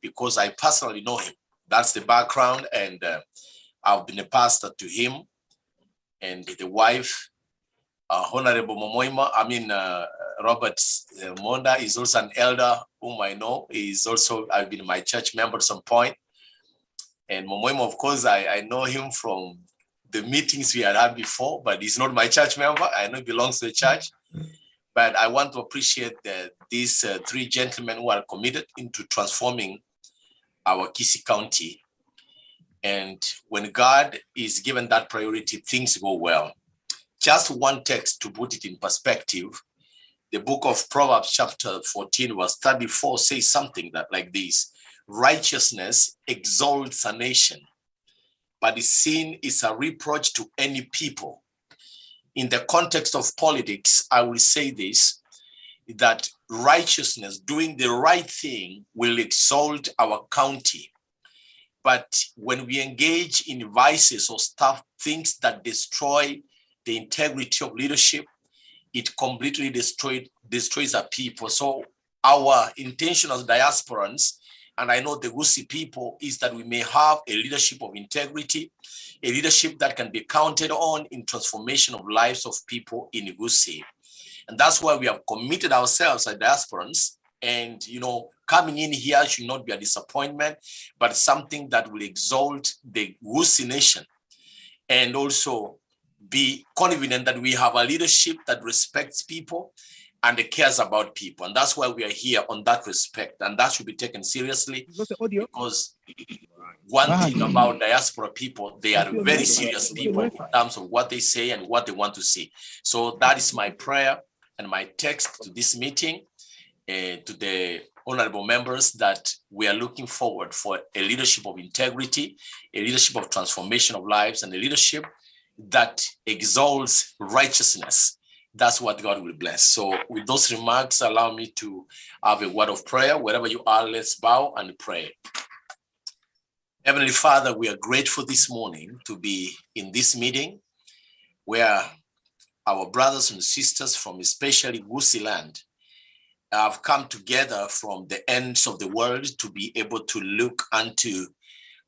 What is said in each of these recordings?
because I personally know him. That's the background, and I've been a pastor to him and the wife, Honorable Robert Monda is also an elder whom I know. I've been my church member at some point. And Momoima, of course, I know him from the meetings we had before, but he's not my church member. I know he belongs to the church. But I want to appreciate these three gentlemen who are committed into transforming our Kisii County. And when God is given that priority, things go well. Just one text to put it in perspective. The book of Proverbs chapter 14 verse 34 says something like this: righteousness exalts a nation, but sin is a reproach to any people. In the context of politics, I will say this, that righteousness, doing the right thing, will exalt our county. But when we engage in vices or things that destroy the integrity of leadership, it completely destroys our people. So our intention as diasporans, and I know the Gusii people, is that we may have a leadership of integrity, a leadership that can be counted on in transformation of lives of people in Gusii. And that's why we have committed ourselves as diasporans. And, coming in here should not be a disappointment, but something that will exalt the Gusii nation, and also be confident that we have a leadership that respects people and cares about people. And that's why we are here on that respect. And that should be taken seriously, because one thing about diaspora people, they are very serious people in terms of what they say and what they want to see. So that is my prayer and my text to this meeting, to the honorable members, that we are looking forward for a leadership of integrity, a leadership of transformation of lives, and a leadership that exalts righteousness. That's what God will bless. So with those remarks, allow me to have a word of prayer. Wherever you are, let's bow and pray. Heavenly Father, we are grateful this morning to be in this meeting where our brothers and sisters from especially Gusii land have come together from the ends of the world to be able to look into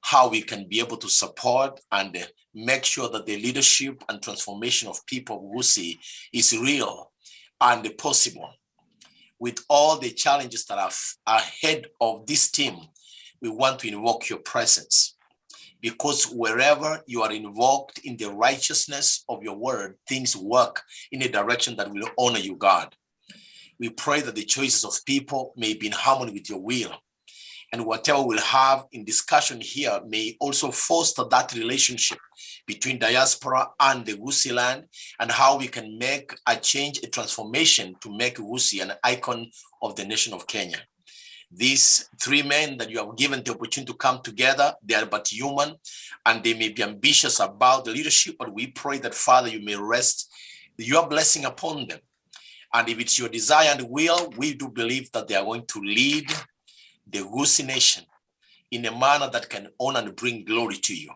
how we can be able to support and make sure that the leadership and transformation of people of Gusii is real and possible. With all the challenges that are ahead of this team, we want to invoke your presence, because wherever you are invoked in the righteousness of your word, things work in a direction that will honor you, God. We pray that the choices of people may be in harmony with your will. And whatever we'll have in discussion here may also foster that relationship between diaspora and the Gusii land, and how we can make a change, a transformation to make Gusii an icon of the nation of Kenya. These three men that you have given the opportunity to come together, they are but human, and they may be ambitious about the leadership, but we pray that, Father, you may rest your blessing upon them. And if it's your desire and will, we do believe that they are going to lead the Gusii nation in a manner that can honor and bring glory to you.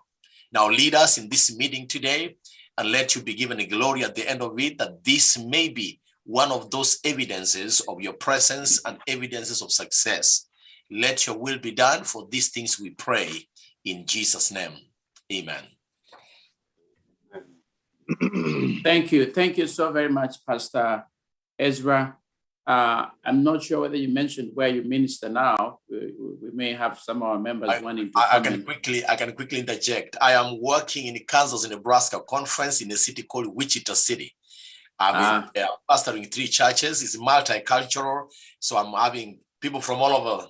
Now lead us in this meeting today, and let you be given a glory at the end of it, that this may be one of those evidences of your presence and evidences of success. Let your will be done. For these things we pray in Jesus' name. Amen. Thank you. Thank you so very much, Pastor Ezra. I'm not sure whether you mentioned where you minister now. We may have some of our members wanting to I can quickly interject. I am working in the Kansas, Nebraska conference in a city called Wichita City. I'm pastoring 3 churches. It's multicultural, so I'm having people from all over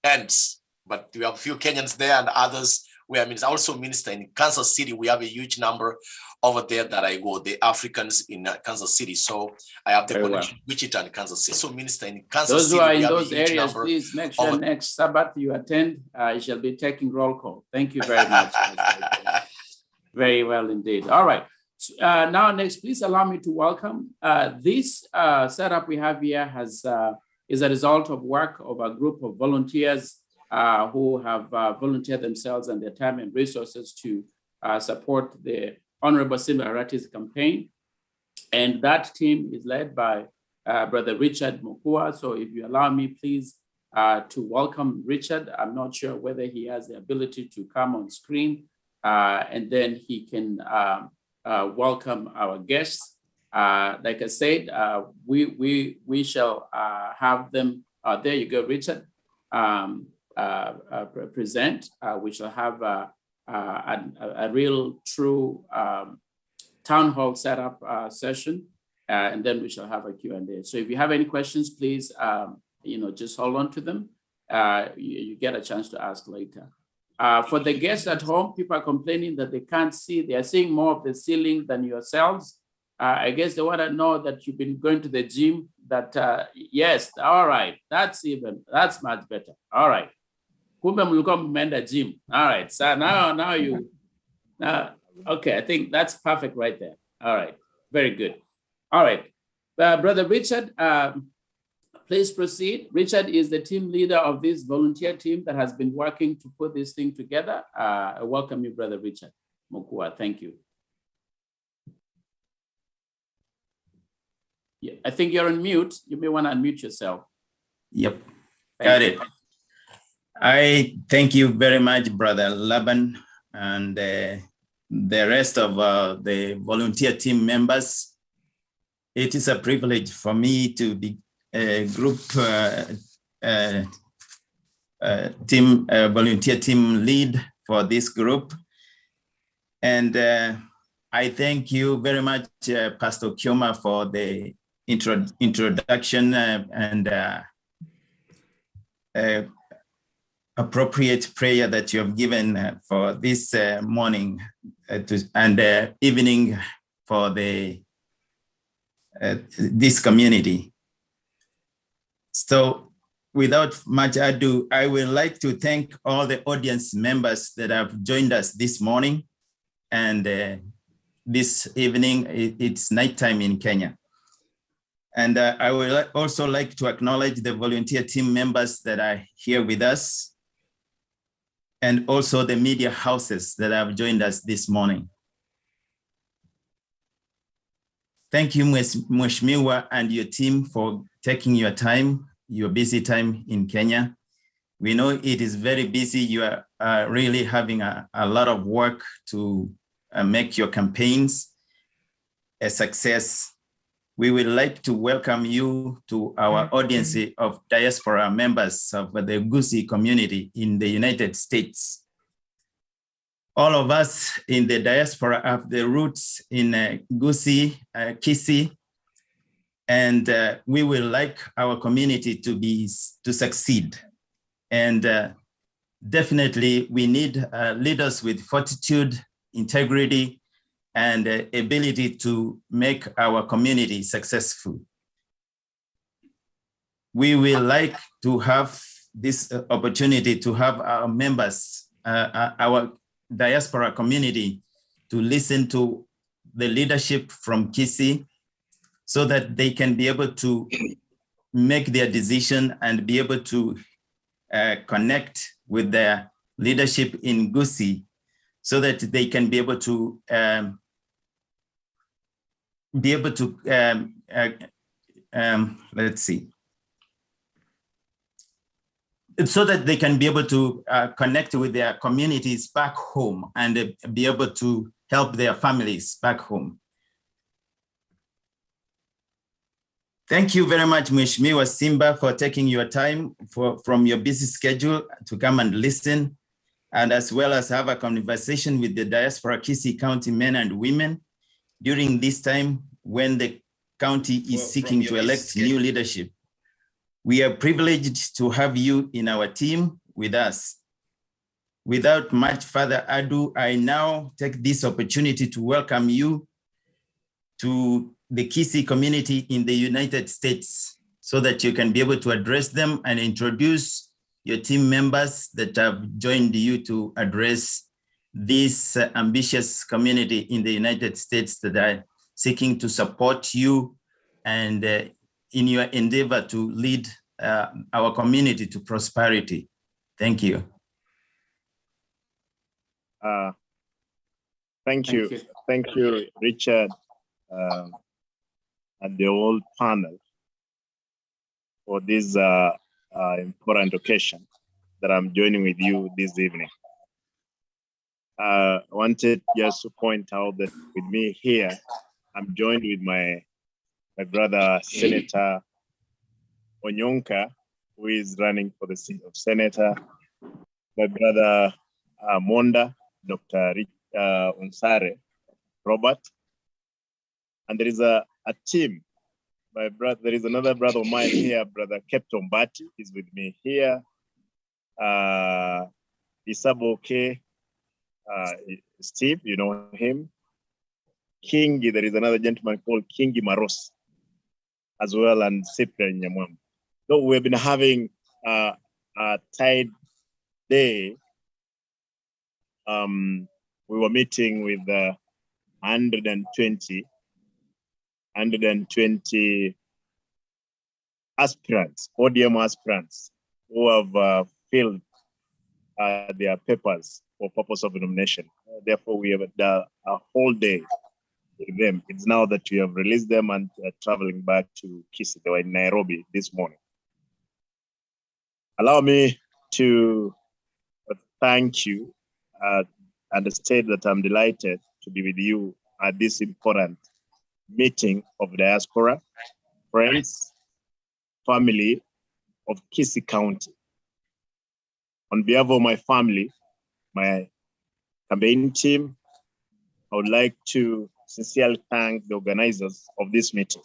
ends. But we have a few Kenyans there and others. I also minister in Kansas City. We have a huge number over there that I go, the Africans in Kansas City. So I have the connection, Wichita and Kansas City. So minister in Kansas City. Those who are in those areas, please make sure next Sabbath you attend. You shall be taking roll call. Thank you very much. Very well indeed. All right. Now next, please allow me to welcome. This setup we have here is a result of work of a group of volunteers who have volunteered themselves and their time and resources to support the Honorable Simba Arati's campaign. And that team is led by Brother Richard Mokua. So if you allow me, please to welcome Richard. I'm not sure whether he has the ability to come on screen, and then he can welcome our guests. Like I said, we shall have them. There you go, Richard. Present. We shall have a real, true town hall setup session, and then we shall have a Q&A. So if you have any questions, please, just hold on to them. You get a chance to ask later. For the guests at home, people are complaining that they can't see. They are seeing more of the ceiling than yourselves. I guess they want to know that you've been going to the gym. That yes, all right, that's much better. All right. Kumbe mlikuwa mmeenda gym. All right. So now okay, I think that's perfect right there. All right. Very good. All right. Brother Richard, please proceed. Richard is the team leader of this volunteer team that has been working to put this thing together. I welcome you, Brother Richard Mokua. Thank you. Yeah, I think you're on mute. You may want to unmute yourself. Yep, got it. I thank you very much, Brother Laban, and the rest of the volunteer team members. It is a privilege for me to be a group volunteer team lead for this group. And I thank you very much, Pastor Kioma, for the introduction and appropriate prayer that you have given for this morning and evening for this community. So without much ado, I would like to thank all the audience members that have joined us this morning and this evening. It's nighttime in Kenya. And I would also like to acknowledge the volunteer team members that are here with us and also the media houses that have joined us this morning. Thank you, Mheshimiwa and your team for taking your time, your busy time in Kenya. We know it is very busy. You are really having a lot of work to make your campaigns a success. We would like to welcome you to our audience of diaspora members of the Gusii community in the United States. All of us in the diaspora have the roots in Gusii, Kisii, and we will like our community to succeed. And definitely we need leaders with fortitude, integrity, and ability to make our community successful. We will like to have this opportunity to have our members, our diaspora community, to listen to the leadership from Kisii so that they can be able to make their decision and be able to connect with their leadership in Gusii so that they can be able to let's see. So that they can be able to connect with their communities back home and be able to help their families back home. Thank you very much, Mheshimiwa Simba, for taking your time from your busy schedule to come and listen, and as well as have a conversation with the Diaspora Kisii County men and women during this time when the county is seeking to elect new leadership. We are privileged to have you in our team with us. Without much further ado, I now take this opportunity to welcome you to the Kisii community in the United States so that you can be able to address them and introduce your team members that have joined you to address this ambitious community in the United States that are seeking to support you and in your endeavor to lead our community to prosperity. Thank you. Thank you. Thank you, Richard, and the whole panel for this important occasion that I'm joining with you this evening. I wanted just to point out that with me here, I'm joined with my brother, Senator Onyonka, who is running for the seat of senator, my brother Monda, Dr. Unsare, Robert, and there is a team. My brother, there is another brother of mine here, brother Captain Bati, is with me here. Isaboke, Steve, you know him. Kingi, there is another gentleman called Kingi Maros as well, and Cyprian Nyamwam. So we've been having a tight day. We were meeting with 120 aspirants, ODM aspirants, who have filled their papers for purpose of nomination. Therefore, we have a whole day with them. It's now that we have released them and traveling back to Kisii. They were in Nairobi this morning. Allow me to thank you and state that I'm delighted to be with you at this important meeting of Diaspora, friends, family of Kisii County. On behalf of my family, my campaign team, I would like to sincerely thank the organizers of this meeting.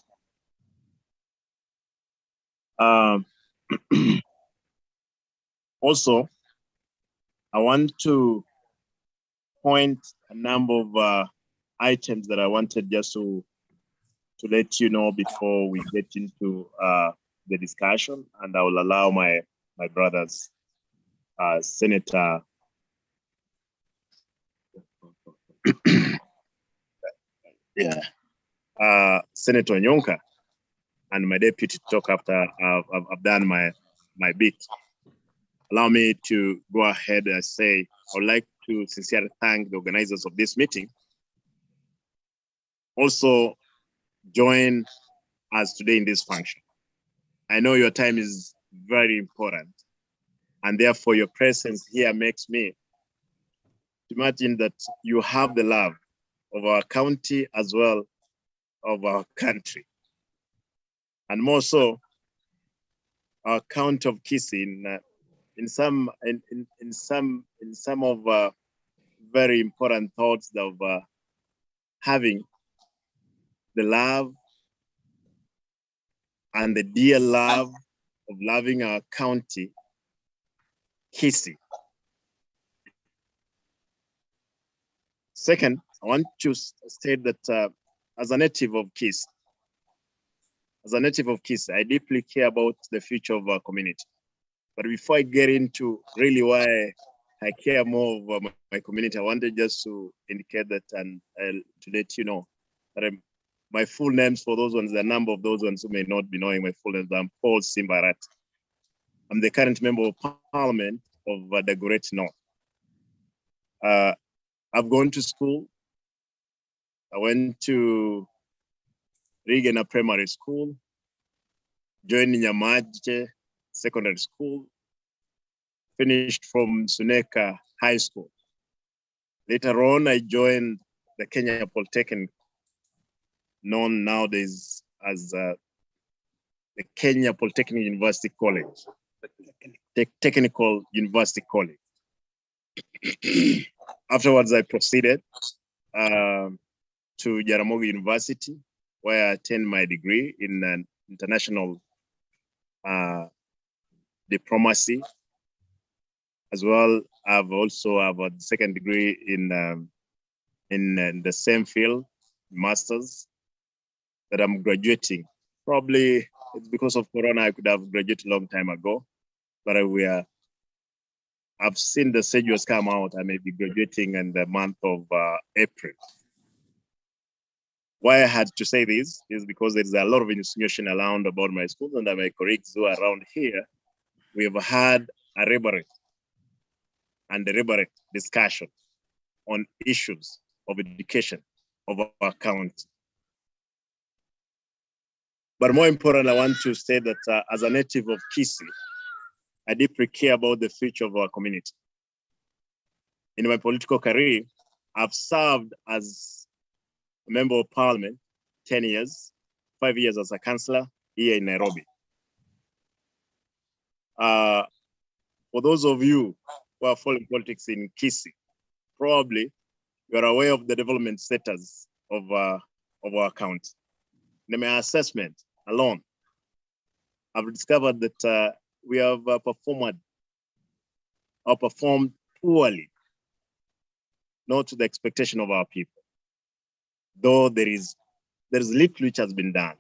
Also, I want to point a number of items that I wanted just to let you know before we get into the discussion, and I will allow my brothers, Senator Senator Onyonka and my deputy to talk after I've done my bit. Allow me to go ahead and say, I would like to sincerely thank the organizers of this meeting. Also, join us today in this function. I know your time is very important, and therefore your presence here makes me imagine that you have the love of our county as well of our country. And more so, our county of Kisii in some of very important thoughts of having the love and the dear love of loving our county, Kisii. Second, I want to state that as a native of Kisii, I deeply care about the future of our community. But before I get into really why I care more of my community, I wanted just to indicate that and to let you know that my full names for those ones, the number of those ones who may not be knowing my full names, I'm Hon Simba Arati. I'm the current member of parliament of the Great North. I've gone to school. I went to Regina Primary School, joined Nyamaje Secondary School, finished from Suneka High School. Later on, I joined the Kenya Polytechnic, known nowadays as the Kenya Polytechnic University College, Technical University College. Afterwards, I proceeded to Jaramogi University, where I attained my degree in international diplomacy. As well, I've also have a second degree in the same field, master's, that I'm graduating. Probably it's because of Corona, I could have graduated a long time ago, but I've seen the schedules come out. I may be graduating in the month of April. Why I had to say this is because there's a lot of insinuation around about my school, and my colleagues who are around here. We have had a reverent and deliberate discussion on issues of education of our county. But more important, I want to say that as a native of Kisii, I deeply care about the future of our community. In my political career, I've served as a member of parliament 10 years, 5 years as a councillor here in Nairobi. For those of you who are following politics in Kisii, probably you are aware of the development status of our county. In my assessment alone, I've discovered that we have performed poorly, not to the expectation of our people. Though there is little which has been done.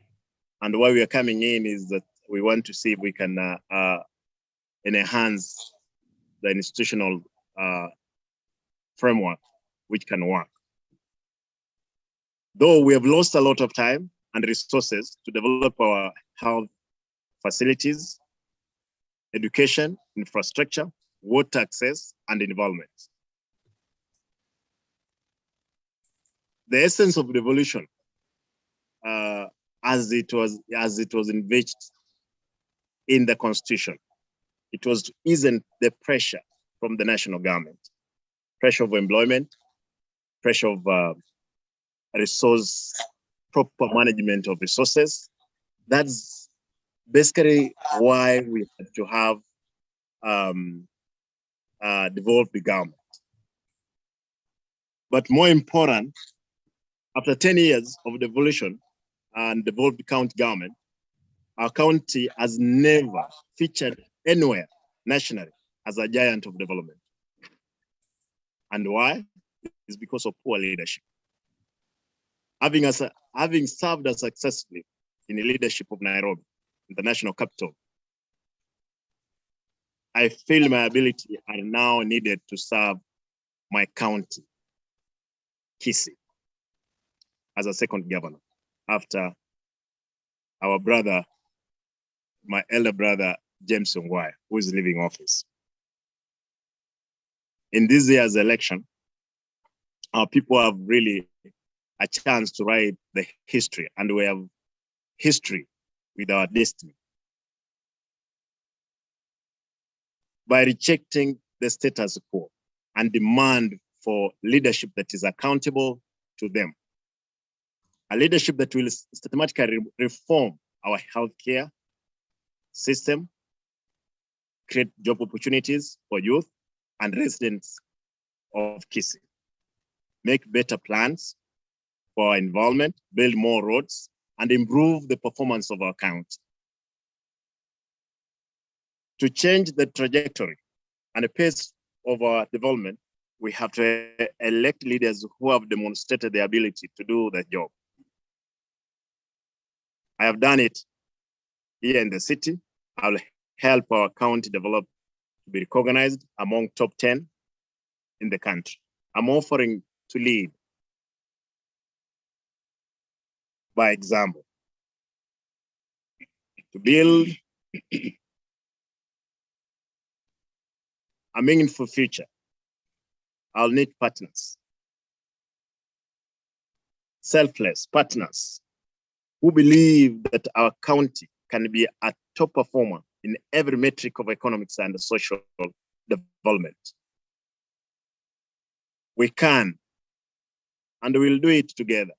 And why we are coming in is that we want to see if we can enhance the institutional framework which can work. Though we have lost a lot of time and resources to develop our health facilities, education, infrastructure, water access, and environment. The essence of devolution, as it was envisaged in the Constitution, it was to ease the pressure from the national government, pressure of employment, pressure of proper management of resources. That's basically why we had to have devolved the government. But more important, after 10 years of devolution and devolved county government, our county has never featured anywhere nationally as a giant of development. And why? It's because of poor leadership. Having served as successfully in the leadership of Nairobi, the national capital, I feel my ability are now needed to serve my county, Kisii, as a second governor after our brother, my elder brother, James Ongwae, who is leaving office. In this year's election, our people have really a chance to write the history, and we have history with our destiny. By rejecting the status quo and demand for leadership that is accountable to them. A leadership that will systematically reform our healthcare system, create job opportunities for youth and residents of Kisii, make better plans for our environment, build more roads, and improve the performance of our county. To change the trajectory and the pace of our development, we have to elect leaders who have demonstrated the ability to do the job. I have done it here in the city. I'll help our county develop to be recognized among top 10 in the country. I'm offering to lead by example, to build a meaningful future. I'll need partners, selfless partners who believe that our county can be a top performer in every metric of economics and social development. We can, and we'll do it together.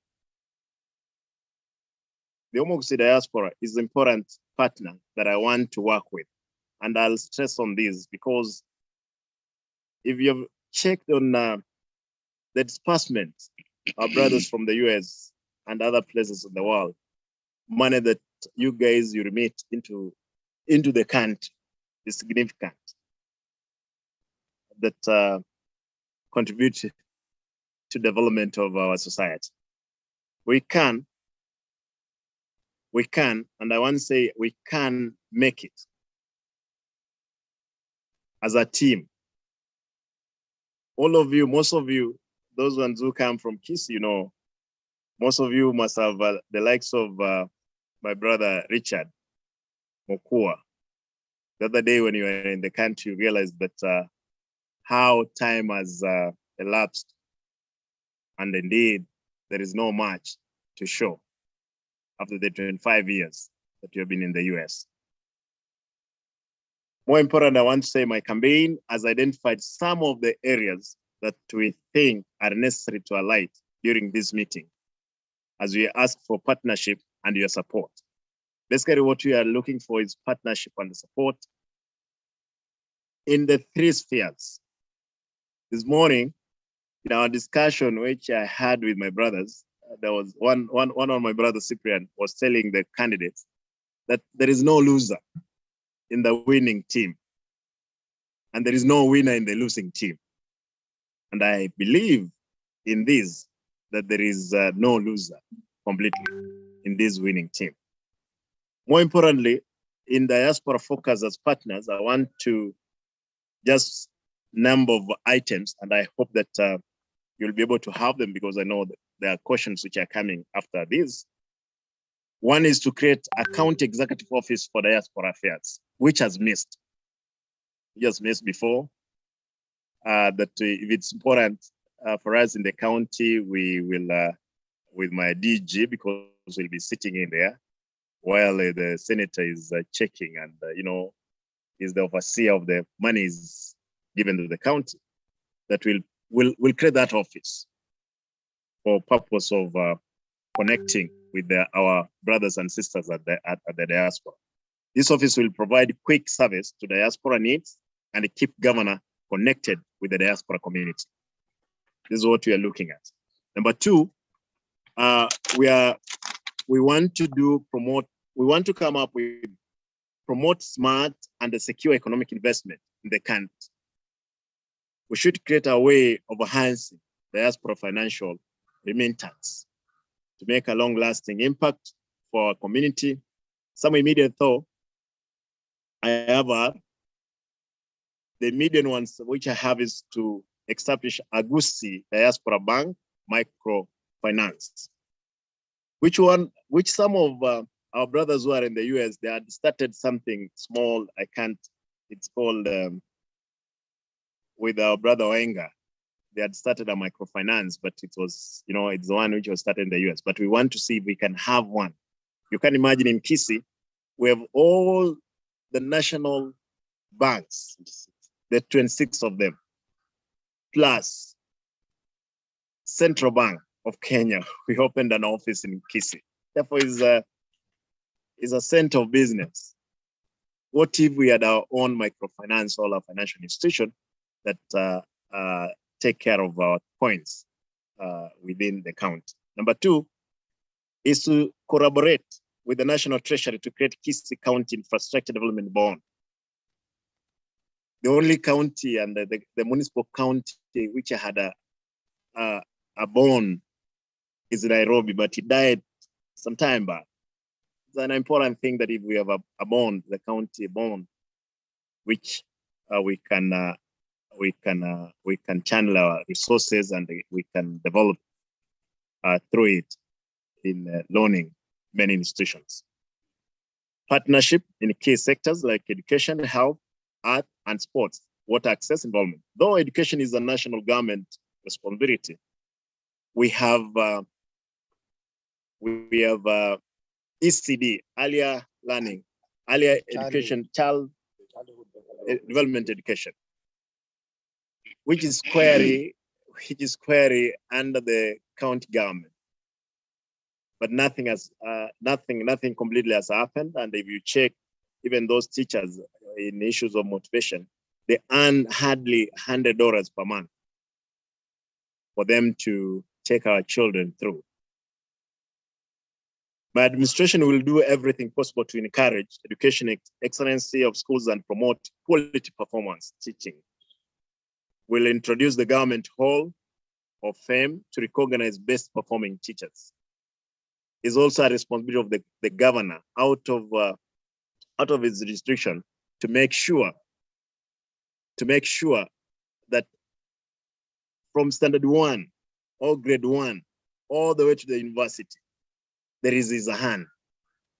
The Omogusi Diaspora is an important partner that I want to work with. And I'll stress on this because if you've checked on the disbursement, our brothers from the US and other places in the world, money that you guys you remit into the country is significant. That contribute to development of our society. We can, and I want to say we can make it as a team. All of you, most of you, those ones who come from Kisii, you know, most of you must have the likes of my brother Richard Mokua. The other day when you were in the country, you realized that how time has elapsed. And indeed, there is no much to show after the 25 years that you have been in the US. More important, I want to say my campaign has identified some of the areas that we think are necessary to highlight during this meeting, as we ask for partnership and your support. Basically, what we are looking for is partnership and support in the three spheres. This morning, in our discussion, which I had with my brothers, there was one of my brothers, Cyprian, was telling the candidates that there is no loser in the winning team, and there is no winner in the losing team. And I believe in this, that there is no loser completely in this winning team. More importantly, in Diaspora Focus as partners, I want to just number of items, and I hope that you'll be able to have them, because I know that there are questions which are coming after this. One is to create a county executive office for diaspora affairs, which has missed. Just missed before. That if it's important for us in the county, we will, with my DG, because we'll be sitting in there while the senator is checking and, is the overseer of the monies given to the county, that we'll create that office for purpose of connecting with our brothers and sisters at the diaspora. This office will provide quick service to diaspora needs and keep governor connected with the diaspora community. This is what we are looking at. Number two, we want to come up with promote smart and a secure economic investment in the country. We should create a way of enhancing diaspora financial remittance to make a long-lasting impact for our community. Some immediate thought I have the immediate ones which I have is to establish a GUSI Diaspora Bank microfinance, which some of our brothers who are in the US, they had started something small. It's called, with our brother Oenga, they had started a microfinance, but it was, it's the one which was started in the US, but we want to see if we can have one. You can imagine in Kisii, we have all the national banks, the 26 of them, plus Central Bank of Kenya. We opened an office in Kisii. Therefore, is a center of business. What if we had our own microfinance or our financial institution that take care of our points within the county? Number two is to collaborate with the National Treasury to create Kisii County Infrastructure Development Bond. The only county and the municipal county which had a bond is Nairobi, but it died some time back. It's an important thing that if we have a bond, the county bond, which we can channel our resources and we can develop through it in loaning many institutions. Partnership in key sectors like education, health, art, and sports, water access involvement. Though education is a national government responsibility, we have ECD, earlier learning, earlier education, child development education, which is query under the county government. But nothing completely has happened. And if you check, even those teachers in issues of motivation, they earn hardly $100 per month for them to take our children through. My administration will do everything possible to encourage education excellency of schools and promote quality performance teaching. We'll introduce the Government Hall of Fame to recognize best performing teachers. It's also a responsibility of the governor out of his restriction to make sure that from standard 1 or grade 1 all the way to the university, there is a hand,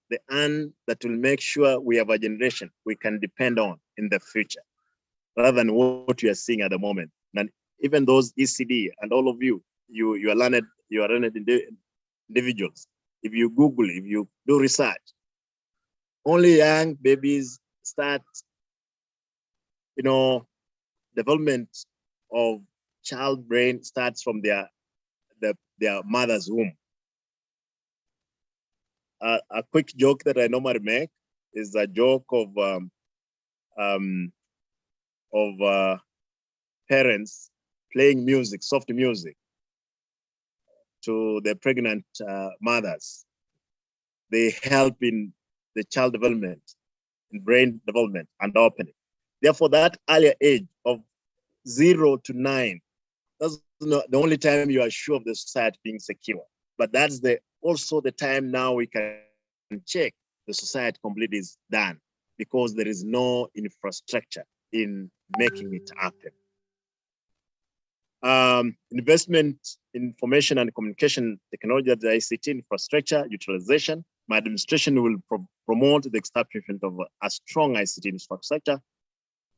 the hand that will make sure we have a generation we can depend on in the future, rather than what we are seeing at the moment. And even those ECD and all of you are learned individuals. If you Google, if you do research, only young babies start development of child brain starts from their mother's womb. A quick joke that I normally make is a joke of parents playing music, soft music, to the pregnant mothers. They help in the child development, in brain development and opening. Therefore, that earlier age of 0 to 9, that's not the only time you are sure of the society being secure. But that's also the time now we can check the society completely is done, because there is no infrastructure in making it happen. Investment in information and communication technology, the ICT infrastructure utilization. My administration will promote the establishment of a strong ICT infrastructure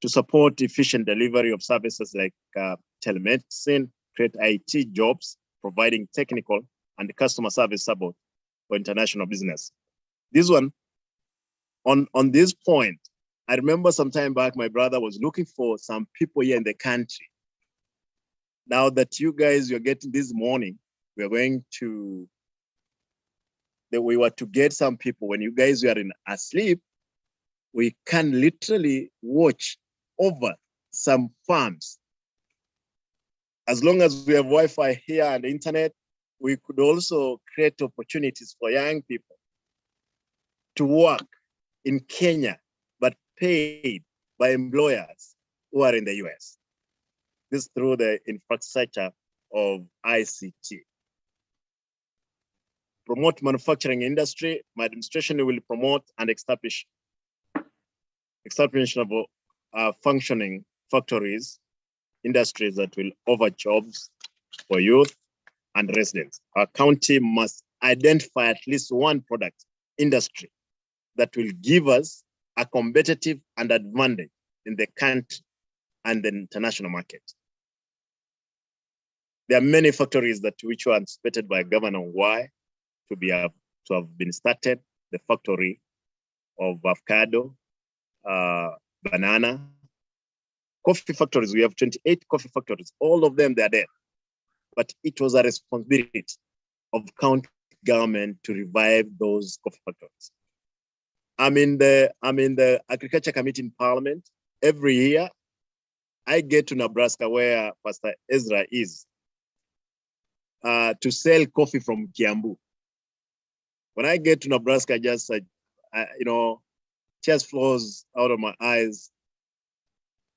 to support efficient delivery of services like telemedicine, create IT jobs, providing technical and customer service support for international business. This one, on this point, I remember some time back, my brother was looking for some people here in the country. Now that you guys, you're getting this morning, we were to get some people. When you guys were asleep, we can literally watch over some farms. As long as we have Wi-Fi here and internet, we could also create opportunities for young people to work in Kenya, but paid by employers who are in the US. This through the infrastructure of ICT. Promote manufacturing industry. My administration will promote and establish of functioning factories, industries that will offer jobs for youth and residents. Our county must identify at least one product industry that will give us a competitive and advantage in the country and the international market. There are many factories which were anticipated by Governor Y to have been started. The factory of avocado, banana, coffee factories. We have 28 coffee factories. All of them, they are there. But it was a responsibility of county government to revive those coffee factories. I'm in the Agriculture Committee in Parliament. Every year, I get to Nebraska where Pastor Ezra is to sell coffee from Kiambu. When I get to Nebraska, just tears flows out of my eyes,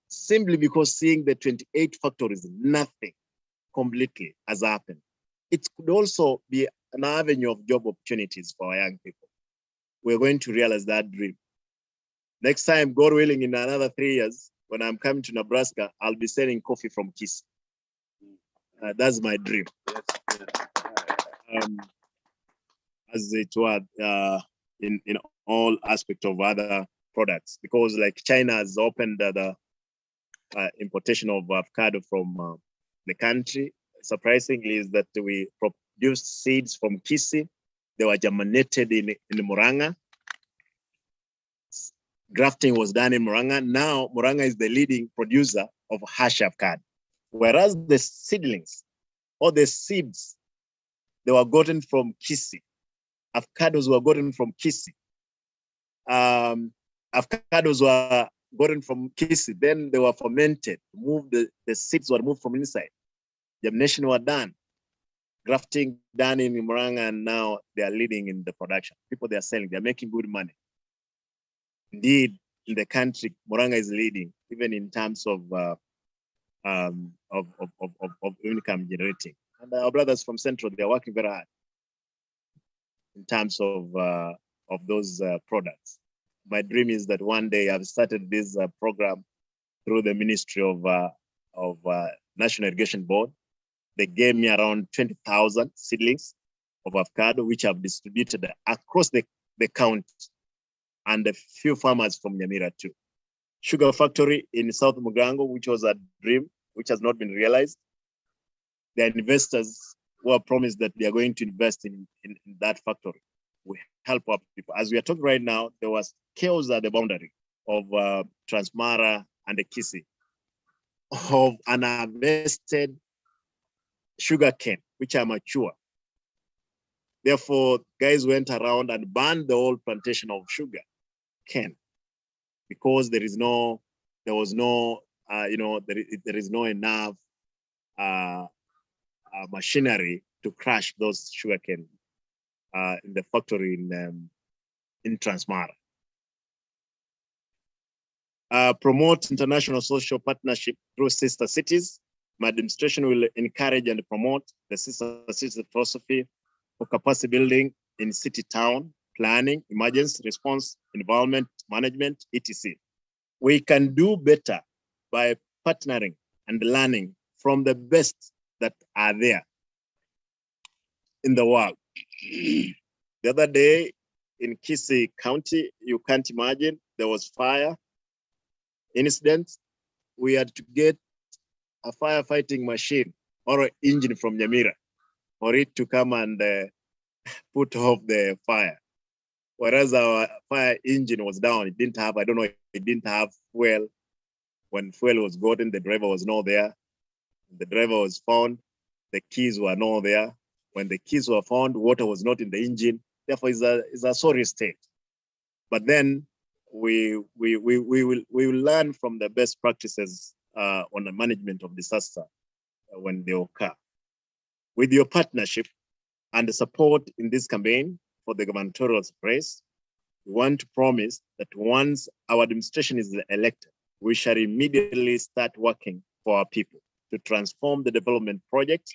simply because seeing the 28 factories, nothing completely has happened. It could also be an avenue of job opportunities for our young people. We're going to realize that dream. Next time, God willing, in another 3 years, when I'm coming to Nebraska, I'll be selling coffee from Kiss. That's my dream. As it were, in all aspects of other products, because like China has opened the importation of avocado from the country. Surprisingly, is that we produced seeds from Kisi. They were germinated in Muranga. Grafting was done in Muranga. Now Muranga is the leading producer of hash avocado, whereas the seedlings or the seeds, they were gotten from Kisi. Avocados were gotten from Kisi. Avocados were gotten from Kisi. Then they were fermented. The seeds were moved from inside. Germination were done. Grafting done in Muranga, and now they are leading in the production. People they are selling, they are making good money. Indeed, in the country, Muranga is leading, even in terms of income generating. And our brothers from Central, they are working very hard in terms of those products. My dream is that one day I've started this program through the Ministry of National Irrigation Board. They gave me around 20,000 seedlings of avocado, which I've distributed across the county, and a few farmers from Nyamira too. Sugar factory in South Mugango, which was a dream, which has not been realized. There are investors who have promised that they are going to invest in that factory. We help our people. As we are talking right now, there was chaos at the boundary of Transmara and the Kisii of unharvested sugar cane, which are mature. Therefore, guys went around and banned the whole plantation of sugar cane because there is no enough machinery to crush those sugar cane in the factory in Transmara. Promote international social partnership through sister cities. My administration will encourage and promote the sister city philosophy for capacity building in city town, planning, emergency response, environment management, etc. We can do better by partnering and learning from the best that are there in the world. The other day in Kisii County, you can't imagine, there was fire incident. We had to get a firefighting machine or an engine from Nyamira for it to come and put off the fire. Whereas our fire engine was down, it didn't have, I don't know, it didn't have fuel. When fuel was gotten, the driver was not there. The driver was found, the keys were not there. When the keys were found, water was not in the engine. Therefore, it's a sorry state. But then we will learn from the best practices on the management of disaster when they occur. With your partnership and the support in this campaign for the gubernatorial race, we want to promise that once our administration is elected, we shall immediately start working for our people to transform the development projects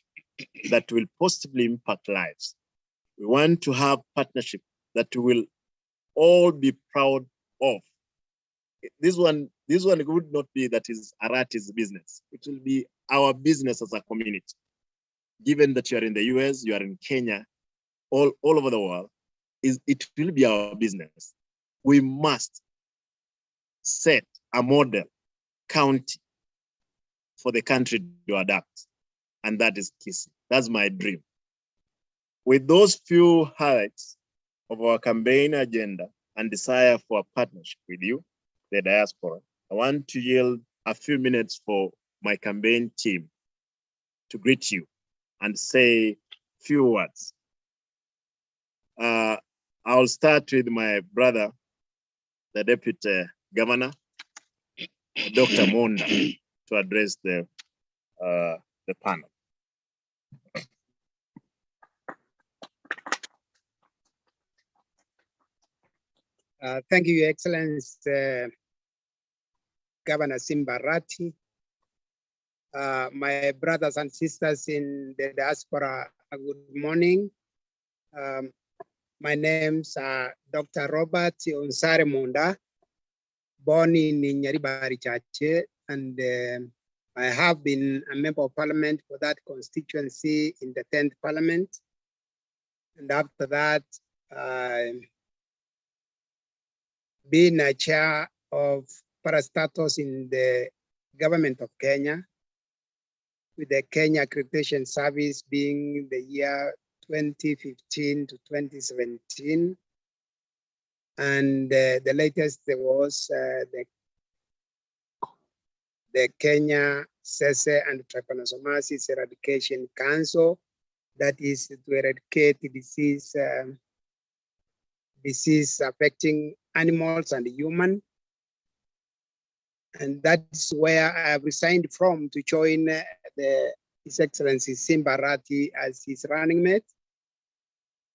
that will positively impact lives. We want to have partnership that we will all be proud of. This one would not be that is Arati's business. It will be our business as a community. Given that you are in the US, you are in Kenya, all over the world, it will be our business. We must set a model county for the country to adapt, and that is Kisii. That's my dream. With those few highlights of our campaign agenda and desire for a partnership with you, the diaspora, I want to yield a few minutes for my campaign team to greet you and say few words. I'll start with my brother, the Deputy Governor, Dr. Monda, to address the panel. Thank you, Your Excellency, Governor Simba Arati. My brothers and sisters in the diaspora, good morning. My name's Dr. Robert Onsare Monda, born in Nyaribari Chache, and I have been a member of parliament for that constituency in the 10th parliament. And after that, being a chair of parastatus in the government of Kenya, with the Kenya Accreditation Service being the year 2015 to 2017. And the latest was the Kenya Sese and Trypanosomosis Eradication Council, that is to eradicate disease affecting animals and human. And that's where I have resigned from to join His Excellency Simba Arati as his running mate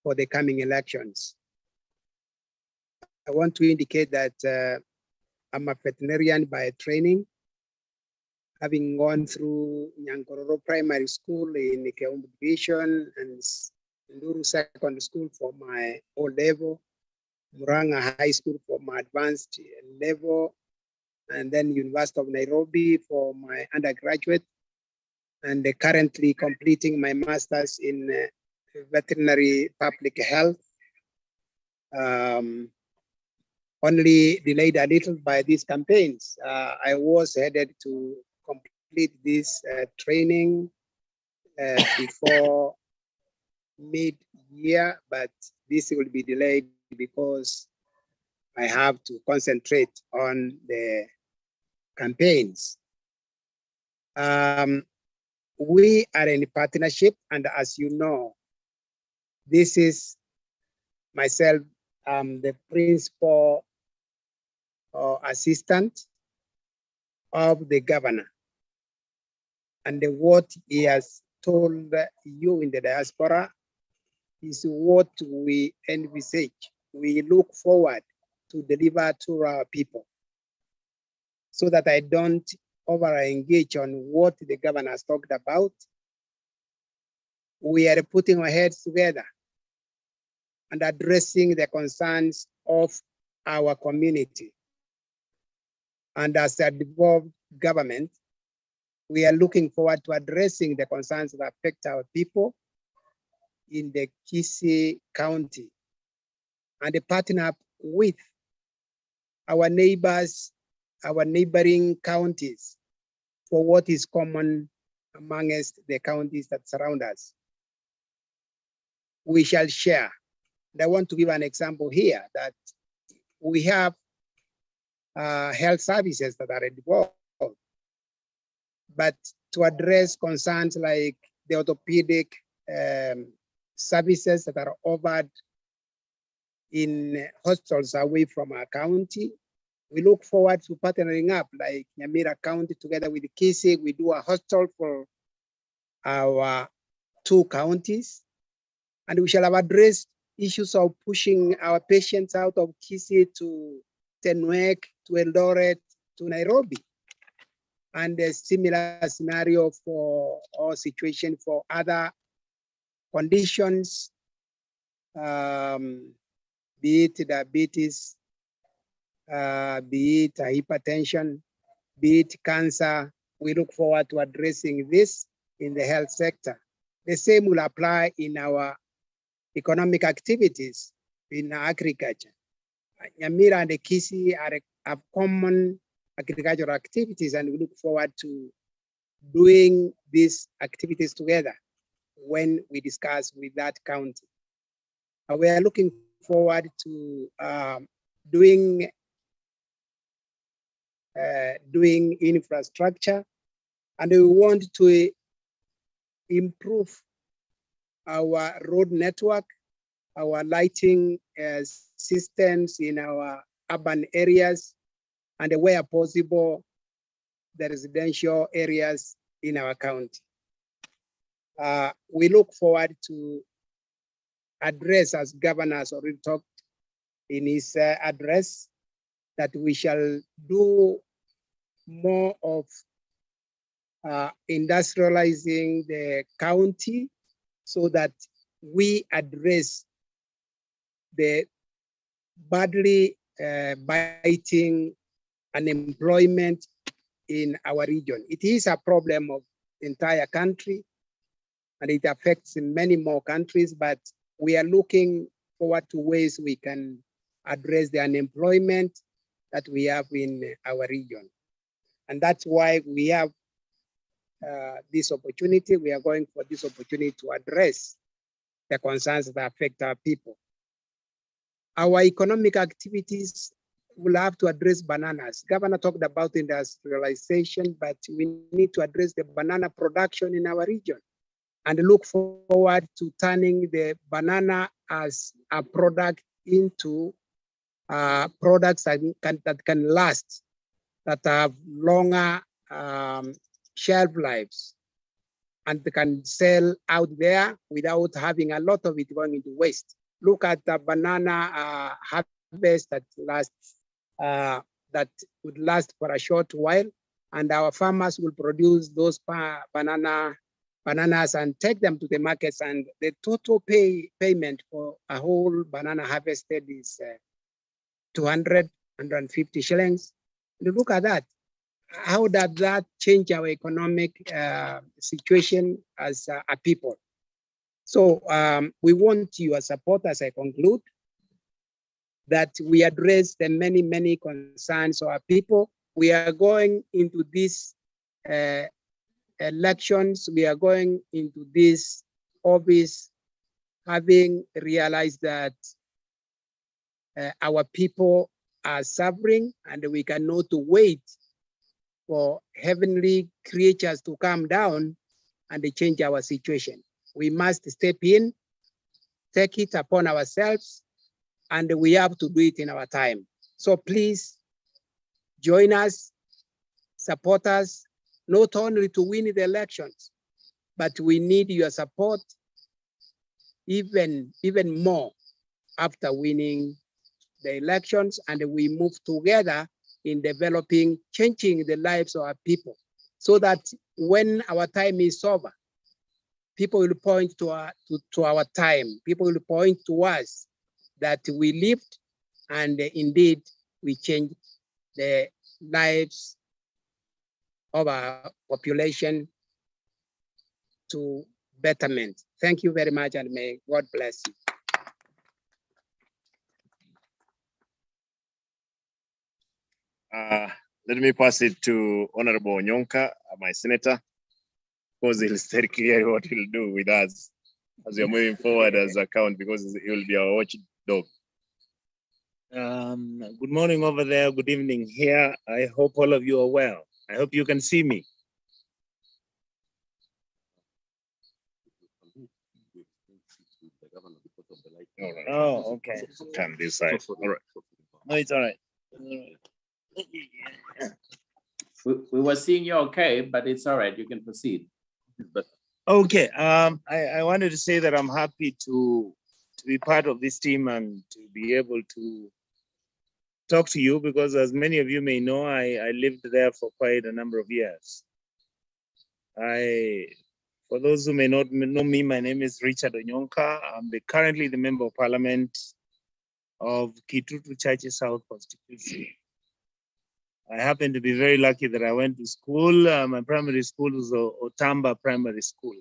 for the coming elections. I want to indicate that I'm a veterinarian by training, having gone through Nyankororo Primary School in Keumbu Division and Nduru Secondary School for my O level, Muranga High School for my advanced level, and then University of Nairobi for my undergraduate, and currently completing my master's in veterinary public health. Only delayed a little by these campaigns. I was headed to complete this training before mid-year, but this will be delayed because I have to concentrate on the campaigns. We are in partnership, and as you know, this is myself, the principal assistant of the governor. And what he has told you in the diaspora is what we envisage. We look forward to deliver to our people, so that I don't over-engage on what the governor has talked about. We are putting our heads together and addressing the concerns of our community. And as a devolved government, we are looking forward to addressing the concerns that affect our people in the Kisii County, and partner up with our neighbors, our neighboring counties, for what is common amongst the counties that surround us. We shall share. And I want to give an example here that we have health services that are involved, but to address concerns like the orthopedic services that are offered in hospitals away from our county, we look forward to partnering up, like Nyamira County together with Kisii. We do a hospital for our two counties, and we shall have addressed issues of pushing our patients out of Kisii to Tenwek, to Eldoret, to Nairobi, and a similar scenario for or situation for other conditions, be it diabetes, be it hypertension, be it cancer. We look forward to addressing this in the health sector. The same will apply in our economic activities in agriculture. Nyamira and Kisii have common agricultural activities, and we look forward to doing these activities together when we discuss with that county. We are looking forward to doing infrastructure, and we want to improve our road network, our lighting systems in our urban areas, and where possible, the residential areas in our county. We look forward to address, as governor has already talked in his address, that we shall do more of industrializing the county, so that we address the badly biting unemployment in our region. It is a problem of the entire country, and it affects many more countries, but we are looking forward to ways we can address the unemployment that we have in our region. And that's why we have this opportunity. We are going for this opportunity to address the concerns that affect our people. Our economic activities will have to address bananas. Governor talked about industrialization, but we need to address the banana production in our region and look forward to turning the banana as a product into products that can last, that have longer shelf lives, and they can sell out there without having a lot of it going into waste. Look at the banana harvest that would last for a short while, and our farmers will produce those bananas and take them to the markets, and the total payment for a whole banana harvested is 200, 150 shillings. And look at that. How does that change our economic situation as a people? So we want your support as I conclude, that we address the many, many concerns of our people. We are going into these elections, we are going into this office having realized that our people are suffering, and we cannot wait for heavenly creatures to come down and change our situation. We must step in, take it upon ourselves, and we have to do it in our time. So please join us, support us, not only to win the elections, but we need your support even more after winning the elections, and we move together in developing, changing the lives of our people, so that when our time is over, people will point to our time. People will point to us that we lived, and indeed we changed the lives of our population to betterment. Thank you very much, and may God bless you. Let me pass it to Honorable Onyonka, my senator, because he'll state clearly what he'll do with us as we're moving forward as a count, because he will be our watchdog. Good morning over there, good evening here. I hope all of you are well. I hope you can see me. All right. Oh, okay. Turn this side. All right. No, it's all right. We were seeing you okay, but it's all right. You can proceed. Okay. I wanted to say that I'm happy to be part of this team and to be able to talk to you, because as many of you may know, I lived there for quite a number of years. For those who may not know me, my name is Richard Onyonka. I'm currently the Member of Parliament of Kitutu Chache South constituency. I happen to be very lucky that I went to school. My primary school was Otamba Primary School.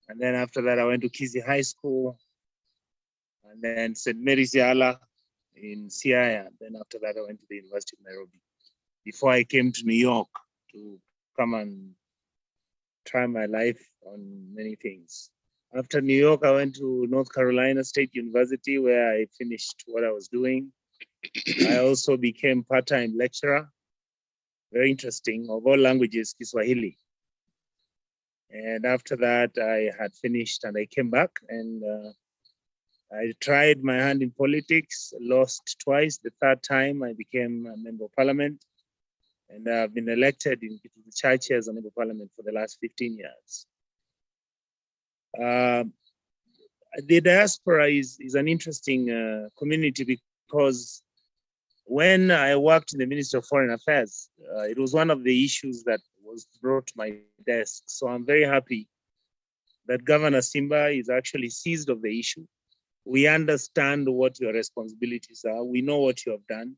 And then after that, I went to Kisii High School, and then St. Mary's Yala in Siaya. Then after that, I went to the University of Nairobi before I came to New York to come and try my life on many things. After New York, I went to North Carolina State University, where I finished what I was doing. I also became part-time lecturer, very interesting, of all languages, Kiswahili. And after that, I had finished and I came back, and I tried my hand in politics, lost twice. The third time I became a Member of Parliament, and I've been elected in Kitutu Chache as a Member of Parliament for the last 15 years. The diaspora is an interesting community, because when I worked in the Ministry of Foreign Affairs, it was one of the issues that was brought to my desk. So I'm very happy that Governor Simba is actually seized of the issue. We understand what your responsibilities are. We know what you have done.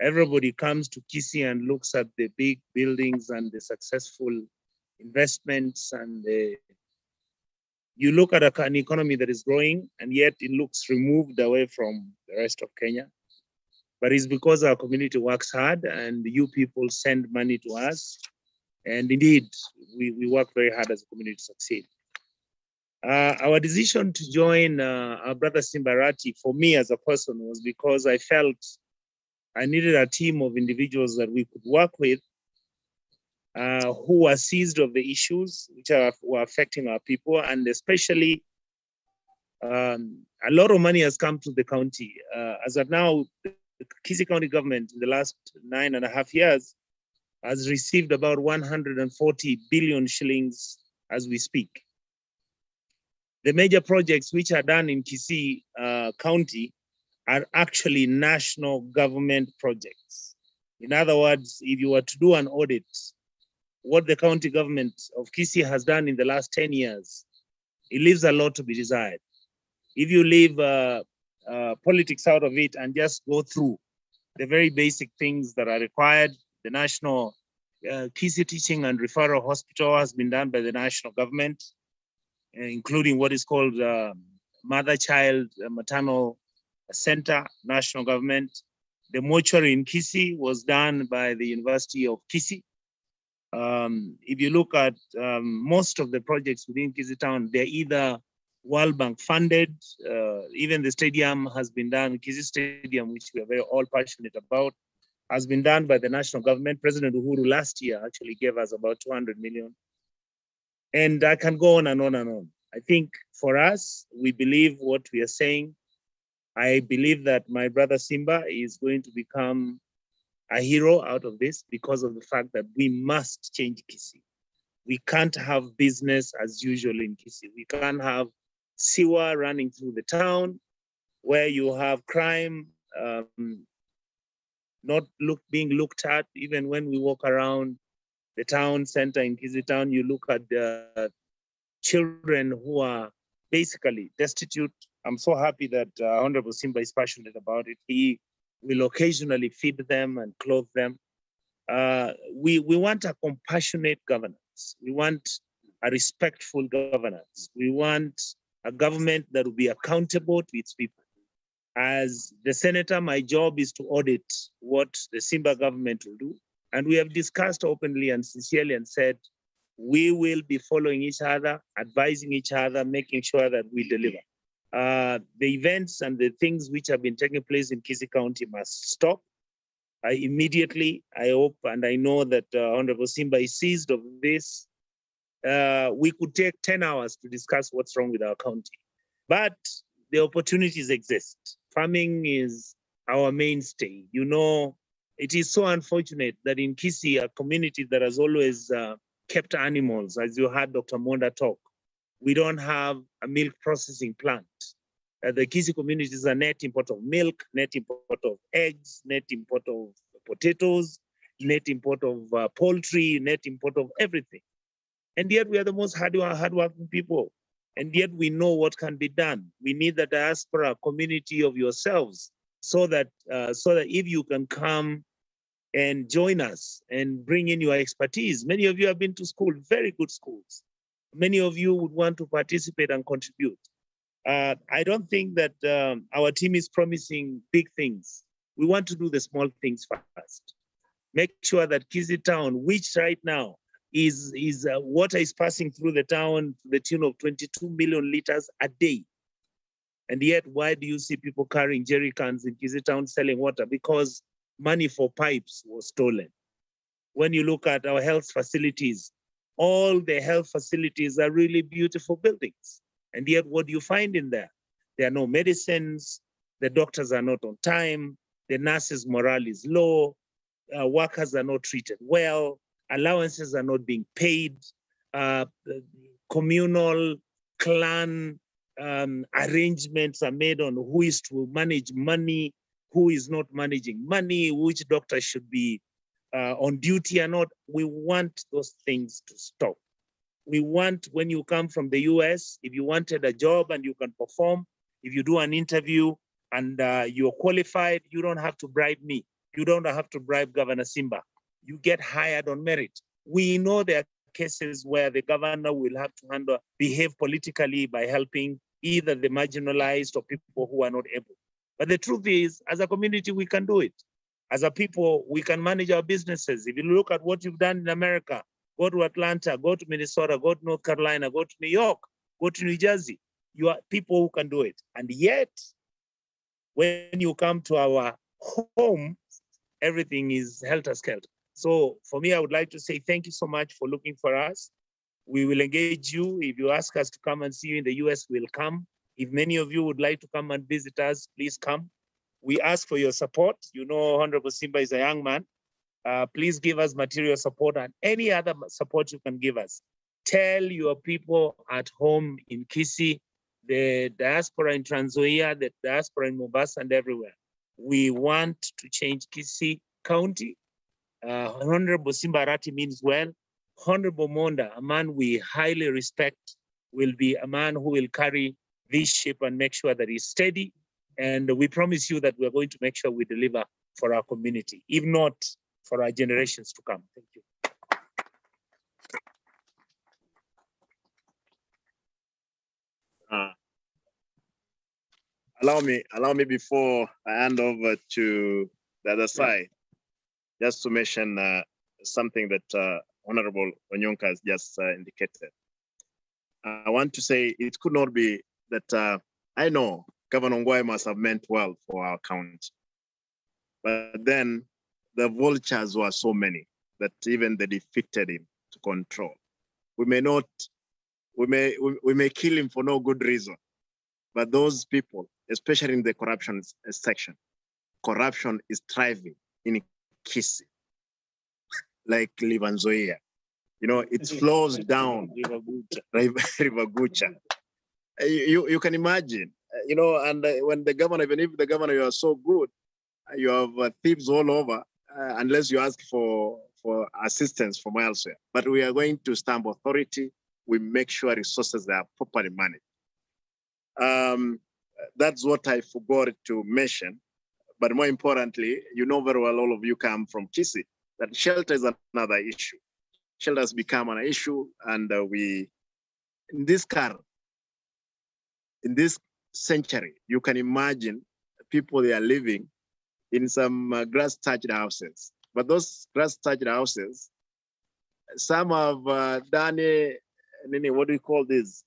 Everybody comes to Kisii and looks at the big buildings and the successful investments, and you look at an economy that is growing, and yet it looks removed away from the rest of Kenya. But it's because our community works hard, and you people send money to us. And indeed, we work very hard as a community to succeed. Our decision to join our brother Simba Arati, for me as a person, was because I felt I needed a team of individuals that we could work with, who were seized of the issues which were affecting our people. And especially, a lot of money has come to the county. As of now, the Kisii County government in the last 9.5 years has received about 140 billion shillings as we speak. The major projects which are done in Kisii County are actually national government projects. In other words, if you were to do an audit, what the county government of Kisii has done in the last 10 years, it leaves a lot to be desired. If you leave politics out of it and just go through the very basic things that are required, the national Kisii Teaching and Referral Hospital has been done by the national government, including what is called Mother-Child Maternal Center, national government. The mortuary in Kisii was done by the University of Kisii. If you look at most of the projects within Kisii town, they're either World Bank funded. Even the stadium has been done, Kisii Stadium, which we are very all passionate about. has been done by the national government. President Uhuru last year actually gave us about 200 million. And I can go on and on and on. I think for us, we believe what we are saying. I believe that my brother Simba is going to become a hero out of this because of the fact that we must change Kisii. We can't have business as usual in Kisii. We can't have sewer running through the town where you have crime not being looked at. Even when we walk around the town center in Kisii town, you look at the children who are basically destitute. I'm so happy that Honorable Simba is passionate about it. He will occasionally feed them and clothe them. We want a compassionate governance. We want a respectful governance. We want a government that will be accountable to its people. As the senator, my job is to audit what the Simba government will do. And we have discussed openly and sincerely and said, we will be following each other, advising each other, making sure that we deliver. The events and the things which have been taking place in Kisii County must stop. Immediately, I hope and I know that Honorable Simba is seized of this. We could take 10 hours to discuss what's wrong with our county, but the opportunities exist. Farming is our mainstay. You know, it is so unfortunate that in Kisii, a community that has always kept animals, as you heard Dr. Monda talk, we don't have a milk processing plant. The Kisii community is a net import of milk, net import of eggs, net import of potatoes, net import of poultry, net import of everything. And yet we are the most hardworking people. And yet we know what can be done. We need the diaspora community of yourselves so that if you can come and join us and bring in your expertise. Many of you have been to school, very good schools. Many of you would want to participate and contribute. I don't think that our team is promising big things. We want to do the small things first. Make sure that Kisii town, which right now is water is passing through the town to the tune of 22 million liters a day. And yet, why do you see people carrying jerry cans in Kisii town selling water? Because money for pipes was stolen. When you look at our health facilities, all the health facilities are really beautiful buildings. And yet what do you find in there? There are no medicines, the doctors are not on time, the nurses' morale is low, workers are not treated well, allowances are not being paid, communal, clan arrangements are made on who is to manage money, who is not managing money, which doctor should be on duty or not. We want those things to stop. We want, when you come from the US, if you wanted a job and you can perform, if you do an interview and you're qualified, you don't have to bribe me. You don't have to bribe Governor Simba. You get hired on merit. We know there are cases where the governor will have to behave politically by helping either the marginalized or people who are not able. But the truth is, as a community, we can do it. As a people, we can manage our businesses. If you look at what you've done in America, go to Atlanta, go to Minnesota, go to North Carolina, go to New York, go to New Jersey. You are people who can do it. And yet, when you come to our home, everything is helter-skelter. So for me, I would like to say thank you so much for looking for us. We will engage you. If you ask us to come and see you in the US, we'll come. If many of you would like to come and visit us, please come. We ask for your support. You know, Honorable Simba is a young man. Please give us material support and any other support you can give us. Tell your people at home in Kisii, the diaspora in Trans Nzoia, the diaspora in Mombasa and everywhere. We want to change Kisii County. Honorable Simba Arati means well. Honorable Monda, a man we highly respect, will be a man who will carry this ship and make sure that it's steady. And we promise you that we're going to make sure we deliver for our community, if not for our generations to come. Thank you. Allow me before I hand over to the other side, just to mention something that Honorable Onyonka has just indicated. I want to say it could not be that I know Governor Ongwae must have meant well for our county, but then the vultures were so many that even they defeated him to control. We may kill him for no good reason, but those people, especially in the corruption section, corruption is thriving in Kisii, like Livanzoia. You know, it flows down River Gucha. You can imagine, you know, and when the governor, even if the governor, you are so good, you have thieves all over, unless you ask for assistance from elsewhere. But we are going to stamp authority. We make sure resources are properly managed. That's what I forgot to mention. But more importantly, you know very well, all of you come from Kisii, that shelter is another issue. Shelter has become an issue, and in this century, you can imagine people they are living in some grass-thatched houses. But those grass-thatched houses, some have done what do you call this?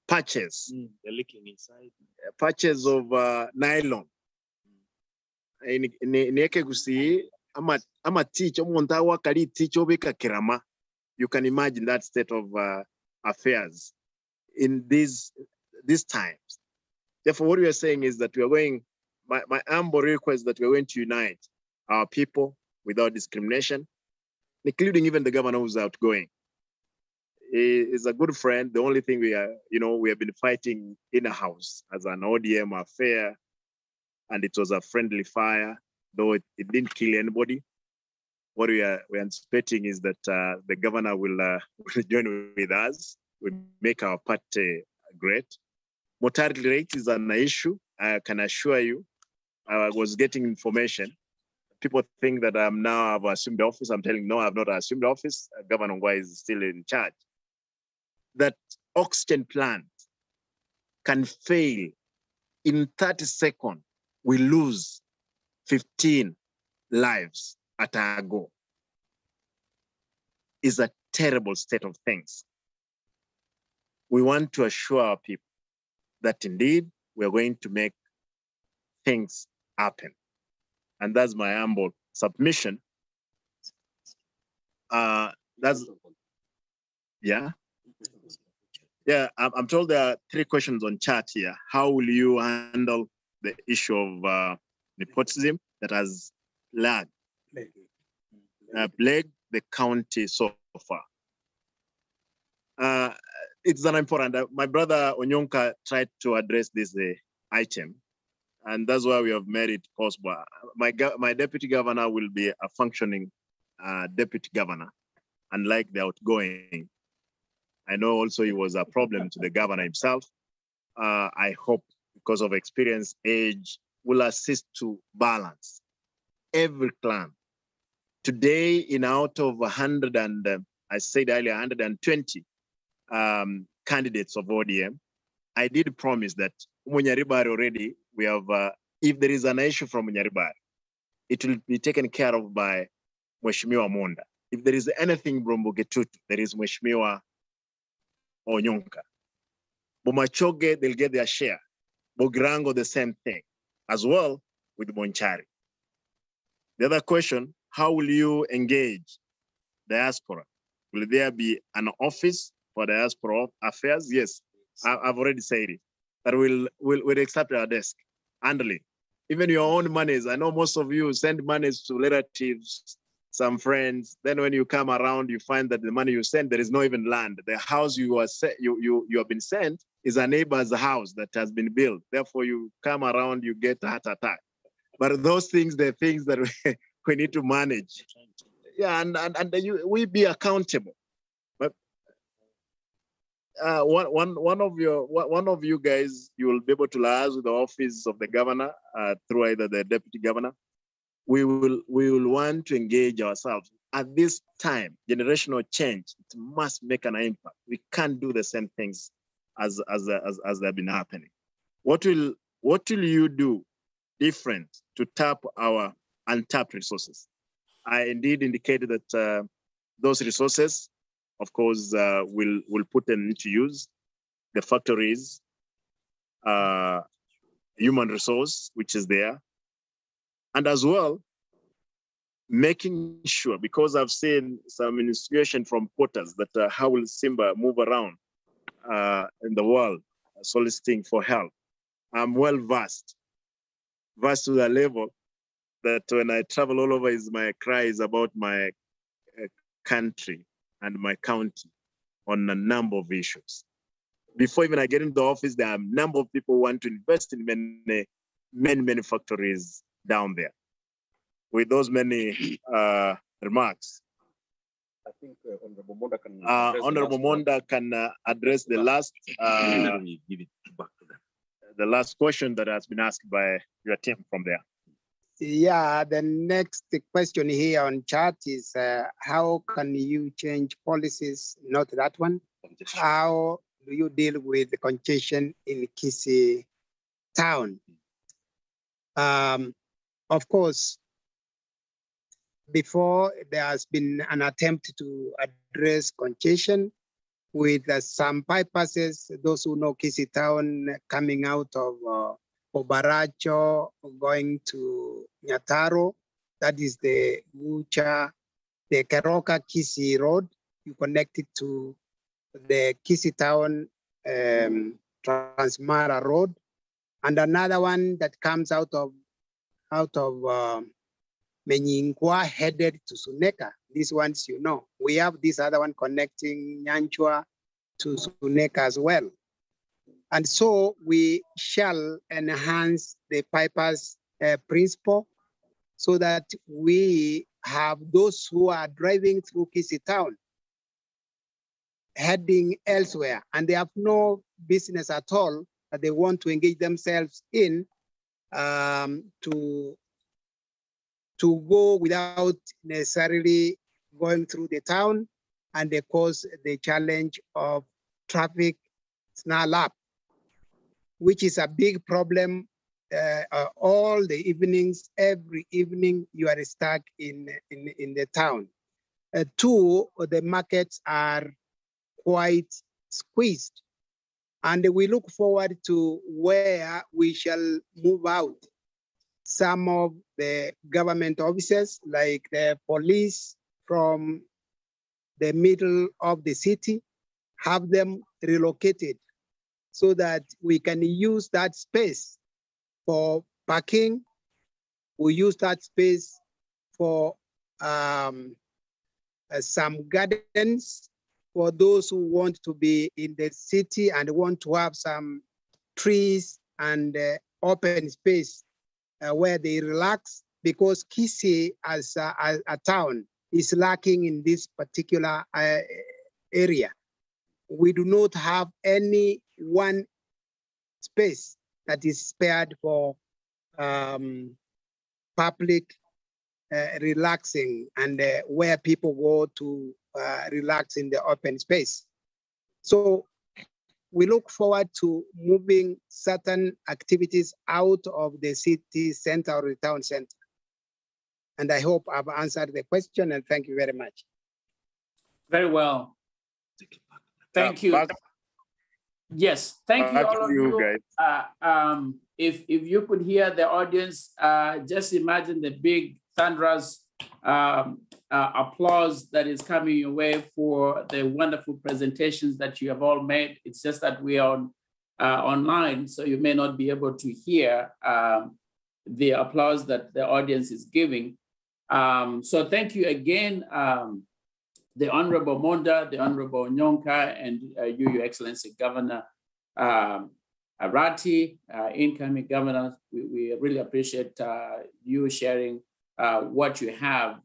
Patches. They're leaking inside. Patches of nylon. You can imagine that state of affairs in these times. Therefore, what we are saying is that we are going, my humble request that we are going to unite our people without discrimination, including even the governor who's outgoing. He is a good friend. The only thing we have been fighting in a house as an ODM affair, and it was a friendly fire, though it didn't kill anybody. What we're anticipating is that the governor will join with us. We make our party great. Mortality rate is an issue. I can assure you. I was getting information. People think that I have assumed office. I'm telling you, no, I've not assumed office. Governor Ngwai is still in charge. That oxygen plant can fail in 30 seconds. We lose 15 lives at a go. Is a terrible state of things. We want to assure our people that indeed we're going to make things happen. And that's my humble submission. Yeah. I'm told there are 3 questions on chat here. How will you handle the issue of nepotism that has plagued the county so far? It's an important. My brother Onyonka tried to address this item, and that's why we have made it possible. My deputy governor will be a functioning deputy governor, unlike the outgoing. I know also he was a problem to the governor himself. I hope, because of experience, age, will assist to balance every clan. Today, in out of 100 and I said earlier, 120 candidates of ODM, I did promise that Munyaribari already, we have, if there is an issue from Munyaribari, it will be taken care of by Mheshimiwa Monda. If there is anything from Bugetutu, there is Mheshimiwa Onyonka. Bomachoge, they'll get their share. Bogirango, the same thing, as well with Bonchari. The other question, how will you engage diaspora? Will there be an office for diaspora affairs? Yes, I've already said it. That we'll accept our desk, handling. Even your own monies. I know most of you send monies to relatives, some friends. Then when you come around, you find that the money you send, there is no even land. The house you have been sent is a neighbor's house that has been built. Therefore, you come around, you get a heart attack. But those things, they're things that we need to manage. Yeah, and we be accountable. But one of you guys, you will be able to liaise with the office of the governor through either the deputy governor. We will want to engage ourselves. At this time, generational change, it must make an impact. We can't do the same things as they've been happening. What will you do different to tap our untapped resources? I indeed indicated that those resources, of course, we'll put them into use. The factories, human resource, which is there. And as well, making sure, because I've seen some insinuation from porters that how will Simba move around in the world soliciting for help. I'm well versed to the level that when I travel all over, my cry is about my country and my county on a number of issues. Before even I get into the office, there are a number of people who want to invest in many factories down there. With those many remarks, I think Honorable Monda can address the last the last question that has been asked by your team from there. Yeah, the next question here on chat is how can you change policies? Not that one. How do you deal with the congestion in Kisii town? Of course, before there has been an attempt to address congestion with some bypasses, those who know Kisii town coming out of Obaracho, going to Nyataro, that is the Wucha, the Keroka Kisii road. You connect it to the Kisii town Transmara road, and another one that comes out of Menyingwa headed to Suneka. These ones, you know. We have this other one connecting Nyanchwa to Suneka as well. And so we shall enhance the bypass principle so that we have those who are driving through Kisii town heading elsewhere, and they have no business at all that they want to engage themselves in to go without necessarily going through the town, and they cause the challenge of traffic snarl up, which is a big problem. All the evenings, every evening, you are stuck in the town. Two, the markets are quite squeezed, and we look forward to where we shall move out some of the government officers, like the police from the middle of the city, have them relocated so that we can use that space for parking. We use that space for some gardens for those who want to be in the city and want to have some trees and open space where they relax, because Kisii as a town is lacking in this particular area. We do not have any one space that is spared for public relaxing and where people go to relax in the open space. So we look forward to moving certain activities out of the city center or the town center. And I hope I've answered the question, and thank you very much. Very well. Thank you. Yes, thank you all of you. If you could hear the audience, just imagine the big thunderous applause that is coming your way for the wonderful presentations that you have all made. It's just that we are online, so you may not be able to hear the applause that the audience is giving. So thank you again, the Honorable Monda, the Honorable Onyonka, and you, Your Excellency Governor Arati, incoming governor. We really appreciate you sharing what you have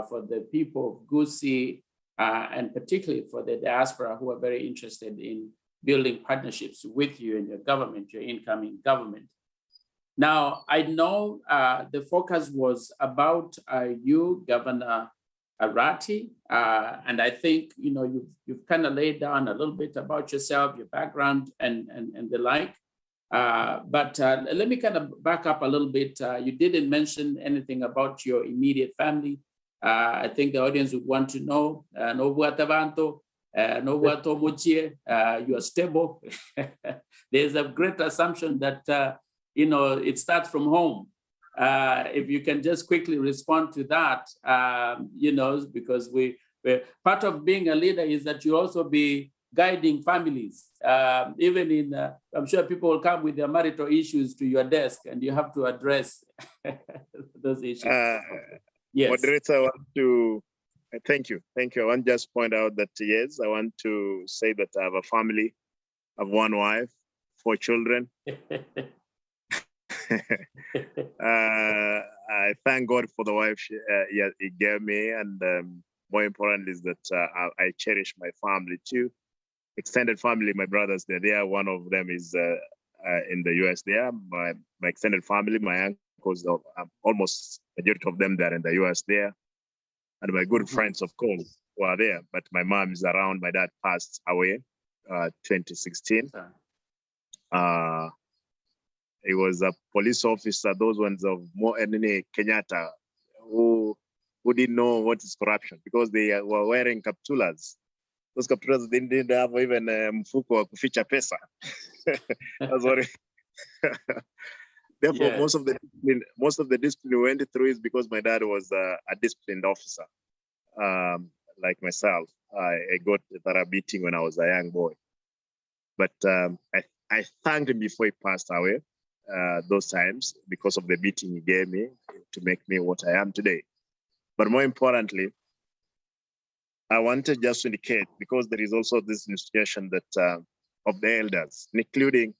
for the people of Gusii, and particularly for the diaspora who are very interested in building partnerships with you and your government, your incoming government. Now, I know the focus was about you, Governor Arati, and I think you've kind of laid down a little bit about yourself, your background, and the like. But let me kind of back up a little bit. You didn't mention anything about your immediate family. I think the audience would want to know. You are stable. There's a great assumption that it starts from home. if you can just quickly respond to that, because we're part of being a leader is that you also be guiding families. Even in, I'm sure people will come with their marital issues to your desk, and you have to address those issues. Yes. Moderator, I want to thank you. I want to just point out that yes, I want to say that I have a family. I have one wife, 4 children. I thank God for the wife he gave me, and more important is that I cherish my family too. Extended family, my brothers, they're there. One of them is in the US there. My extended family, my uncles, almost majority of them they're in the US there. And my good friends, of course, who are there. But my mom is around. My dad passed away 2016. He was a police officer, those ones of Kenyatta, who didn't know what is corruption because they were wearing kaptulas. Those kaptulas didn't have even mfuko wa kuficha pesa. That's what Therefore, Yes. most of the discipline we went through is because my dad was a disciplined officer, like myself. I got a beating when I was a young boy, but I thanked him before he passed away. Those times because of the beating he gave me to make me what I am today. But more importantly, I wanted just to indicate, because there is also this institution that of the elders, including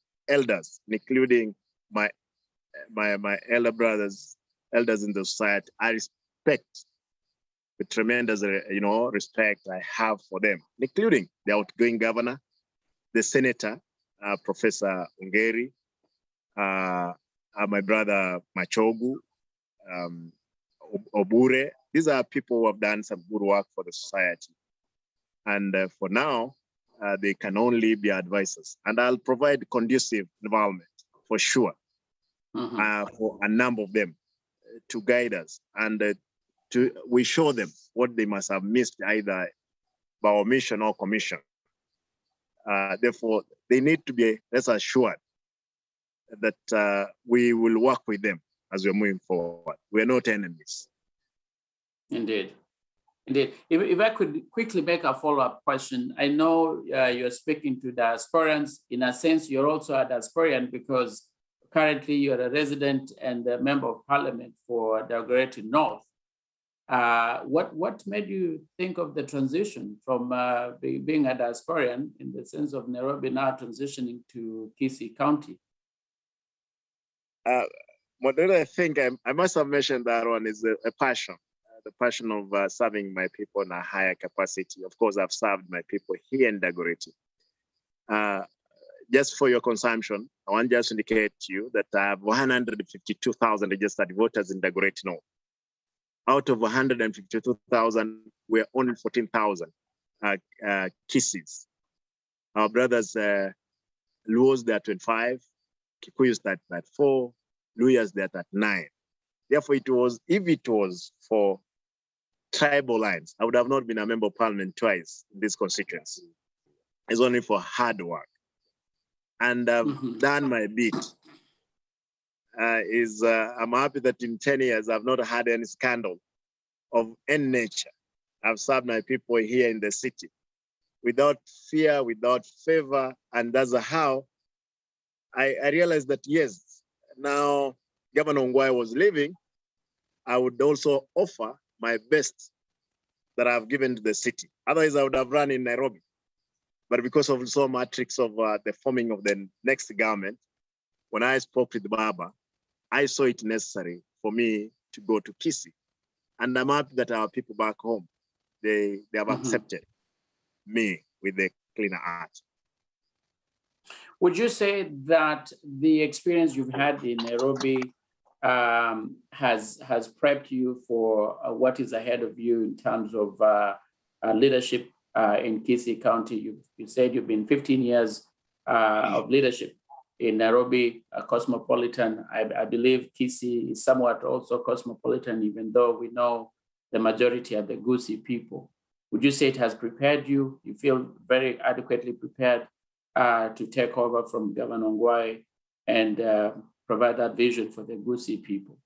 my elder brothers, elders in the society. I respect the tremendous, respect I have for them, including the outgoing governor, the senator, Professor Ungeri, my brother Machogu, Obure. These are people who have done some good work for the society. And for now, they can only be advisors. And I'll provide conducive environment for sure for a number of them to guide us. And we show them what they must have missed either by omission or commission. Therefore, they need to be less assured that we will work with them as we're moving forward. We're not enemies. Indeed. If I could quickly make a follow-up question. I know you're speaking to diasporans. In a sense, you're also a diasporian because currently you're a resident and a member of parliament for Dagoretti North. What made you think of the transition from being a diasporian in the sense of Nairobi now transitioning to Kisii County? Moderator, I think I must have mentioned that one is a passion. The passion of serving my people in a higher capacity. Of course, I've served my people here in Dagoretti. Just for your consumption, I want just to indicate to you that I have 152,000 registered voters in Dagoretti North. Out of 152,000, we're only 14,000 Kisiis. Our brothers, Luos, they're 25, Kikuyus, they're at 4, Luyas, they're at 9. Therefore, if it was for tribal lines, I would have not been a member of parliament twice in this constituency. It's only for hard work. And I've done my bit. I'm happy that in 10 years, I've not had any scandal of any nature. I've served my people here in the city without fear, without favor. And that's how I realized that, yes, now Governor Ongwae was leaving, I would also offer my best that I've given to the city. Otherwise, I would have run in Nairobi. But because of some matrix of the forming of the next government, when I spoke with Baba, I saw it necessary for me to go to Kisii. And I'm happy that our people back home, they have accepted me with the cleaner heart. Would you say that the experience you've had in Nairobi has prepped you for what is ahead of you in terms of leadership in Kisii County? You said you've been 15 years of leadership in Nairobi, cosmopolitan. I believe Kisii is somewhat also cosmopolitan, even though we know the majority are the Gusii people. Would you say it has prepared you? You feel very adequately prepared to take over from Governor Ongwae and provide that vision for the Gusii people?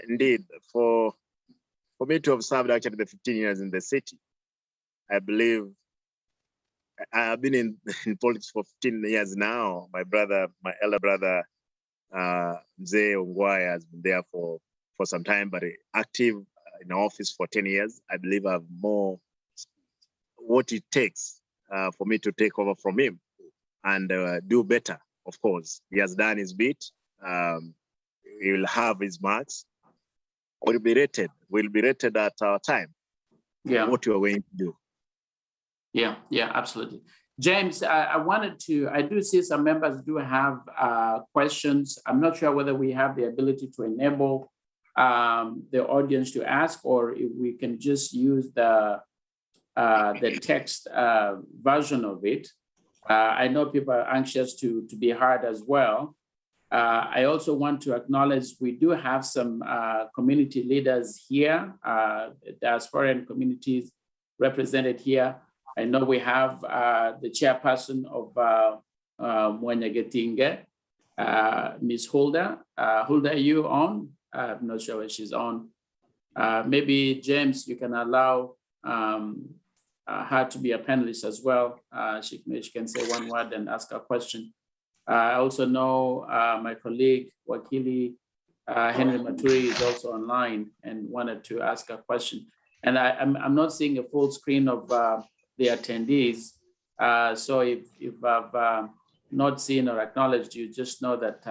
Indeed, for me to have served actually the 15 years in the city, I believe I've been in politics for 15 years now. My elder brother, Mzee Ongwai, has been there for some time, but active in office for 10 years. I believe I have more what it takes for me to take over from him and do better. Of course, he has done his bit. He will have his marks. We'll be rated at our time. Yeah. What you are going to do. Yeah, absolutely. James, I do see some members do have questions. I'm not sure whether we have the ability to enable the audience to ask, or if we can just use the text version of it. I know people are anxious to be heard as well. I also want to acknowledge we do have some community leaders here, diasporan communities represented here. I know we have the chairperson of Mwanyagetinge, Ms. Hulda. Hulda, are you on? I'm not sure if she's on. Maybe, James, you can allow her to be a panelist as well. She can say one word and ask a question. I also know my colleague, Wakili Henry Maturi, is also online and wanted to ask a question. And I'm not seeing a full screen of the attendees. So if I've not seen or acknowledged you, just know that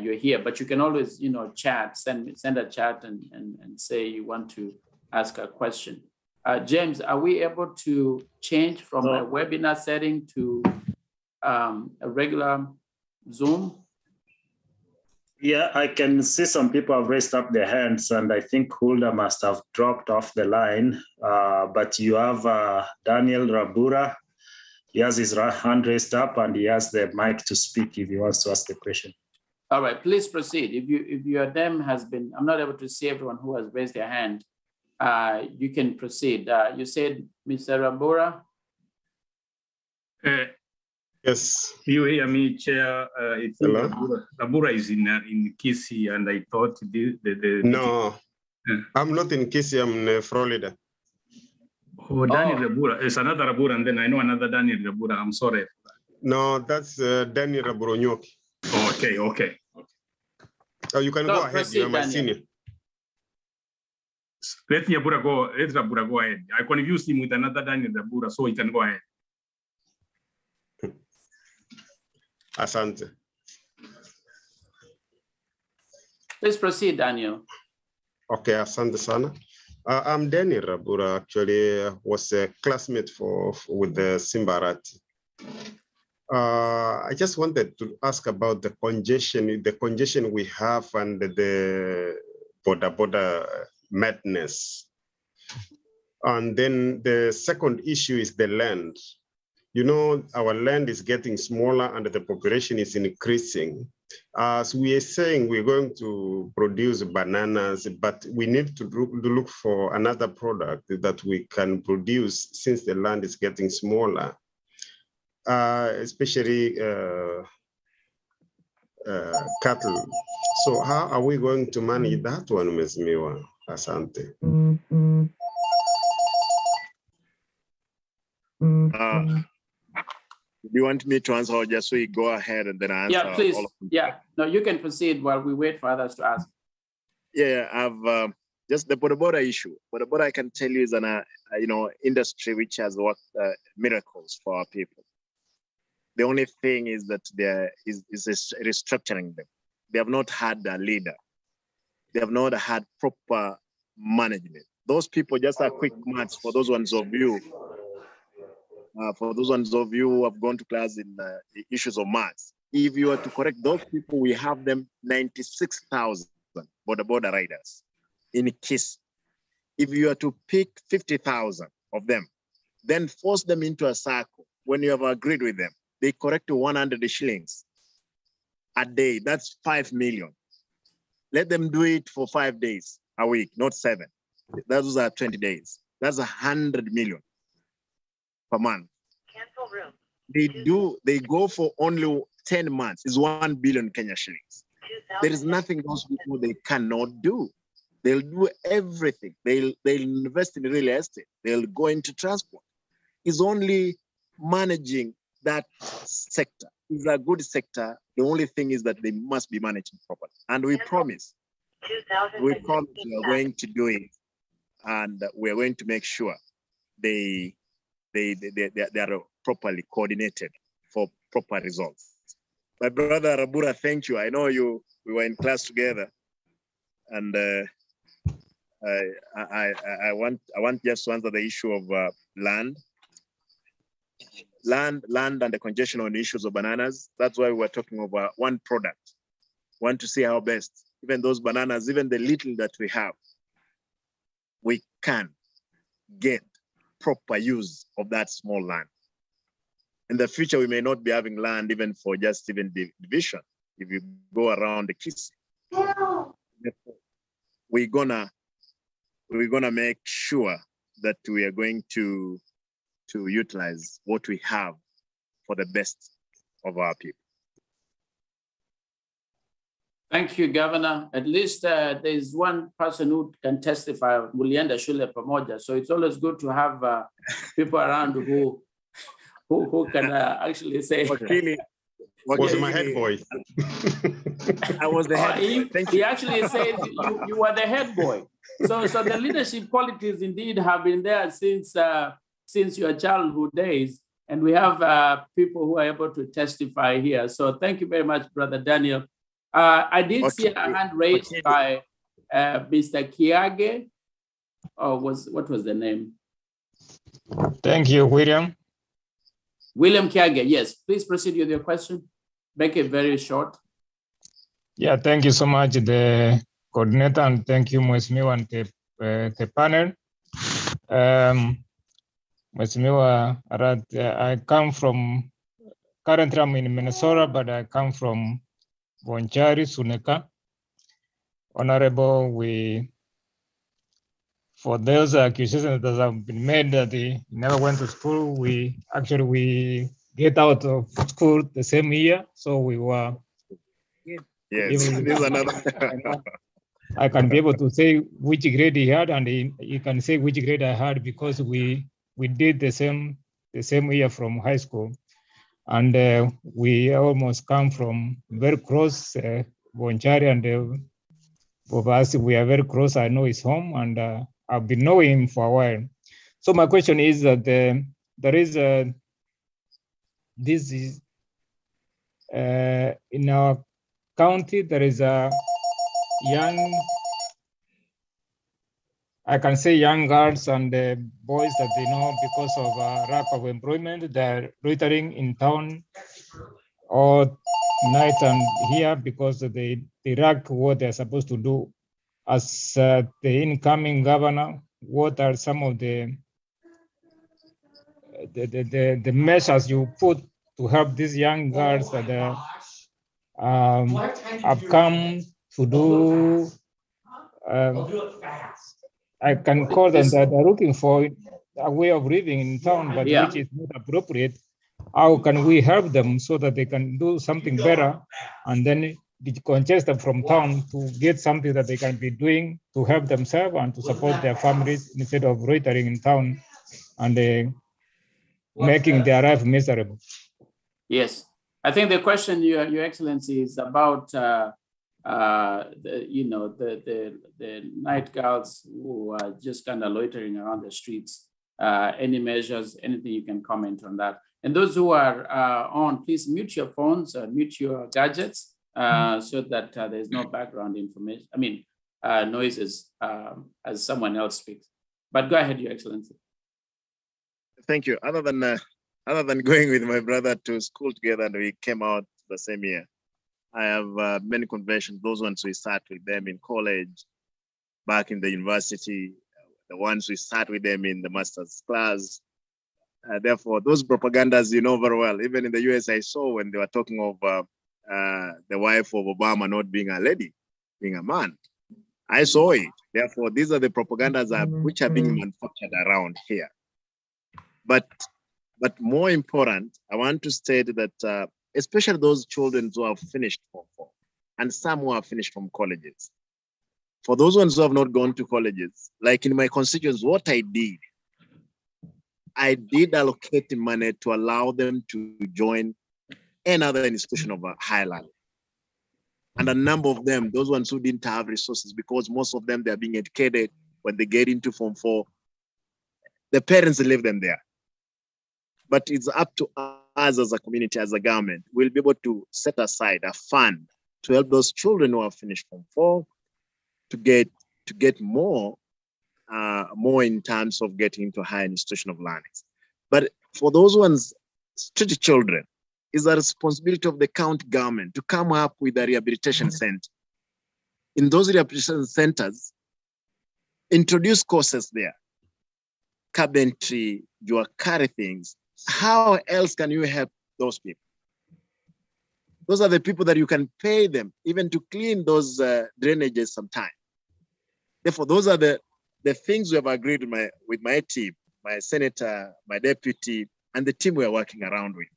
you're here. But you can always, chat, send a chat and say you want to ask a question. James, are we able to change from a webinar setting to a regular Zoom? Yeah, I can see some people have raised up their hands, and I think Hulda must have dropped off the line. But you have Daniel Rabura. He has his hand raised up, and he has the mic to speak if he wants to ask the question. All right, please proceed. If your name has been, I'm not able to see everyone who has raised their hand. You can proceed. You said, Mr. Rabura? Yes. You hear me, Chair? Hello? Rabura is in Kisii, and I thought No, I'm not in Kisii, I'm in Florida. Oh, Daniel Rabura. It's another Rabura, and then I know another Daniel Rabura. I'm sorry. No, that's Daniel Raburonyoki. Okay. Oh, you can go ahead, proceed, you're my Daniel. senior. Let Rabura go ahead. I confused him with another Daniel Rabura, so he can go ahead. Asante. Please proceed, Daniel. Okay, asante sana. I'm Daniel Rabura, actually was a classmate with Simba Arati. I just wanted to ask about the congestion we have and the border madness. And then the second issue is the land. Our land is getting smaller and the population is increasing. As we are saying, we're going to produce bananas, but we need to look for another product that we can produce since the land is getting smaller, especially cattle. So how are we going to manage that one, Ms. Miwa? Asante. Do you want me to answer, or just so you go ahead and then answer? Yeah, please. All of them? Yeah, no, you can proceed while we wait for others to ask. Yeah, I've just the border issue. Border, I can tell you, is an industry which has worked miracles for our people. The only thing is that there is restructuring them. They have not had a leader. They have not had proper management. Those people, just a quick maths for those ones of you. Who have gone to class in the issues of maths, if you are to correct those people, we have them 96,000 border riders in KISS. If you are to pick 50,000 of them, then force them into a circle. When you have agreed with them, they correct to 100 shillings a day. That's 5 million. Let them do it for 5 days a week, not 7. Those are 20 days. That's 100 million per month. Cancel room. They go for only 10 months. It's 1 billion Kenya shillings. there is nothing those people they cannot do. They'll do everything. They'll invest in real estate. They'll go into transport. It's only managing that sector. It's a good sector. The only thing is that they must be managed properly. And we promise we are going to do it. And we're going to make sure they are properly coordinated for proper results. My brother Rabura, thank you. I know we were in class together, and I want just to answer the issue of land and the congestion on the issues of bananas. That's why we're talking about one product. Want to see how best, even those bananas, even the little that we have, we can get proper use of that small land. In the future, we may not be having land even for just even division. If you go around the kids, we're gonna make sure that we are going to utilize what we have for the best of our people. Thank you, Governor. At least there's one person who can testify, Mulienda Shule Pamoja. So it's always good to have people around who can actually say. Was my head boy. I was the head boy. Thank you. He actually says you were the head boy. So the leadership qualities indeed have been there since your childhood days. And we have people who are able to testify here. So thank you very much, Brother Daniel. I did see a hand raised by Mr. Kiage. What was the name? Thank you, William. William Kiage, yes. Please proceed with your question. Make it very short. Yeah, thank you so much, the coordinator, and thank you, Mheshimiwa, and the panel. Mheshimiwa Arati, I come from, currently I'm in Minnesota, but I come from Bonchari, Suneka. Honorable, for those accusations that have been made that he never went to school, we get out of school the same year, so we were. Yes, there's another. I can be able to say which grade he had, and he can say which grade I had, because we did the same year from high school, and we almost come from very close, Bonchari, and of us, we are very close. I know his home, and I've been knowing him for a while. So my question is that there is this is in our county, there is a I can say young girls and boys that they know, because of lack of employment, they're loitering in town all night and here because they lack what they're supposed to do. As the incoming governor, what are some of the measures you put to help these young girls that have come to do? I can call them that they're looking for a way of living in town, but which is not appropriate. How can we help them so that they can do something better, and then decongest them from town to get something that they can be doing to help themselves and to support their families, instead of loitering in town and making their life miserable? Yes, I think the question, Your Excellency, is about the night girls who are just kind of loitering around the streets. Any measures, anything you can comment on that? And those who are on, please mute your phones, mute your gadgets, so that there's no background information. Noises as someone else speaks. But go ahead, Your Excellency. Thank you. Other than going with my brother to school together, and we came out the same year, I have many conversations. Those ones we sat with them in college, back in the university, the ones we sat with them in the master's class. Therefore, those propagandas, you know very well. Even in the US, I saw when they were talking of the wife of Obama not being a lady, being a man. I saw it. Therefore, these are the propagandas which are being manufactured around here. But more important, I want to state that especially those children who have finished Form 4, and some who have finished from colleges. For those ones who have not gone to colleges, like in my constituents, what I did allocate money to allow them to join another institution of a higher level. And a number of them, those ones who didn't have resources, because most of them, they're being educated when they get into Form 4, the parents leave them there. But it's up to us as a community, as a government, we'll be able to set aside a fund to help those children who have finished Form 4 to get more in terms of getting into higher institution of learning. But for those ones, street children, is a responsibility of the county government to come up with a rehabilitation center. In those rehabilitation centers, introduce courses there, carpentry, your carry things. How else can you help those people? Those are the people that you can pay them even to clean those drainages sometime. Therefore, those are the things we have agreed with my team, my senator, my deputy, and the team we are working around with,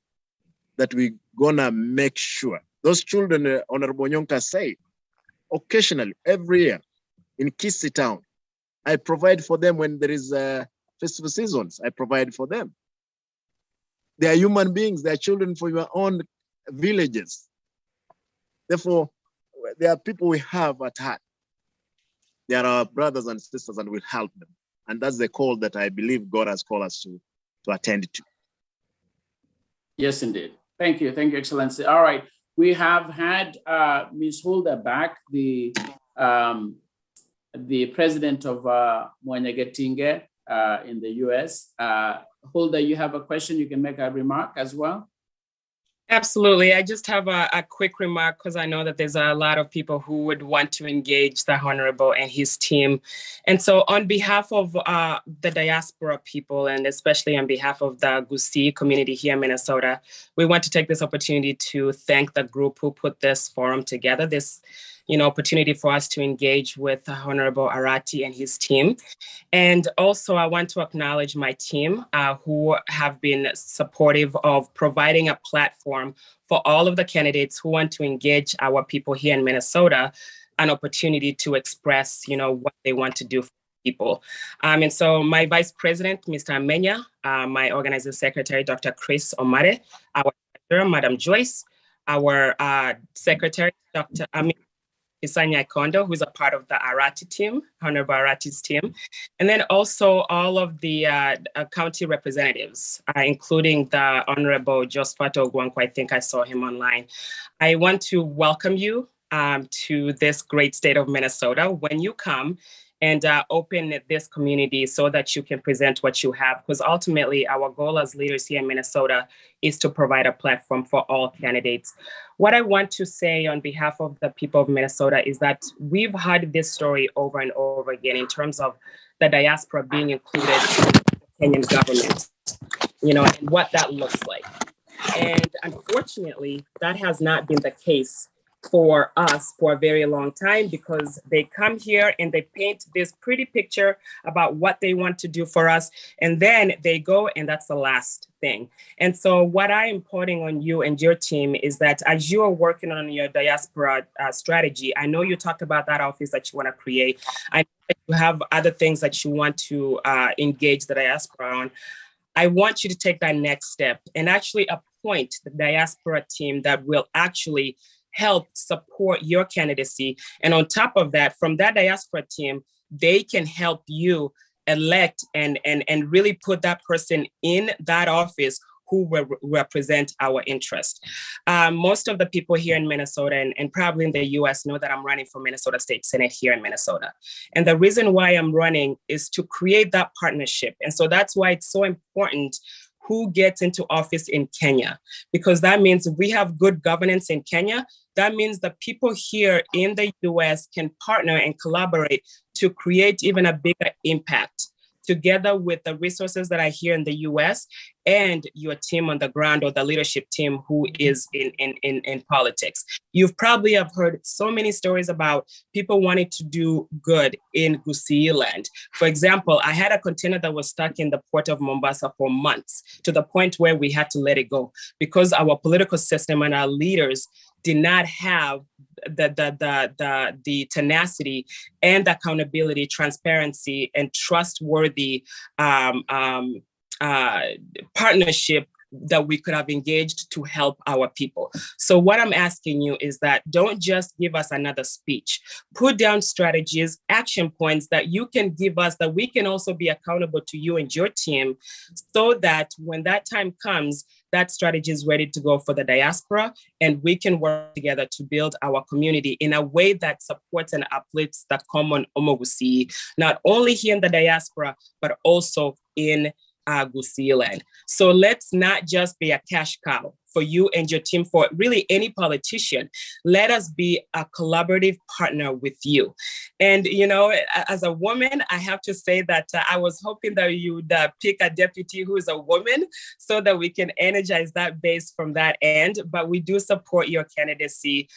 that we're gonna make sure those children, Honorable Nyonka say, occasionally, every year, in Kisii town, I provide for them when there is festival seasons, I provide for them. They are human beings, they are children for your own villages. Therefore, they are people we have at heart. They are our brothers and sisters, and we'll help them. And that's the call that I believe God has called us to attend to. Yes, indeed. Thank you, Excellency. All right, we have had Ms. Hulda back, the president of Mwenyegetinge in the US. Hulda, you have a question, you can make a remark as well. Absolutely. I just have a quick remark because I know that there's a lot of people who would want to engage the Honorable and his team. And so on behalf of the diaspora people, and especially on behalf of the Gusii community here in Minnesota, we want to take this opportunity to thank the group who put this forum together, this opportunity for us to engage with the Honorable Arati and his team. And also I want to acknowledge my team who have been supportive of providing a platform for all of the candidates who want to engage our people here in Minnesota, an opportunity to express, what they want to do for people. And so my Vice President, Mr. Amenya, my organizing secretary, Dr. Chris Omare, our treasurer, Madam Joyce, our secretary, Dr. Amin Isanya Kondo, who's a part of the Arati team, Honorable Arati's team, and then also all of the county representatives, including the Honorable Josephat Ogwanko. I think I saw him online. I want to welcome you to this great state of Minnesota when you come and open this community so that you can present what you have, because ultimately our goal as leaders here in Minnesota is to provide a platform for all candidates. What I want to say on behalf of the people of Minnesota is that we've heard this story over and over again in terms of the diaspora being included in the Kenyan government, and what that looks like. And unfortunately, that has not been the case for us for a very long time, because they come here and they paint this pretty picture about what they want to do for us, and then they go and that's the last thing. And so what I am putting on you and your team is that as you are working on your diaspora strategy, I know you talked about that office that you want to create. I know that you have other things that you want to engage the diaspora on. I want you to take that next step and actually appoint the diaspora team that will actually help support your candidacy. And on top of that, from that diaspora team, they can help you elect and really put that person in that office who will represent our interest. Most of the people here in Minnesota and probably in the US know that I'm running for Minnesota State Senate here in Minnesota. And the reason why I'm running is to create that partnership. And so that's why it's so important who gets into office in Kenya, because that means if we have good governance in Kenya, that means the people here in the US can partner and collaborate to create even a bigger impact together with the resources that are here in the US and your team on the ground, or the leadership team who is in politics. You've probably have heard so many stories about people wanting to do good in Gusii land. For example, I had a container that was stuck in the port of Mombasa for months, to the point where we had to let it go because our political system and our leaders did not have the tenacity and accountability, transparency, and trustworthy partnership that we could have engaged to help our people. So what I'm asking you is that don't just give us another speech. Put down strategies, action points that you can give us, that we can also be accountable to you and your team, so that when that time comes, that strategy is ready to go for the diaspora, and we can work together to build our community in a way that supports and uplifts the common Omogusi, not only here in the diaspora, but also in Gusii land. So let's not just be a cash cow for you and your team, for really any politician. Let us be a collaborative partner with you. And, you know, as a woman, I have to say that I was hoping that you would pick a deputy who is a woman so that we can energize that base from that end. But we do support your candidacy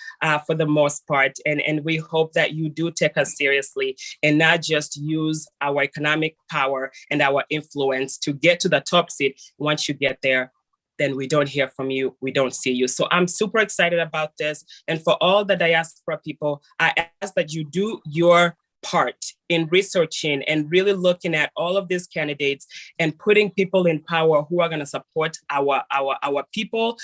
for the most part. And we hope that you do take us seriously and not just use our economic power and our influence to get to the top seat. Once you get there, then we don't hear from you, we don't see you. So I'm super excited about this. And for all the diaspora people, I ask that you do your part in researching and really looking at all of these candidates and putting people in power who are gonna support our people,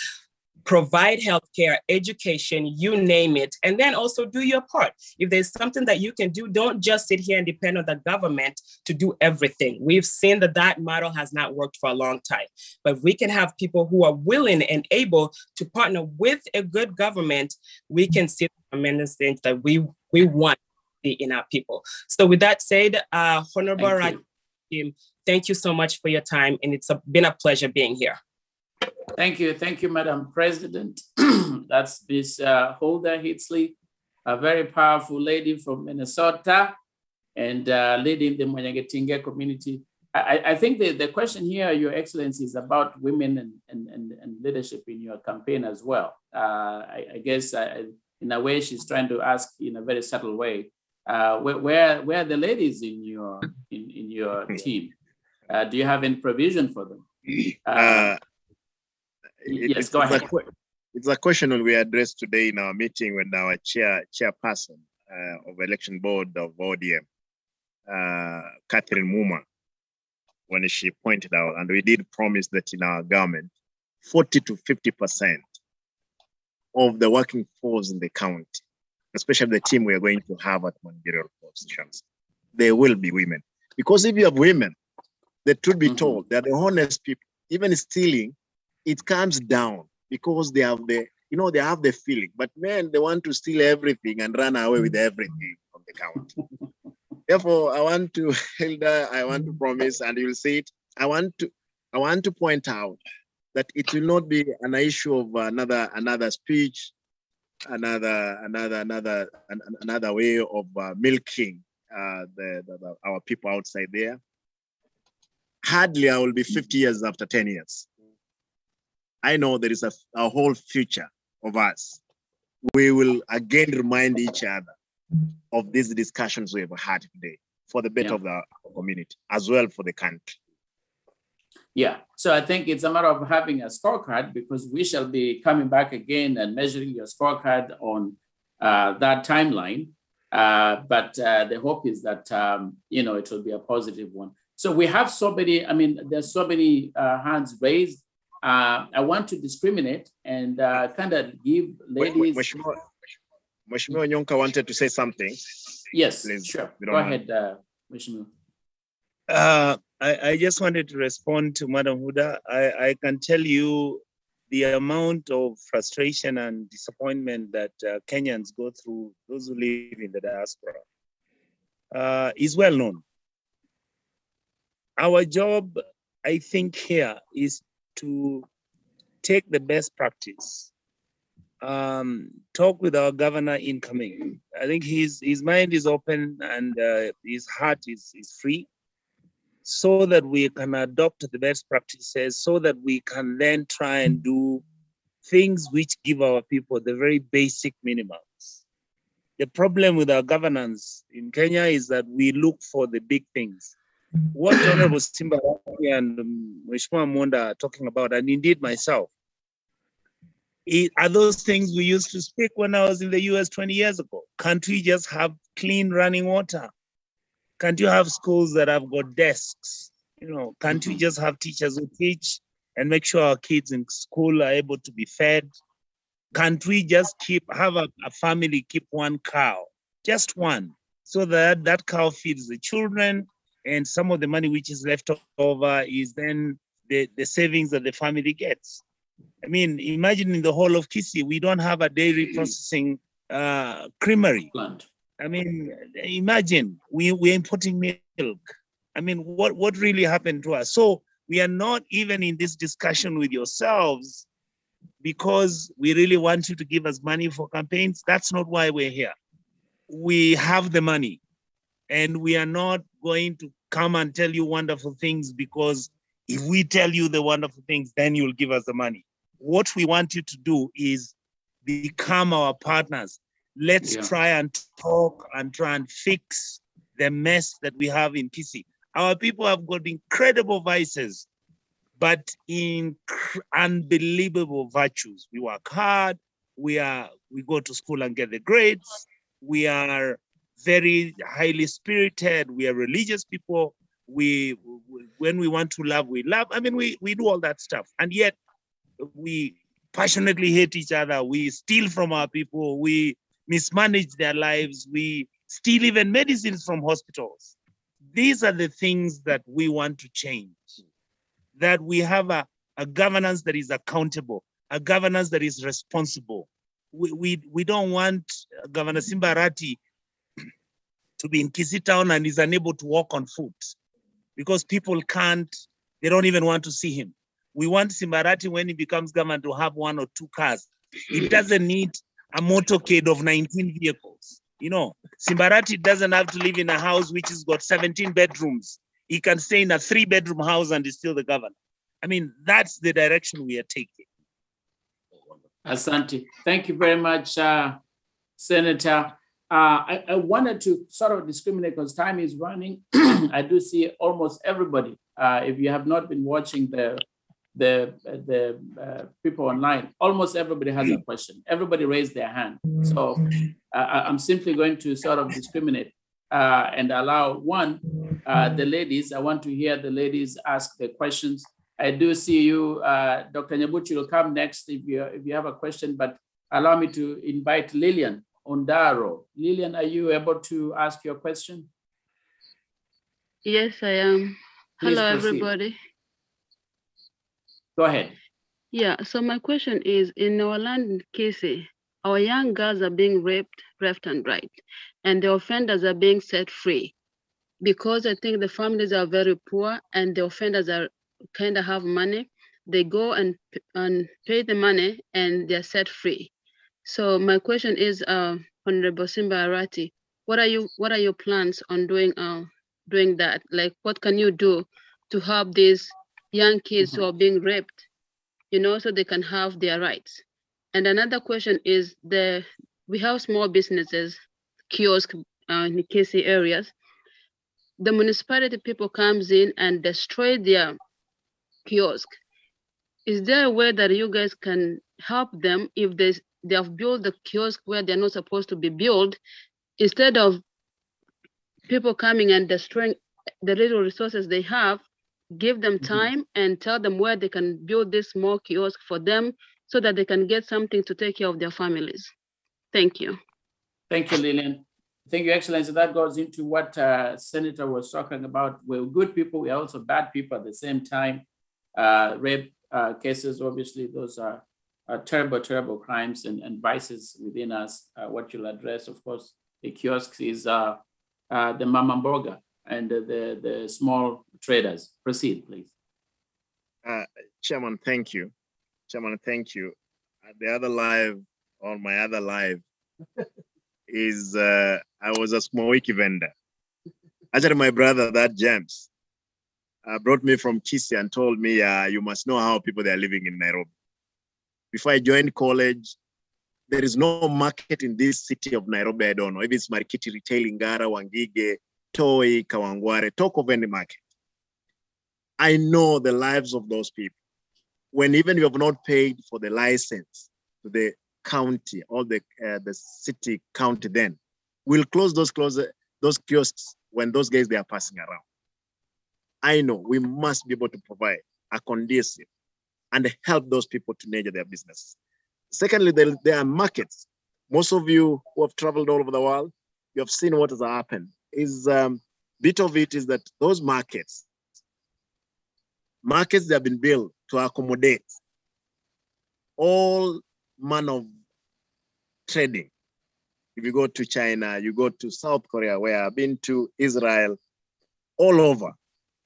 provide healthcare, education, you name it, and then also do your part. If there's something that you can do, don't just sit here and depend on the government to do everything. We've seen that model has not worked for a long time, but we can have people who are willing and able to partner with a good government. We can see the tremendous things that we want to see in our people. So with that said, Honorable Arati team, thank you so much for your time, and it's been a pleasure being here. Thank you, Madam President. That's Ms. Huldah Hitsley, a very powerful lady from Minnesota and leading the Mwanyagetinge community. I think the question here, Your Excellency, is about women and leadership in your campaign as well. I guess in a way she's trying to ask in a very subtle way, where are the ladies in your team? Do you have any provision for them? Yes, go ahead. It's a question we addressed today in our meeting with our chairperson of election board of ODM, Catherine Muma, when she pointed out, and we did promise that in our government, 40 to 50% of the working force in the county, especially the team we are going to have at managerial positions, they will be women. Because if you have women, the truth be told, they're the honest people. Even stealing, it comes down because they have the feeling. But men, they want to steal everything and run away with everything from the county. Therefore, I want to, Hilda, I want to promise, and you'll see it. I want to point out that it will not be an issue of another speech, another way of milking our people outside there. Hardly I will be 50 years after 10 years. I know there is a whole future of us. We will again remind each other of these discussions we have had today for the better of the community, as well for the country. Yeah, so I think it's a matter of having a scorecard, because we shall be coming back again and measuring your scorecard on that timeline. But the hope is that, it will be a positive one. So we have so many, there's so many hands raised. I want to discriminate and kind of give ladies. Mheshimiwa Nyonka wanted to say something. Yes, please, sure. Go ahead, Mheshimiwa. I just wanted to respond to Madam Huda. I can tell you the amount of frustration and disappointment that Kenyans go through, those who live in the diaspora, is well known. Our job, I think, here is to take the best practice, talk with our governor incoming. I think his mind is open and his heart is free, so that we can adopt the best practices, so that we can then try and do things which give our people the very basic minimums. The problem with our governance in Kenya is that we look for the big things. What Honorable Simba Arati and Mheshimiwa Monda are talking about, and indeed myself, Are those things we used to speak when I was in the US 20 years ago? Can't we just have clean running water? Can't you have schools that have got desks? You know, can't we just have teachers who teach and make sure our kids in school are able to be fed? Can't we just have a family keep one cow, just one, so that that cow feeds the children, and some of the money which is left over is then the savings that the family gets? I mean, imagine in the whole of Kisii, we don't have a dairy processing creamery plant. I mean, imagine we're importing milk. I mean, what really happened to us? So we are not even in this discussion with yourselves because we really want you to give us money for campaigns. That's not why we're here. We have the money, and we are not going to come and tell you wonderful things, because if we tell you the wonderful things, then you'll give us the money. What we want you to do is become our partners. Let's try and talk and try and fix the mess that we have in Kisii. Our people have got incredible vices, but unbelievable virtues. We work hard. We go to school and get the grades. We are very highly spirited. We are religious people. When we want to love, we love. I mean, we do all that stuff. And yet we passionately hate each other. We steal from our people. We mismanage their lives. We steal even medicines from hospitals. These are the things that we want to change. That we have a governance that is accountable, a governance that is responsible. We don't want Governor Simba Arati to be in Kisii town and is unable to walk on foot because people they don't even want to see him. We want Simba Arati, when he becomes governor, to have 1 or 2 cars. He doesn't need a motorcade of 19 vehicles. You know, Simba Arati doesn't have to live in a house which has got 17 bedrooms. He can stay in a 3-bedroom house and is still the governor. I mean, that's the direction we are taking. Asante. Thank you very much, Senator. I wanted to sort of discriminate because time is running. I do see almost everybody. If you have not been watching the people online, almost everybody has a question. Everybody raised their hand. So I'm simply going to sort of discriminate and allow the ladies. I want to hear the ladies ask the questions. I do see you, Dr. Nyabuchi will come next if you have a question, but allow me to invite Lillian Ondaro. Lillian, are you able to ask your question? Yes, I am. Please Hello, proceed. everybody. Go ahead. Yeah, so my question is, in our land in Kisii, our young girls are being raped left and right, and the offenders are being set free because I think the families are very poor and the offenders are kind of have money. They go and pay the money and they're set free. So my question is, Honorable Simba Arati, what are your plans on doing that? Like, what can you do to help these young kids who are being raped, you know, so they can have their rights? And another question is, we have small businesses, kiosks in the Kisii areas. The municipality people comes in and destroy their kiosk. Is there a way that you guys can help them if they have built the kiosk where they're not supposed to be built, instead of people coming and destroying the little resources they have? Give them time and tell them where they can build this small kiosk for them so that they can get something to take care of their families. Thank you. Thank you, Lillian. Thank you, Excellency. That goes into what Senator was talking about. We're good people, we're also bad people at the same time. Rape cases, obviously, those are terrible, terrible crimes and vices within us. What you'll address, of course, the kiosks is the mama mboga and the small traders. Proceed, please. Chairman, thank you. Chairman, thank you. The other live, on my other live, is I was a small wiki vendor. Actually, my brother, that James, brought me from Kisii and told me, you must know how people they are living in Nairobi. Before I joined college, there is no market in this city of Nairobi, I don't know. If it's Marikiti, Retail, Ngara, Wangige, Toi, Kawangware, talk of any market. I know the lives of those people. When even you have not paid for the license to to the county or the city county, then we'll close those kiosks when those guys they are passing around. I know we must be able to provide a conducive and help those people to nurture their business. Secondly, there are markets. Most of you who have traveled all over the world, you have seen what has happened. Bit of it is that those markets they have been built to accommodate all manner of trading. If you go to China, you go to South Korea, where I've been to Israel, all over,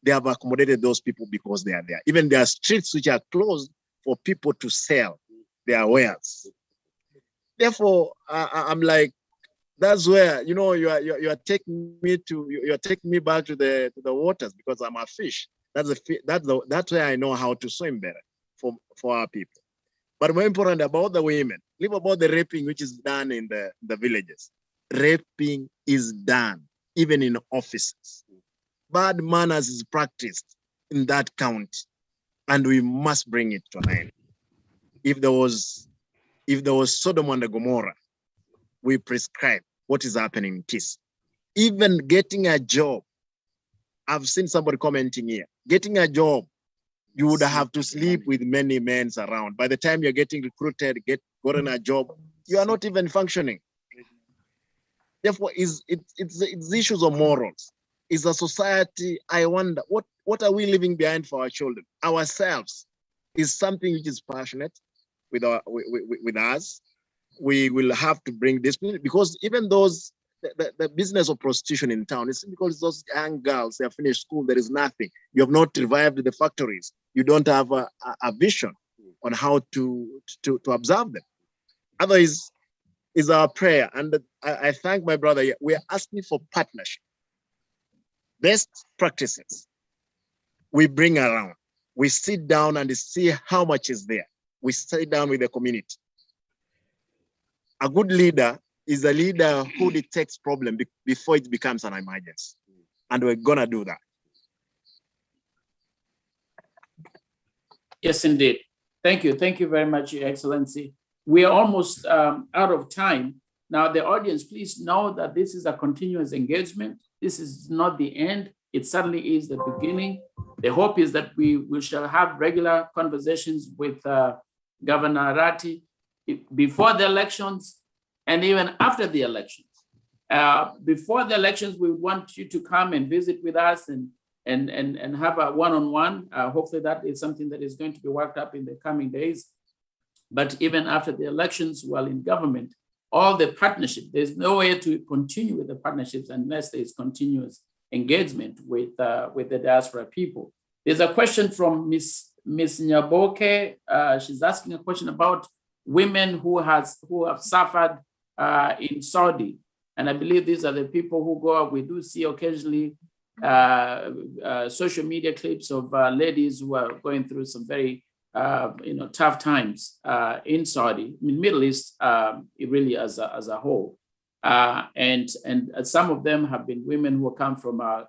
they have accommodated those people because they are there. Even there are streets which are closed for people to sell their wares. Therefore, I'm like, that's where, you know, you are taking me back to the waters because I'm a fish. That's where I know how to swim better for our people. But more important about the women, leave about the raping which is done in the villages. Raping is done even in offices. Bad manners is practiced in that county, and we must bring it to an end. If there was Sodom and Gomorrah, we prescribe what is happening in TIS. Even getting a job, I've seen somebody commenting here, getting a job, you would have to sleep with many men around. By the time you're getting recruited, gotten a job, you are not even functioning. Therefore, it's issues of morals. Is a society, I wonder, what are we leaving behind for our children? Ourselves is something which is passionate with us. We will have to bring discipline, because even the business of prostitution in town, it's because those young girls, they have finished school, there is nothing. You have not revived the factories. You don't have a vision on how to observe them. Otherwise, is our prayer. And I thank my brother here. We are asking for partnership. Best practices we bring around. We sit down and see how much is there. We sit down with the community. A good leader is a leader who detects problem before it becomes an emergency. And we're gonna do that. Yes, indeed. Thank you. Thank you very much, Your Excellency. We are almost out of time. Now, the audience, please know that this is a continuous engagement. This is not the end. It certainly is the beginning. The hope is that we shall have regular conversations with Governor Arati before the elections and even after the elections. Before the elections, we want you to come and visit with us and have a one-on-one. Hopefully that is something that is going to be worked up in the coming days. But even after the elections, while in government, all the partnership, there's no way to continue with the partnerships unless there's continuous engagement with the diaspora people. There's a question from Miss Nyaboke. She's asking a question about women who have suffered in Saudi. And I believe these are the people who go out. We do see occasionally social media clips of ladies who are going through some very tough times in Saudi, in Middle East, really as a whole. And some of them have been women who come from our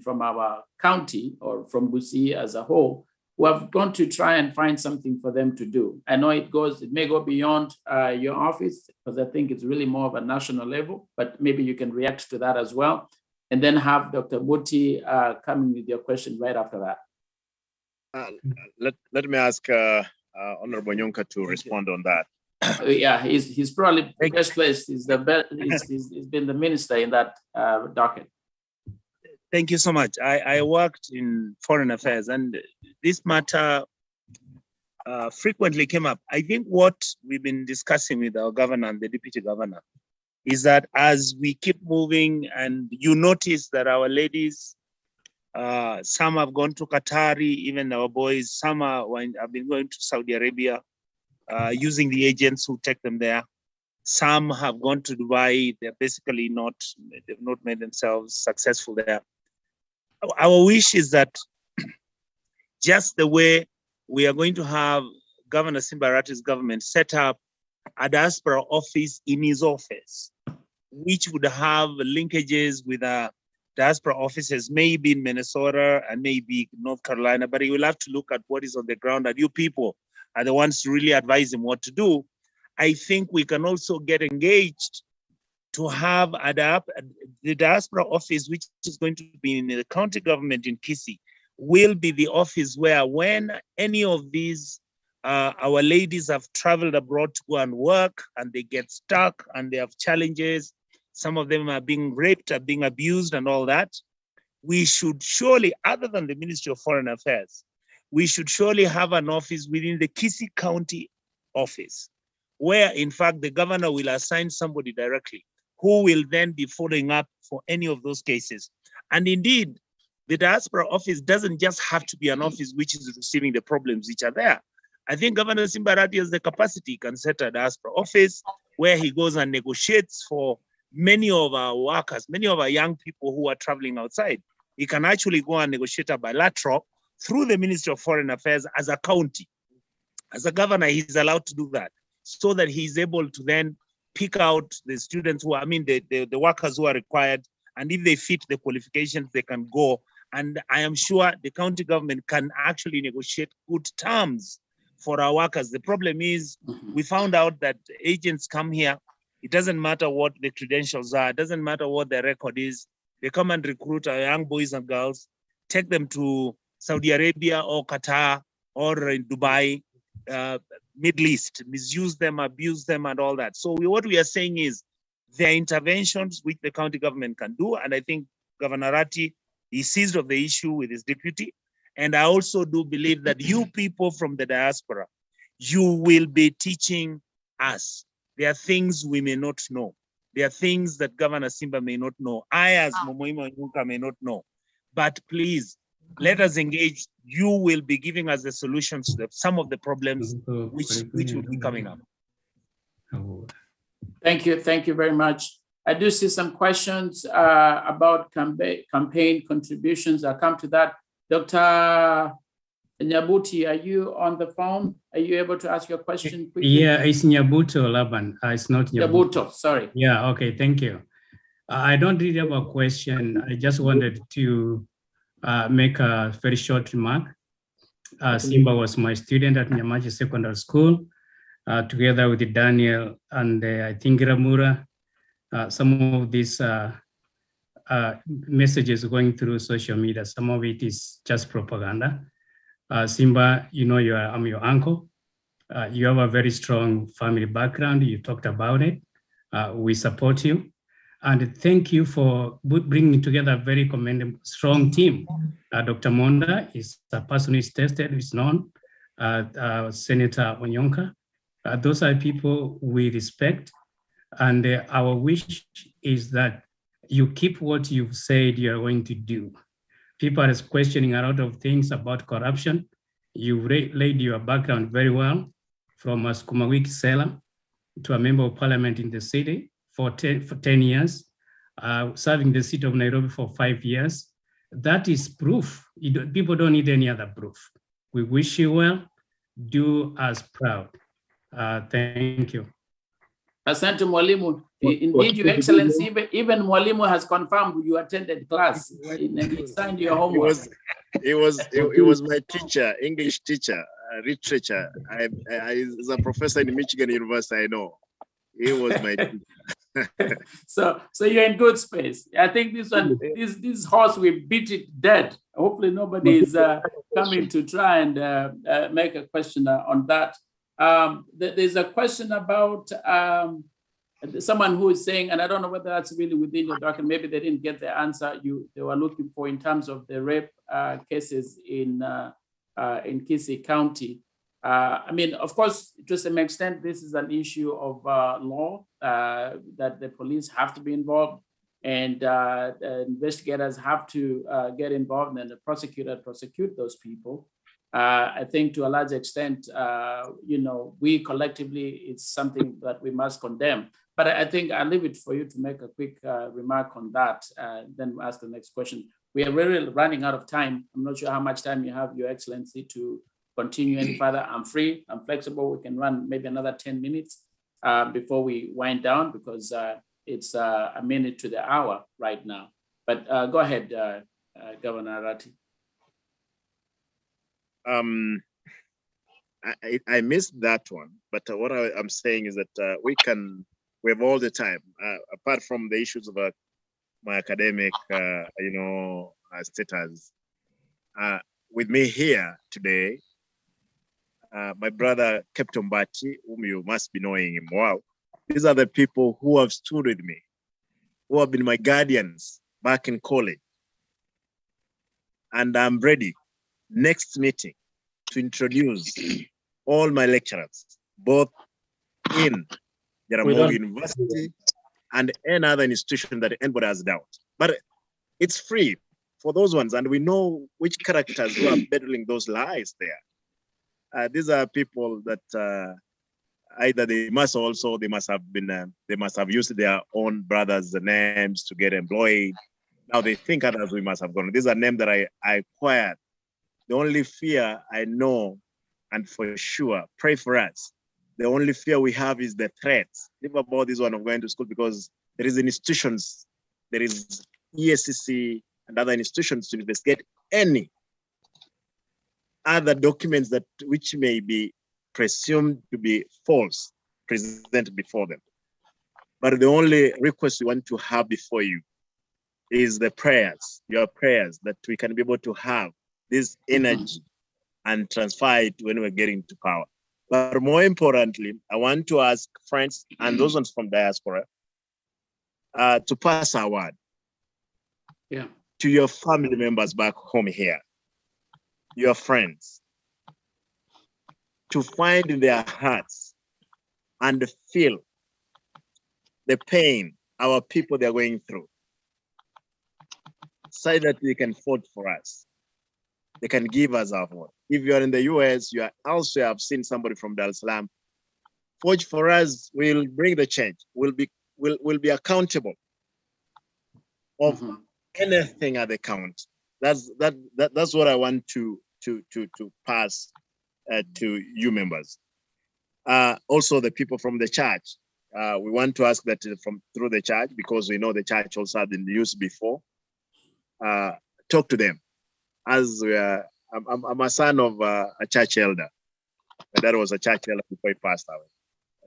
from our county or from Busi as a whole, who have gone to try and find something for them to do. I know it may go beyond your office, because I think it's really more of a national level, but maybe you can react to that as well. And then have Dr. Muti coming with your question right after that. Let me ask Honorable Nyonka to respond on that. Yeah, he's probably best placed. He's been the minister in that docket. Thank you so much. I worked in foreign affairs, and this matter frequently came up. I think what we've been discussing with our governor and the deputy governor is that as we keep moving, and you notice that our ladies, some have gone to Qatari, even our boys, some have been going to Saudi Arabia, using the agents who take them there. Some have gone to Dubai. They've not made themselves successful there. Our wish is that just the way we are going to have Governor Simba Arati's government set up a diaspora office in his office, which would have linkages with diaspora offices, maybe in Minnesota and maybe North Carolina, but you will have to look at what is on the ground, and you people are the ones to really advise him what to do. I think we can also get engaged to have the diaspora office, which is going to be in the county government in Kisii, will be the office where when any of these our ladies have traveled abroad to go and work and they get stuck and they have challenges, some of them are being raped, are being abused and all that, we should surely, other than the Ministry of Foreign Affairs, we should surely have an office within the Kisii County office, where in fact the governor will assign somebody directly who will then be following up for any of those cases. And indeed, the diaspora office doesn't just have to be an office which is receiving the problems which are there. I think Governor Simba Arati has the capacity, can set a diaspora office where he goes and negotiates for many of our workers, many of our young people who are traveling outside. He can actually go and negotiate a bilateral through the Ministry of Foreign Affairs as a county. As a governor, he's allowed to do that so that he's able to then pick out the students who, the workers who are required, and if they fit the qualifications, they can go. And I am sure the county government can actually negotiate good terms for our workers. The problem is we found out that agents come here. It doesn't matter what the credentials are. It doesn't matter what their record is. They come and recruit our young boys and girls, take them to Saudi Arabia or Qatar or in Dubai, Middle East, misuse them, abuse them and all that. So what we are saying is there are interventions which the county government can do. And I think Governor Arati, he seized of the issue with his deputy. And I also do believe that you people from the diaspora, you will be teaching us. There are things we may not know. There are things that Governor Simba may not know. I, as Momoima Nyunka, may not know. But please, let us engage. You will be giving us the solutions to some of the problems which will be coming up. Thank you very much. I do see some questions about campaign contributions. I'll come to that. Dr. Nyabuti, are you on the phone? Are you able to ask your question quickly? Yeah, it's Nyabuto, Laban. It's not Nyabuto, sorry. Yeah, okay, thank you. I don't really have a question. I just wanted to make a very short remark. Simba was my student at Nyamaji Secondary School, together with Daniel and I think Ramura. Some of these messages going through social media, some of it is just propaganda. Simba, you know, I'm your uncle. You have a very strong family background. You talked about it. We support you. And thank you for bringing together a very commendable, strong team. Dr. Monda is a person who is tested, is known. Senator Onyonka. Those are people we respect. And our wish is that you keep what you've said you're going to do. People are questioning a lot of things about corruption. You've laid your background very well, from a Skumawiki seller to a member of parliament in the city for 10 years, serving the city of Nairobi for 5 years. That is proof. People don't need any other proof. We wish you well. Do us proud. Thank you. Asante Mwalimu. Indeed, Your Excellency, even Mwalimu has confirmed you attended class and he signed your homework. It was my teacher, English teacher, literature. I as a professor in Michigan University, I know. He was my teacher. So you're in good space. I think this horse, we beat it dead. Hopefully nobody is coming to try and make a question on that. There's a question about someone who is saying, and I don't know whether that's really within your document, maybe they didn't get the answer they were looking for in terms of the rape cases in Kisii County. I mean, of course, to some extent, this is an issue of law, that the police have to be involved and investigators have to get involved and the prosecutor prosecute those people. I think to a large extent, we collectively, it's something that we must condemn. But I think I'll leave it for you to make a quick remark on that, then we'll ask the next question. We are really running out of time. I'm not sure how much time you have, Your Excellency, to continue any further. I'm free, I'm flexible. We can run maybe another 10 minutes before we wind down, because it's a minute to the hour right now. But go ahead, Governor Arati. I missed that one, but what I'm saying is that we have all the time, apart from the issues of my academic, status. With me here today, my brother Captain Bati, whom you must be knowing him well. These are the people who have stood with me, who have been my guardians back in college. And I'm ready, next meeting, to introduce all my lecturers, both in Jaramogi University and any other institution that anybody has doubt. But it's free for those ones, and we know which characters who are peddling those lies there. These are people that either they must have used their own brothers' names to get employed. Now they think others we must have gone. These are names that I acquired. The only fear I know, and for sure, pray for us. The only fear we have is the threats. Leave about this one of going to school, because there is institutions, there is ESCC and other institutions to investigate any other documents which may be presumed to be false presented before them. But the only request we want to have before you is the prayers, your prayers, that we can be able to have this energy and transfer it when we're getting to power. But more importantly, I want to ask friends and those ones from diaspora to pass our word to your family members back home here, your friends, to find in their hearts and feel the pain our people they're going through, so that they can vote for us. They can give us our vote. If you're in the US, you are also have seen somebody from Dar es Salaam. Vote for us, we'll bring the change. We'll be accountable of anything at the count. That's what I want to pass to you members. Also the people from the church. We want to ask that through the church, because we know the church also had been used before. Talk to them. As I'm a son of a church elder. My dad was a church elder before he passed away.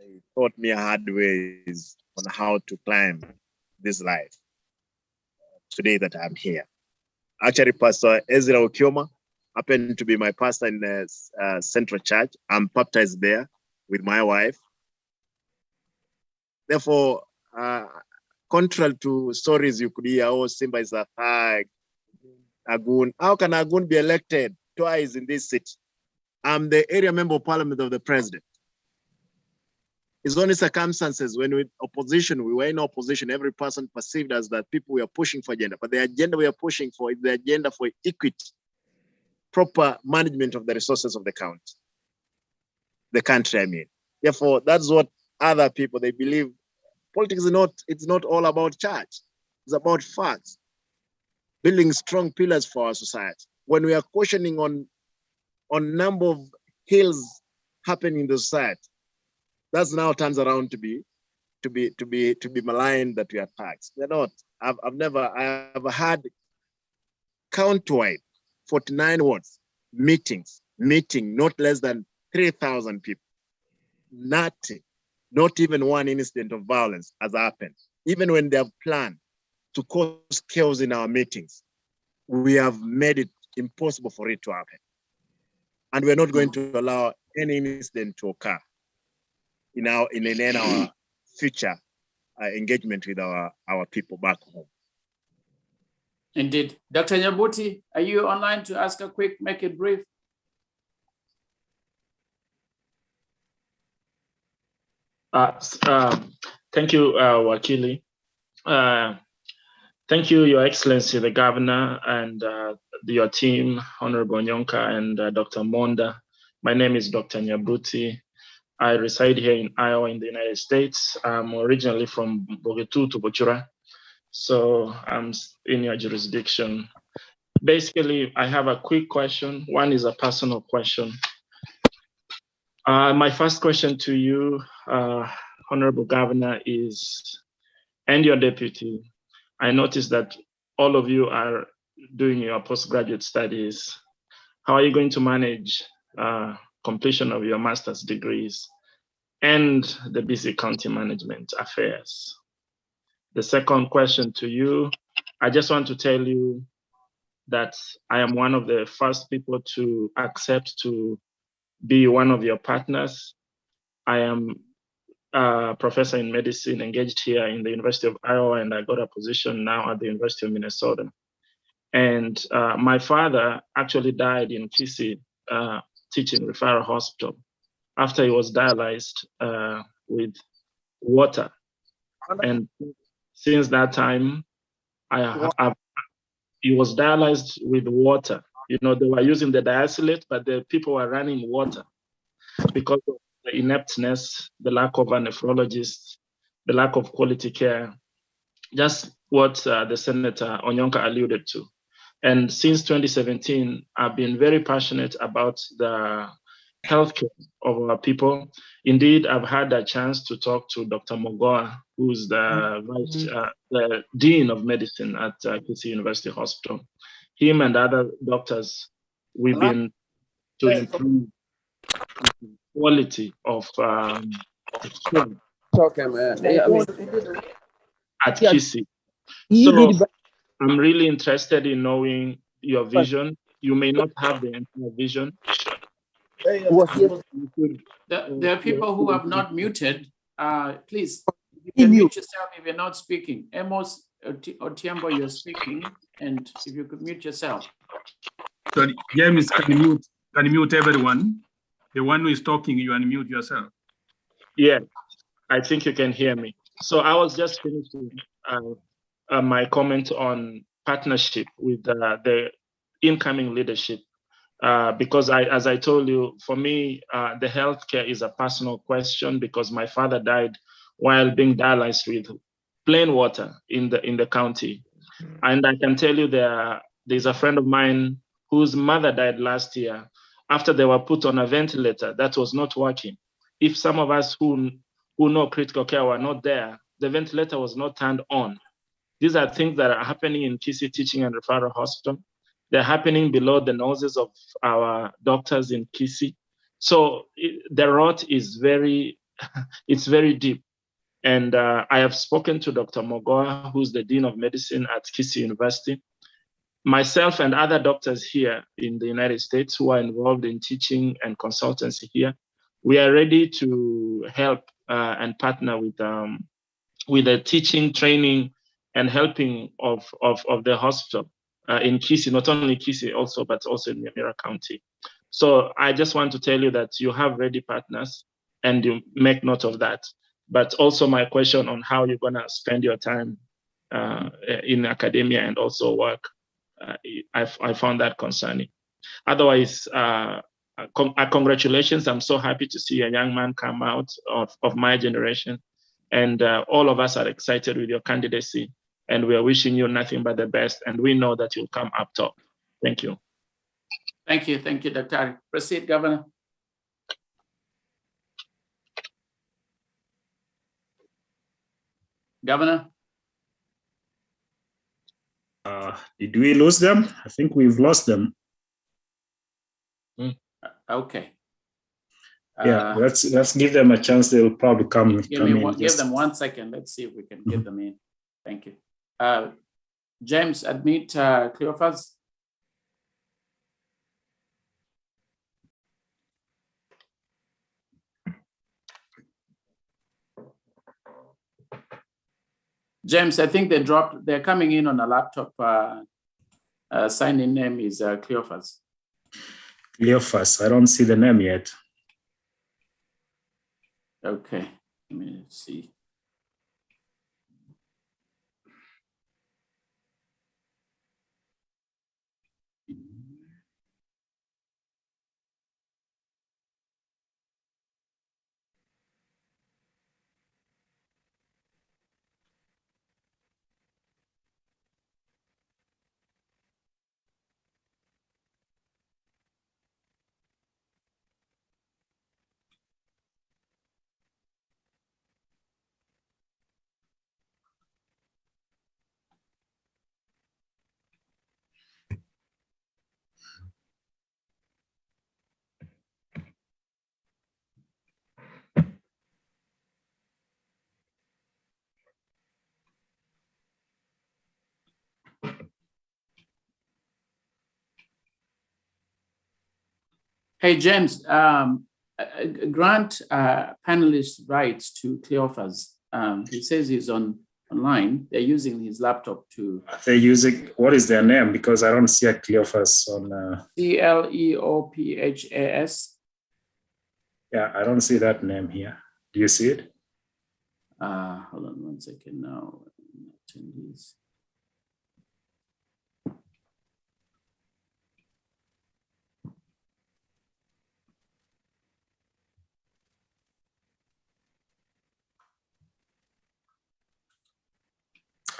He taught me hard ways on how to climb this life today that I'm here. Actually, Pastor Ezra Okioma happened to be my pastor in the Central Church. I'm baptized there with my wife. Therefore, contrary to stories you could hear, oh, Simba is a thug, Agun. How can Agun be elected twice in this city? I'm the area member of parliament of the president. It's only circumstances when we were in opposition, every person perceived as that people were pushing for agenda, but the agenda we are pushing for is the agenda for equity, proper management of the resources of the country, I mean. Therefore, that's what other people, they believe politics it's not all about church. It's about facts, building strong pillars for our society. When we are questioning on number of hills happening in the society, that's now turns around to be maligned that we are taxed. They're not. I have had countwide 49 wards meeting not less than 3,000 people. Nothing, not even one incident of violence has happened. Even when they have planned to cause chaos in our meetings, we have made it impossible for it to happen. And we're not going to allow any incident to occur in our future engagement with our people back home. Indeed. Dr. Nyabuti, are you online to ask a quick, make it brief? Thank you, Wakili. Thank you, Your Excellency, the Governor, and your team, Honorable Nyonka and Dr. Monda. My name is Dr. Nyabuti. I reside here in Iowa in the United States. I'm originally from Bogetu to Bochura, so I'm in your jurisdiction. Basically, I have a quick question. One is a personal question. My first question to you, Honorable Governor, and your deputy. I noticed that all of you are doing your postgraduate studies. How are you going to manage completion of your master's degrees, and the BC County Management Affairs. The second question to you, I just want to tell you that I am one of the first people to accept to be one of your partners. I am a professor in medicine engaged here in the University of Iowa, and I got a position now at the University of Minnesota. And my father actually died in Kisii Teaching Referral Hospital after he was dialyzed with water. And since that time, he was dialyzed with water. You know, they were using the diacylate, but the people were running water because of the ineptness, the lack of a nephrologist, the lack of quality care, just what the Senator Onyonka alluded to. And since 2017, I've been very passionate about the healthcare of our people. Indeed, I've had a chance to talk to Dr. Mogoa, who's the Dean of Medicine at Kisii University Hospital. Him and other doctors, we've been to improve quality of care at Kisii. So I'm really interested in knowing your vision. You may not have the entire vision. There are people who have not muted. Please, you can mute yourself if you're not speaking. Amos Otiambo, you're speaking, and if you could mute yourself. So James, can you mute everyone? The one who is talking, you unmute yourself. Yeah, I think you can hear me. So I was just finishing my comment on partnership with the incoming leadership. Because as I told you, for me, the healthcare is a personal question because my father died while being dialyzed with plain water in the county. And I can tell you there's a friend of mine whose mother died last year after they were put on a ventilator that was not working. If some of us who know critical care were not there, the ventilator was not turned on. These are things that are happening in Kisii Teaching and Referral Hospital. They're happening below the noses of our doctors in Kisii. So the rot is it's very deep. And I have spoken to Dr. Mogoa, who's the Dean of Medicine at Kisii University. Myself and other doctors here in the United States who are involved in teaching and consultancy here, we are ready to help and partner with the teaching, training, and helping of the hospital in Kisii, not only Kisii also, but also in Nyamira County. So I just want to tell you that you have ready partners and you make note of that. But also my question on how you're gonna spend your time in academia and also work, I found that concerning. Otherwise, congratulations. I'm so happy to see a young man come out of my generation. And all of us are excited with your candidacy. And we are wishing you nothing but the best. And we know that you'll come up top. Thank you. Thank you, Dr. Ari. Proceed, Governor. Governor? Did we lose them? I think we've lost them. Okay. Yeah, let's give them a chance. They'll probably come in. Give them 1 second. Let's see if we can get them in. Thank you. James, admit Cleophas. James, I think they're coming in on a laptop. Sign-in name is Cleophas. Cleophas, I don't see the name yet. Okay, let me see. Hey, James, grant panelist rights to Cleophas. He says he's online. They're using his laptop to. They're using, what is their name? Because I don't see a Cleophas on. Cleophas. Yeah, I don't see that name here. Do you see it? Hold on 1 second now. Attendees.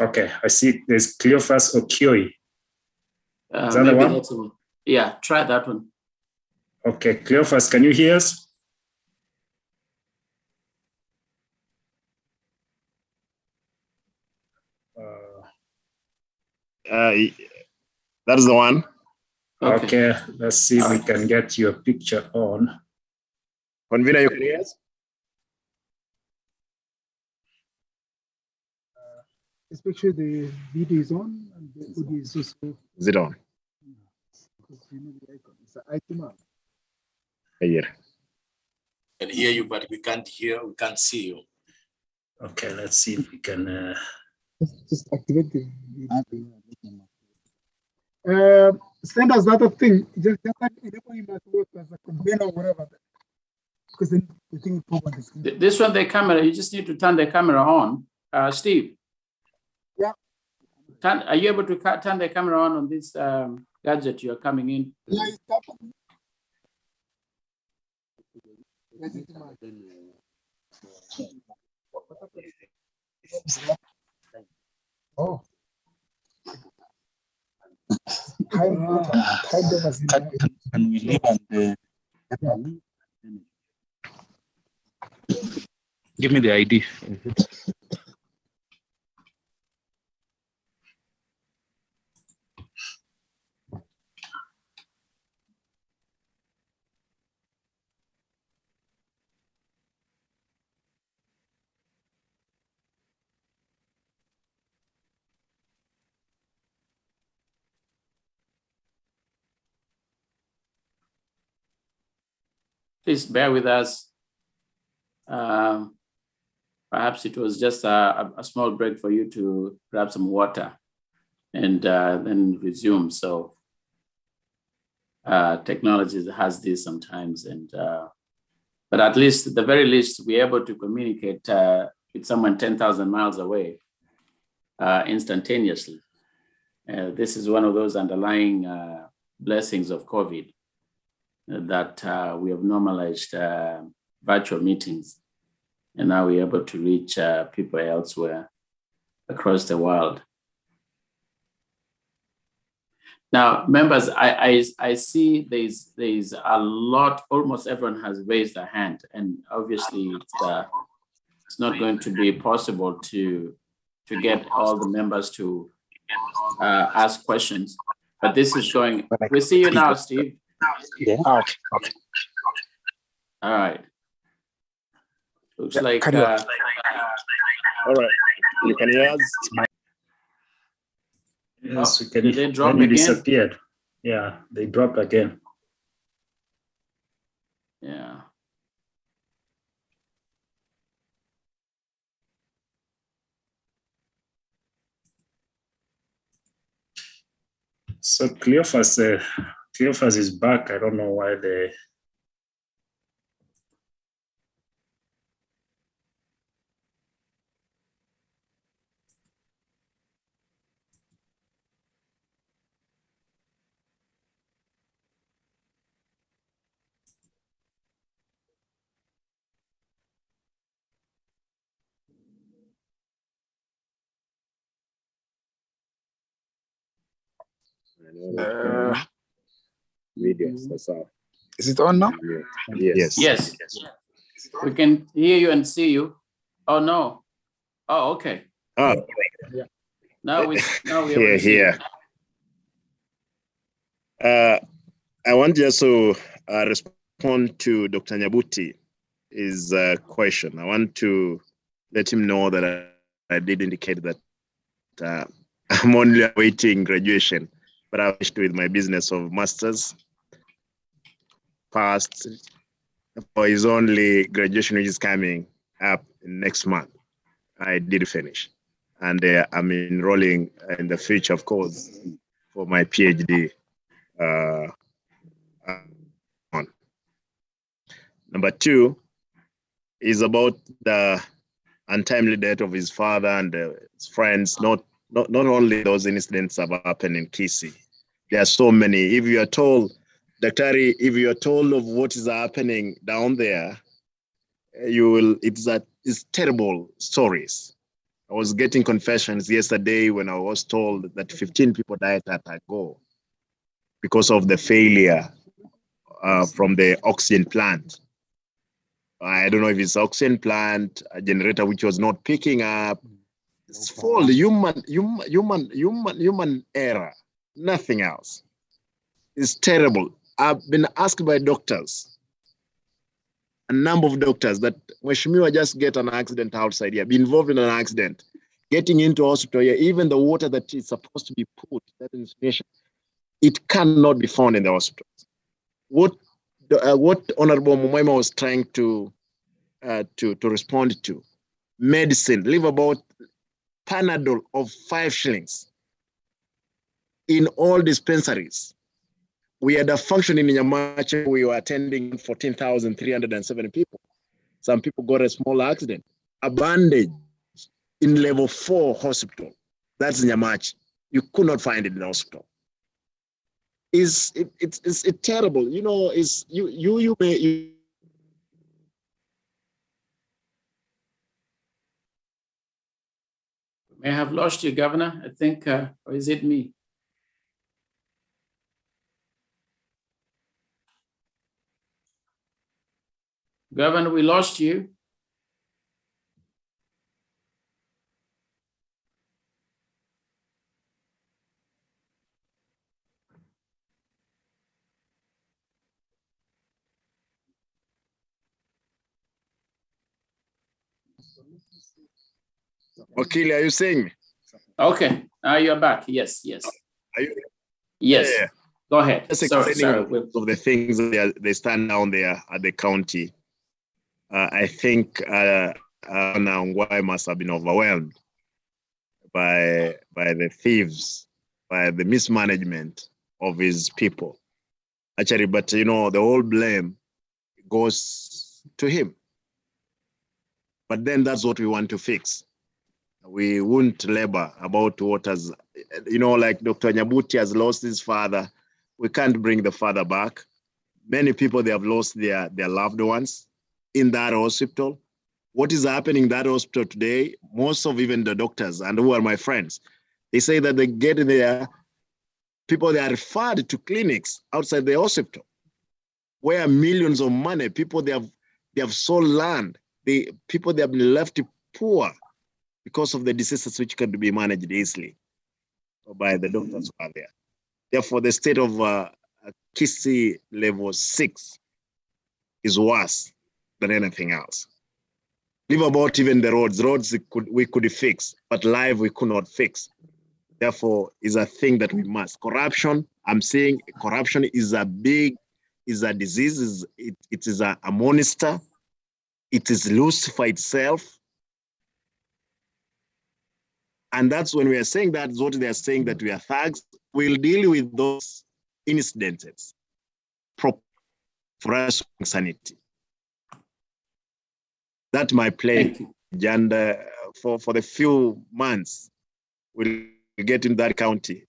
Okay, I see there's Cleophas Okioi. Is that the one? That's the one? Yeah, try that one. Okay, Cleophas, can you hear us? That's the one. Okay, let's see if we can get your picture on. Convener, you can hear us? Especially the video is on and the audio is also. Is it on? Because you know the icon. It's an item up. Here. Can hear you, but we can't hear. We can't see you. Okay, let's see if we can. Just activate the video. Send us that thing. Just enable him at work as a convener or whatever. Because then the thing will pop on the screen. This one, the camera, you just need to turn the camera on. Steve. Yeah. Are you able to turn the camera on this gadget you're coming in? Yeah, it's happening. Oh. Can we leave on the give me the ID. Please bear with us. Perhaps it was just a small break for you to grab some water and then resume. So technology has this sometimes, but at least, at the very least, we're able to communicate with someone 10,000 miles away instantaneously. This is one of those underlying blessings of COVID, that we have normalized virtual meetings, and now we're able to reach people elsewhere across the world. Now, members, I see there's a lot, almost everyone has raised their hand, and obviously it's not going to be possible to get all the members to ask questions, but this is going, we see you now, Steve. Yeah. Okay. Okay. All right. Looks like. All right. You can hear us. Yes, we can. Did they drop They again? disappeared. Yeah, they dropped again. Yeah. So Cleophas is back. I don't know why they. Videos, that's all. Is it on now? Yes. Yes. We can hear you and see you. Oh no. Oh, okay. Oh. Now we here. I want just to respond to Dr. Nyabuti's question. I want to let him know that I did indicate that I'm only awaiting graduation, but I finished with my business of masters. passed for his only graduation, which is coming up next month. I did finish. And I'm enrolling in the future, of course, for my PhD. On. Number two is about the untimely death of his father and his friends. Not only those incidents have happened in Kisii. There are so many. If you are told, Daktari, if you are told of what is happening down there, you will. It's terrible stories. I was getting confessions yesterday when I was told that 15 people died at Ago because of the failure from the oxygen plant. I don't know if it's oxygen plant, a generator which was not picking up. It's fault, human error, nothing else. It's terrible. I've been asked by doctors, a number of doctors, that Mheshimiwa just get an accident outside here, be involved in an accident, getting into hospital here, even the water that is supposed to be put, that information, it cannot be found in the hospitals. What Honorable Mumaima was trying to respond to, medicine, leave about Panadol of 5 shillings in all dispensaries. We had a function in Nyamache, we were attending 14,307 people. Some people got a small accident. A bandage in level 4 hospital, that's Nyamache. You could not find it in the hospital. It's terrible. You know, you may. May I have lost you, Governor? I think, or is it me? Governor, we lost you. Wakili, are you saying me? Okay, now you're back. Yes, yes. Are you? Yes. Yeah. Go ahead. Just Sorry. of the things they stand down there at the county. I think Ngwai must have been overwhelmed by the thieves, by the mismanagement of his people. Actually, but you know, the whole blame goes to him. But then that's what we want to fix. We won't labor about what has, you know, like Dr. Nyabuti has lost his father. We can't bring the father back. Many people, they have lost their loved ones in that hospital. What is happening in that hospital today, most of even the doctors, and who are my friends, they say that they get in there, people, they are referred to clinics outside the hospital, where millions of money, people, they have sold land. People, they have been left poor because of the diseases which can be managed easily by the doctors who are there. Therefore, the state of Kisii level 6 is worse than anything else. Leave about even the roads. Roads we could fix, but life we could not fix. Therefore, is a thing that we must. Corruption, I'm saying corruption is a disease, it is a monster. It is Lucifer itself. And that's when we are saying that, what they are saying that we are thugs. We'll deal with those incidents for us sanity. That my play, and for the few months we'll get in that county.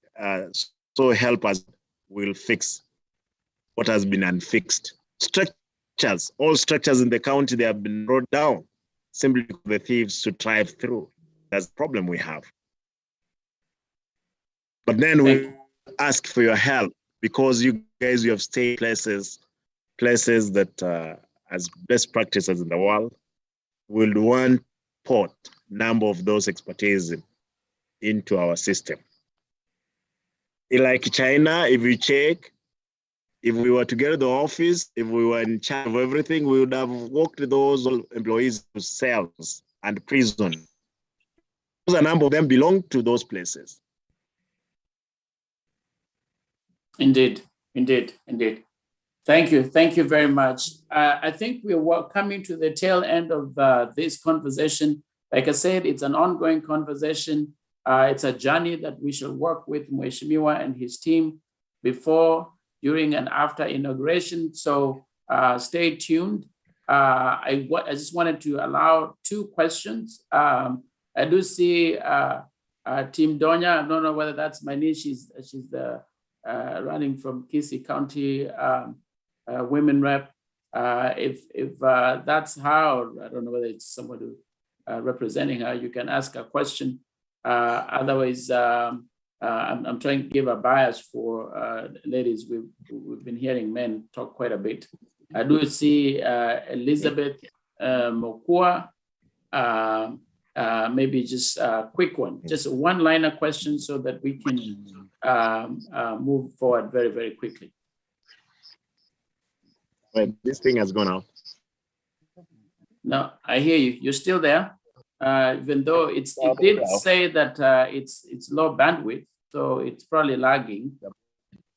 So help us, we'll fix what has been unfixed. Structures, all structures in the county, they have been brought down simply for the thieves to drive through. That's the problem we have. But then we ask for your help, because you guys, you have stayed places that as best practices in the world. We'll want put number of those expertise into our system. Like China, if you check, if we were to get to the office, if we were in charge of everything, we would have worked those employees to cells and prison. A number of them belong to those places. Indeed, indeed, indeed. Thank you very much. I think we're coming to the tail end of this conversation. Like I said, it's an ongoing conversation. It's a journey that we shall work with Mheshimiwa and his team before, during, and after inauguration. So stay tuned. I just wanted to allow 2 questions. I do see Team Donya. I don't know whether that's my niece. She's the running from Kisii County women rep. If that's how, I don't know whether it's somebody representing her, you can ask a question. Otherwise, I'm trying to give a bias for ladies. We've been hearing men talk quite a bit. I do see Elizabeth Mokua. Maybe just a quick one, just a one-liner question so that we can move forward very, very quickly. Wait, this thing has gone out. No, I hear you. You're still there, even though it did say that it's low bandwidth, so it's probably lagging.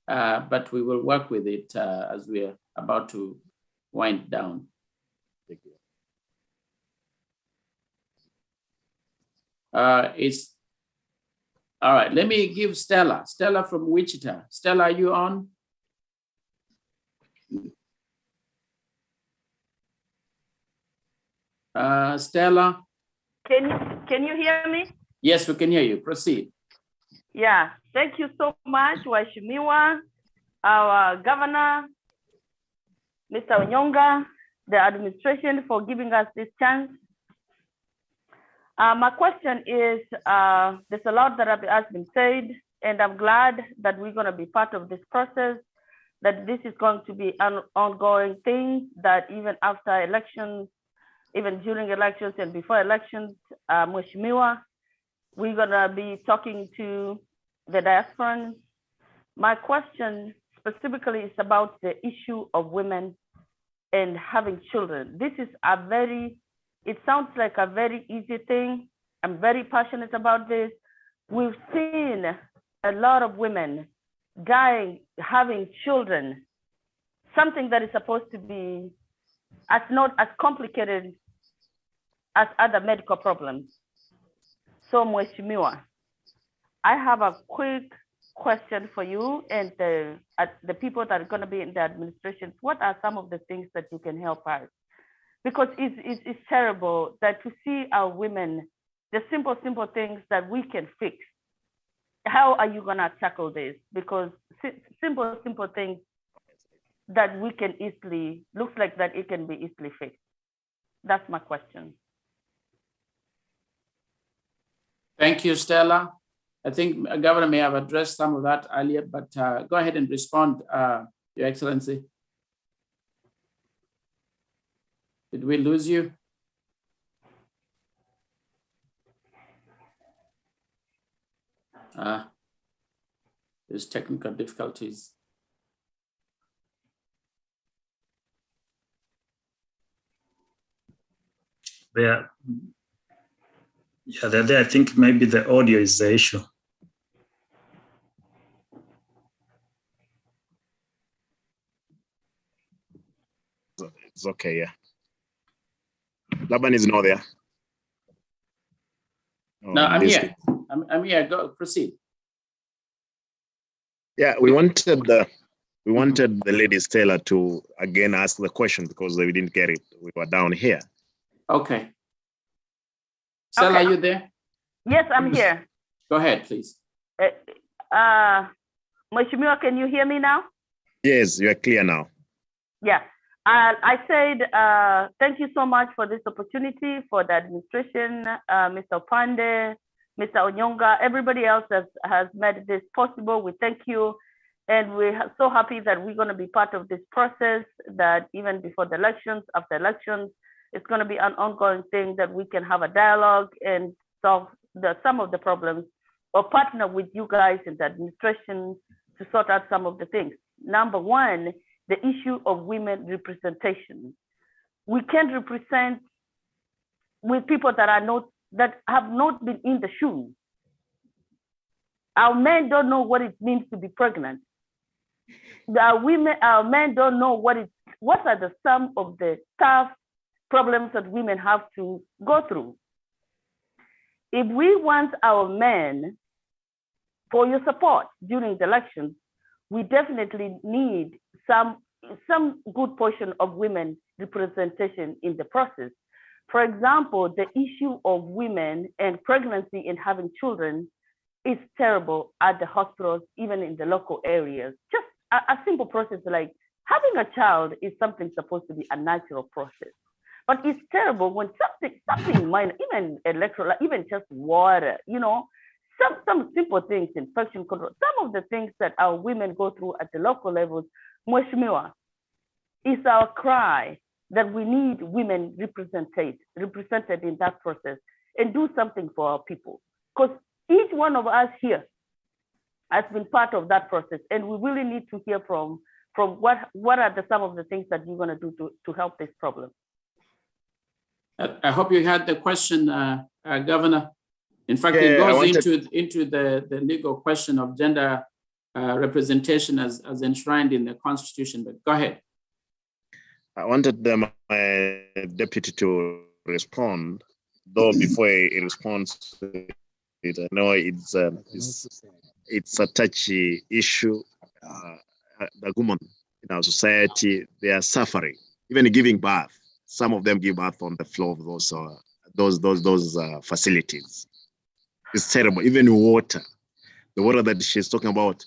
But we will work with it as we are about to wind down. It's all right. Let me give Stella. Stella from Wichita. Stella, are you on? Stella? Can you hear me? Yes, we can hear you. Proceed. Yeah, thank you so much, Mheshimiwa, our governor, Mr. Onyonga, the administration for giving us this chance. My question is, there's a lot that has been said, and I'm glad that we're going to be part of this process, that this is going to be an ongoing thing, that even after elections, even during elections and before elections, Mheshimiwa, we're going to be talking to the diasporans. My question specifically is about the issue of women and having children. This is it sounds like a very easy thing. I'm very passionate about this. We've seen a lot of women dying, having children, something that is supposed to be not as complicated as other medical problems. So Mheshimiwa, I have a quick question for you and the people that are going to be in the administration. What are some of the things that you can help us? Because it's terrible that to see our women, the simple things that we can fix. How are you going to tackle this? Because simple things that we can easily, looks like that it can be easily fixed. That's my question. Thank you, Stella. I think Governor may have addressed some of that earlier, but go ahead and respond, Your Excellency. Did we lose you? There's technical difficulties. Yeah, they're there. I think maybe the audio is the issue. It's okay, yeah. Laban is not there. No, I'm here. I'm here. Go proceed. Yeah, we wanted the lady Stella to again ask the question because we didn't get it. We were down here. Okay. Stella, are you there? Yes, I'm here. Go ahead, please. Mheshimiwa, can you hear me now? Yes, you are clear now. Yeah. I said, thank you so much for this opportunity for the administration, Mr. Pande, Mr. Onyonga, everybody else that has made this possible. We thank you. And we're so happy that we're going to be part of this process, that even before the elections, after elections, it's going to be an ongoing thing that we can have a dialogue and solve some of the problems, or partner with you guys in the administration to sort out some of the things. Number one, the issue of women representation. We can't represent with people that have not been in the shoes. Our men don't know what it means to be pregnant. men don't know what are the sum of the tough problems that women have to go through. If we want our men for your support during the elections, we definitely need some good portion of women representation in the process. For example, the issue of women and pregnancy and having children is terrible at the hospitals, even in the local areas. Just a simple process like having a child is something supposed to be a natural process. But it's terrible when something minor, even electrolyte, even just water, some simple things, infection control, some of the things that our women go through at the local levels, Mheshimiwa, is our cry that we need women represented in that process and do something for our people. Because each one of us here has been part of that process, and we really need to hear from what are some of the things that you're going to do to help this problem. I hope you had the question, Governor. In fact, it goes into the legal question of gender representation as enshrined in the Constitution, but go ahead. I wanted my deputy to respond, though before he responds, I know it's a touchy issue. The women in our society, they are suffering, even giving birth. Some of them give birth on the floor of those facilities. It's terrible. Even water, the water that she's talking about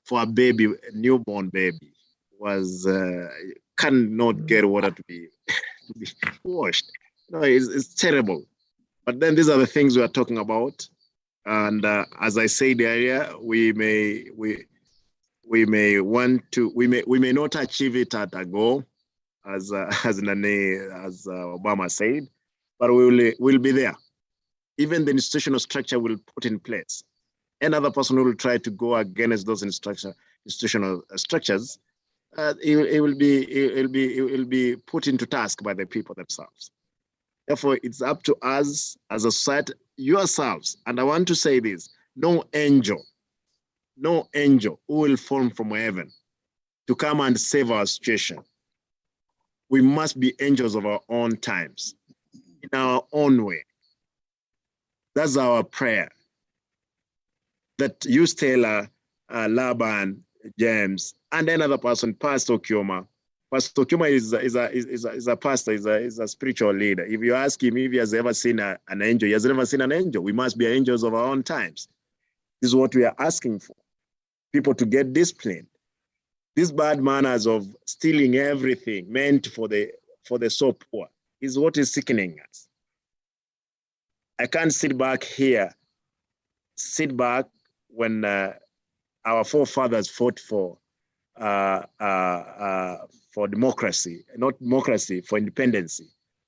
for a baby, a newborn baby, was cannot get water to be washed. No, it's terrible. But then these are the things we are talking about, and as I said earlier, we may not achieve it at a go, as Obama said, but we'll be there. Even the institutional structure will put in place. Another person who will try to go against those institutional structures, it will be put into task by the people themselves. Therefore, it's up to us as a society, yourselves. And I want to say this: no angel who will fall from heaven to come and save our situation. We must be angels of our own times, in our own way. That's our prayer. That you, Stella, Laban, James, and another person, Pastor Okioma. Pastor Okioma is a pastor, is a spiritual leader. If you ask him if he has ever seen an angel, he has never seen an angel. We must be angels of our own times. This is what we are asking for. People to get disciplined. These bad manners of stealing everything meant for the so poor is what is sickening us. I can't sit back when our forefathers fought for democracy, not democracy, for independence.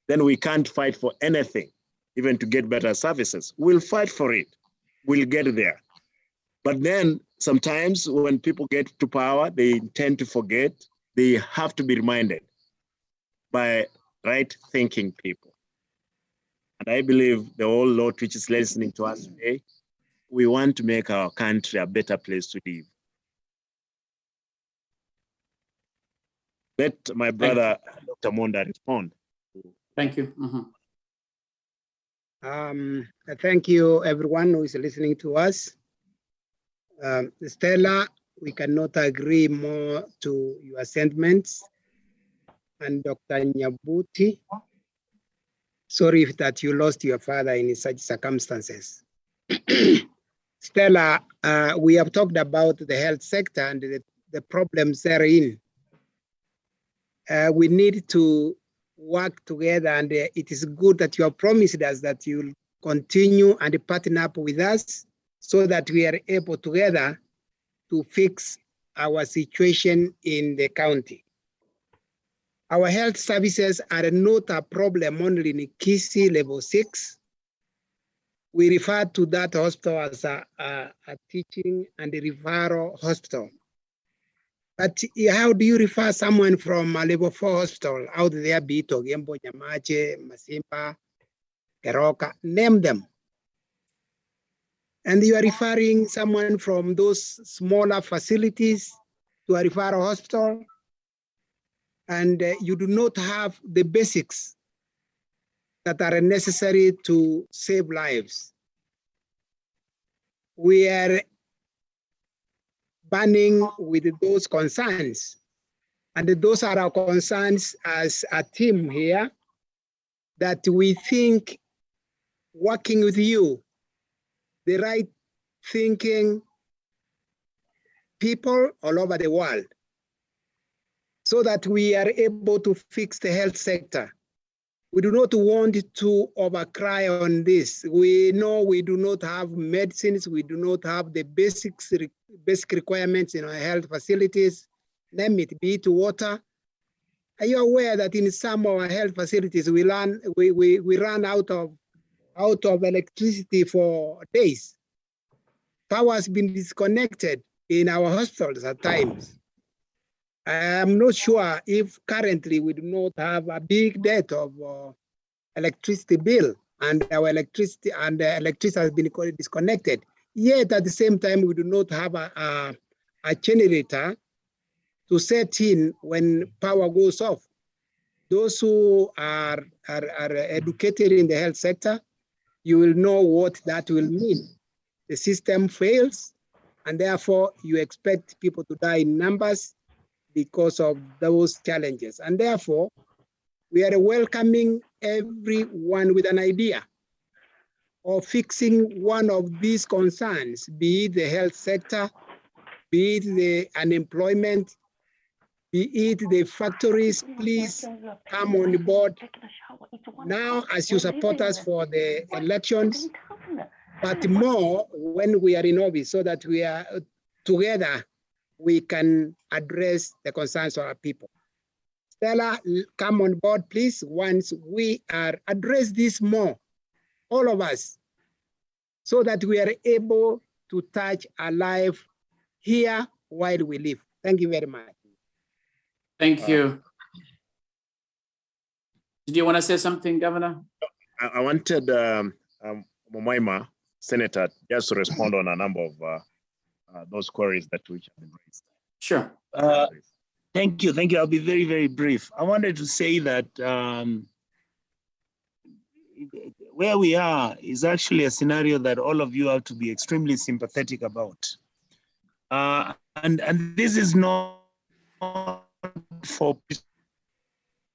Then we can't fight for anything, even to get better services. We'll fight for it. We'll get there. But then sometimes when people get to power, they tend to forget. They have to be reminded by right-thinking people. And I believe the whole lot which is listening to us today, we want to make our country a better place to live. Let my brother, Dr. Monda, respond. Thank you. Thank you, everyone who is listening to us. Stella, we cannot agree more to your sentiments. And Dr. Nyabuti, sorry that you lost your father in such circumstances. Stella, we have talked about the health sector and the problems therein. We need to work together, and it is good that you have promised us that you will continue and partner up with us so that we are able together to fix our situation in the county. Our health services are not a problem only in Kisi level 6. We refer to that hospital as a teaching and referral hospital. But how do you refer someone from a level 4 hospital out there, be it Ogembo, Nyamache, Masimba, Keroka, name them? And you are referring someone from those smaller facilities to a referral hospital, and you do not have the basics that are necessary to save lives. We are burning with those concerns. And those are our concerns as a team here, that we think working with you, the right thinking people all over the world, so that we are able to fix the health sector. We do not want to overcry on this. We know we do not have medicines. We do not have the basic requirements in our health facilities, name it, be it water. Are you aware that in some of our health facilities, we run out of electricity for days? Power has been disconnected in our hospitals at times. I'm not sure if currently we do not have a big debt of electricity bill, and our electricity has been disconnected. Yet at the same time, we do not have a generator to set in when power goes off. Those who are educated in the health sector, you will know what that will mean. The system fails, and therefore you expect people to die in numbers because of those challenges. And therefore, we are welcoming everyone with an idea of fixing one of these concerns, be it the health sector, be it the unemployment, be it the factories. Please come on board now as you support us for the elections, but more when we are in office, so that we are together, we can address the concerns of our people. Stella, come on board, please, once we address this more, all of us, so that we are able to touch a life here while we live. Thank you very much. Thank you. Did you want to say something, Governor? I wanted Momoima, Senator, just to respond on a number of those queries which have been raised. Sure. Thank you. I'll be very, very brief. I wanted to say that where we are is actually a scenario that all of you have to be extremely sympathetic about. And this is not for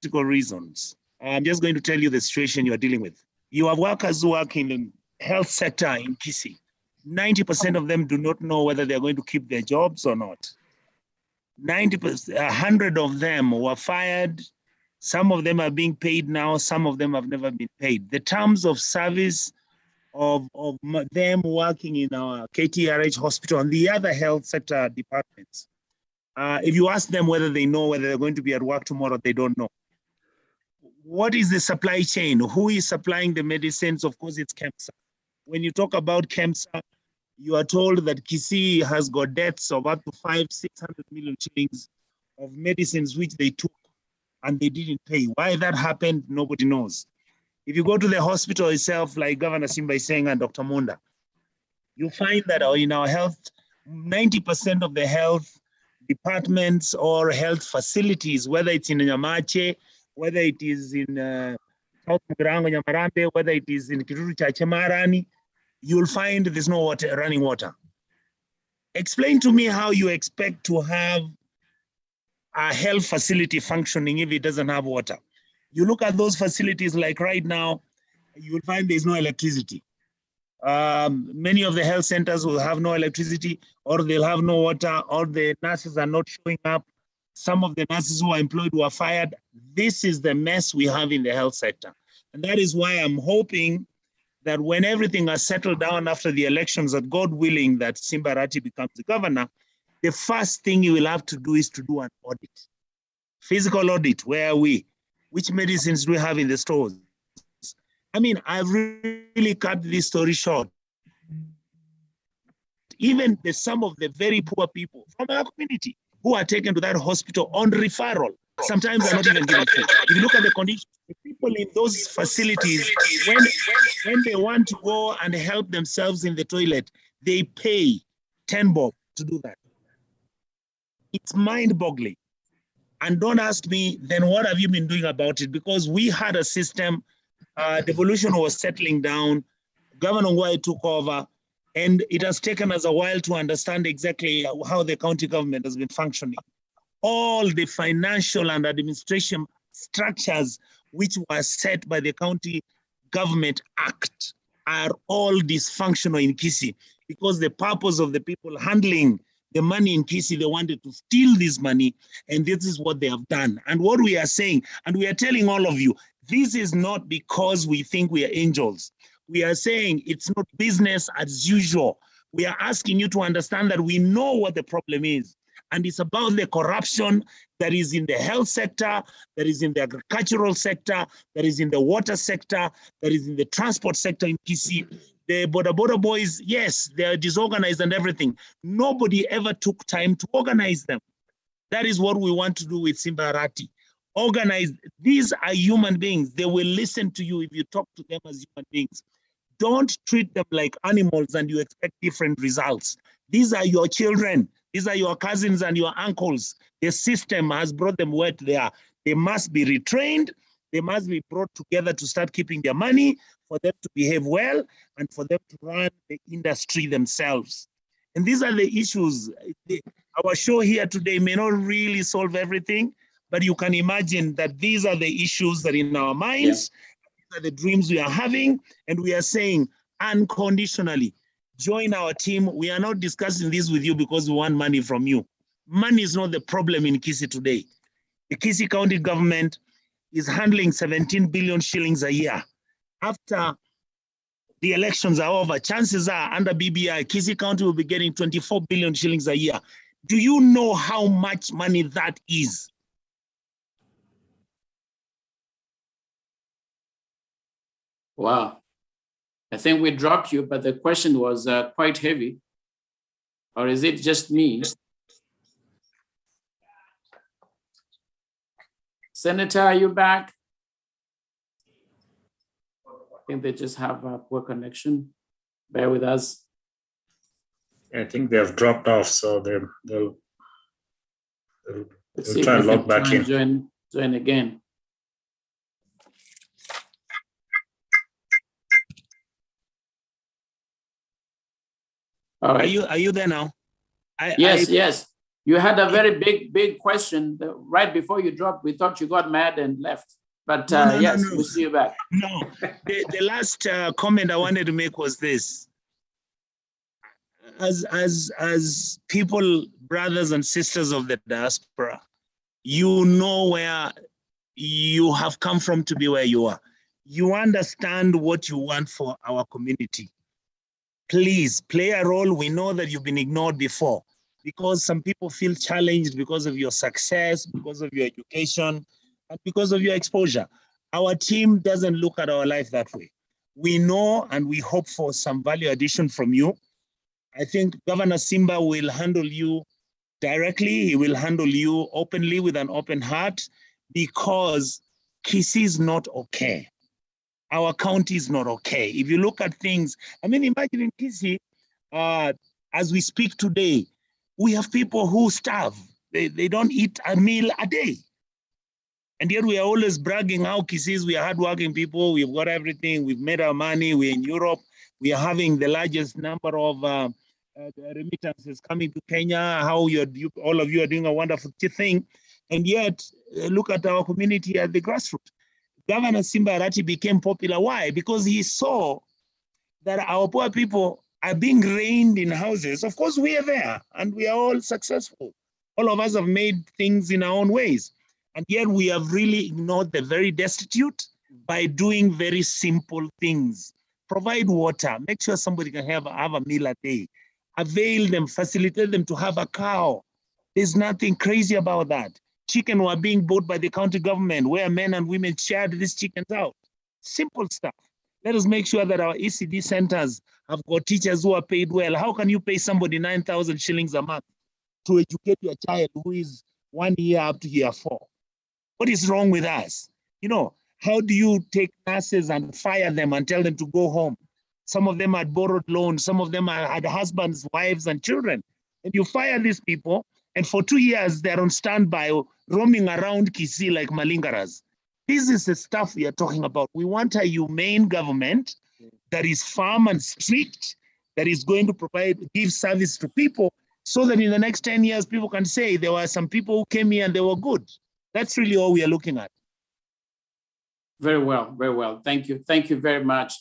political reasons. I'm just going to tell you the situation you are dealing with. You have workers who work in the health sector in Kisii. 90% of them do not know whether they're going to keep their jobs or not. 100 of them were fired. Some of them are being paid now. Some of them have never been paid. The terms of service of them working in our KTRH hospital and the other health sector departments, if you ask them whether they know whether they're going to be at work tomorrow, they don't know. What is the supply chain? Who is supplying the medicines? Of course, it's KEMSA. When you talk about KEMSA, you are told that Kisii has got debts of up to 500-600 million shillings of medicines which they took and they didn't pay. Why that happened, nobody knows. If you go to the hospital itself, like Governor Simba is saying and Dr. Monda, you find that in our health, 90% of the health departments or health facilities, whether it's in Nyamache, whether it is in South Mugirango, Nyamarambe, whether it is in Kiruru Chachemarani, you'll find there's no water, running water. Explain to me how you expect to have a health facility functioning if it doesn't have water. You look at those facilities like right now, you will find there's no electricity. Many of the health centers will have no electricity, or they'll have no water, or the nurses are not showing up. Some of the nurses who are employed were fired. This is the mess we have in the health sector. And that is why I'm hoping that when everything has settled down after the elections, that God willing that Simba Arati becomes the governor, the first thing you will have to do is to do an audit. Physical audit, where are we? Which medicines do we have in the stores? I mean, I've really cut this story short. Even some of the very poor people from our community who are taken to that hospital on referral, sometimes are not even given food. If you look at the conditions, the people in those facilities, when they want to go and help themselves in the toilet, they pay 10 bob to do that. It's mind-boggling. And don't ask me, then what have you been doing about it? Because we had a system, devolution was settling down, Governor Ngwai took over, and it has taken us a while to understand exactly how the county government has been functioning. All the financial and administration structures which were set by the County Government Act are all dysfunctional in Kisii, because the purpose of the people handling the money in Kisii, they wanted to steal this money, and this is what they have done. And what we are saying, and we are telling all of you, this is not because we think we are angels. We are saying it's not business as usual. We are asking you to understand that we know what the problem is. And it's about the corruption that is in the health sector, that is in the agricultural sector, that is in the water sector, that is in the transport sector in Kisii. The Boda boys, yes, they are disorganized and everything. Nobody ever took time to organize them. That is what we want to do with Simba Arati. Organize. These are human beings. They will listen to you if you talk to them as human beings. Don't treat them like animals and you expect different results. These are your children. These are your cousins and your uncles. The system has brought them where they are. They must be retrained. They must be brought together to start keeping their money, for them to behave well, and for them to run the industry themselves. And these are the issues. Our show here today may not really solve everything, but you can imagine that these are the issues that are in our minds, these are the dreams we are having, and we are saying unconditionally, join our team. We are not discussing this with you because we want money from you. Money is not the problem in Kisii today. The Kisii County government is handling 17 billion shillings a year. After the elections are over, chances are under BBI, Kisii County will be getting 24 billion shillings a year. Do you know how much money that is? Wow. I think we dropped you, but the question was quite heavy. Or is it just me? Senator, are you back? I think they just have a poor connection. Bear with us. I think they have dropped off, so they'll try and log back in. Join again. All right. Are you there now? Yes. You had a very big question right before you dropped. We thought you got mad and left. But No. we'll see you back. No, the last comment I wanted to make was this. As people, brothers and sisters of the diaspora, you know where you have come from to be where you are. You understand what you want for our community. Please play a role. We know that you've been ignored before, because some people feel challenged because of your success, because of your education, and because of your exposure. Our team doesn't look at our life that way. We know and we hope for some value addition from you. I think Governor Simba will handle you directly. He will handle you openly with an open heart, because Kisii is not okay. Our county is not okay. If you look at things, I mean, imagine in Kisii, as we speak today, we have people who starve. They don't eat a meal a day. And yet we are always bragging how Kisii, we are hardworking people, we've got everything, we've made our money, we're in Europe, we are having the largest number of remittances coming to Kenya, how all of you are doing a wonderful thing. And yet, look at our community at the grassroots. Governor Simba Arati became popular. Why? Because he saw that our poor people are being reigned in houses. Of course, we are there and we are all successful. All of us have made things in our own ways. And yet we have really ignored the very destitute by doing very simple things. Provide water, make sure somebody can have a meal a day. Avail them, facilitate them to have a cow. There's nothing crazy about that. Chicken were being bought by the county government, where men and women shared these chickens out. Simple stuff. Let us make sure that our ECD centers have got teachers who are paid well. How can you pay somebody 9,000 shillings a month to educate your child who is 1 year up to year 4? What is wrong with us? You know, how do you take nurses and fire them and tell them to go home? Some of them had borrowed loans. Some of them had husbands, wives, and children. And you fire these people, And for 2 years, they're on standby, roaming around Kisii like malingaras. This is the stuff we are talking about. We want a humane government that is firm and strict, that is going to give service to people, so that in the next 10 years, people can say there were some people who came here and they were good. That's really all we are looking at. Very well, very well. Thank you. Thank you very much.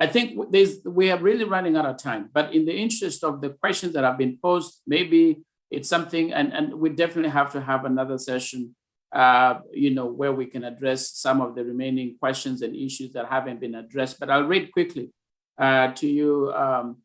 I think we are really running out of time, but in the interest of the questions that have been posed, maybe it's something, and we definitely have to have another session, where we can address some of the remaining questions and issues that haven't been addressed. But I'll read quickly to you,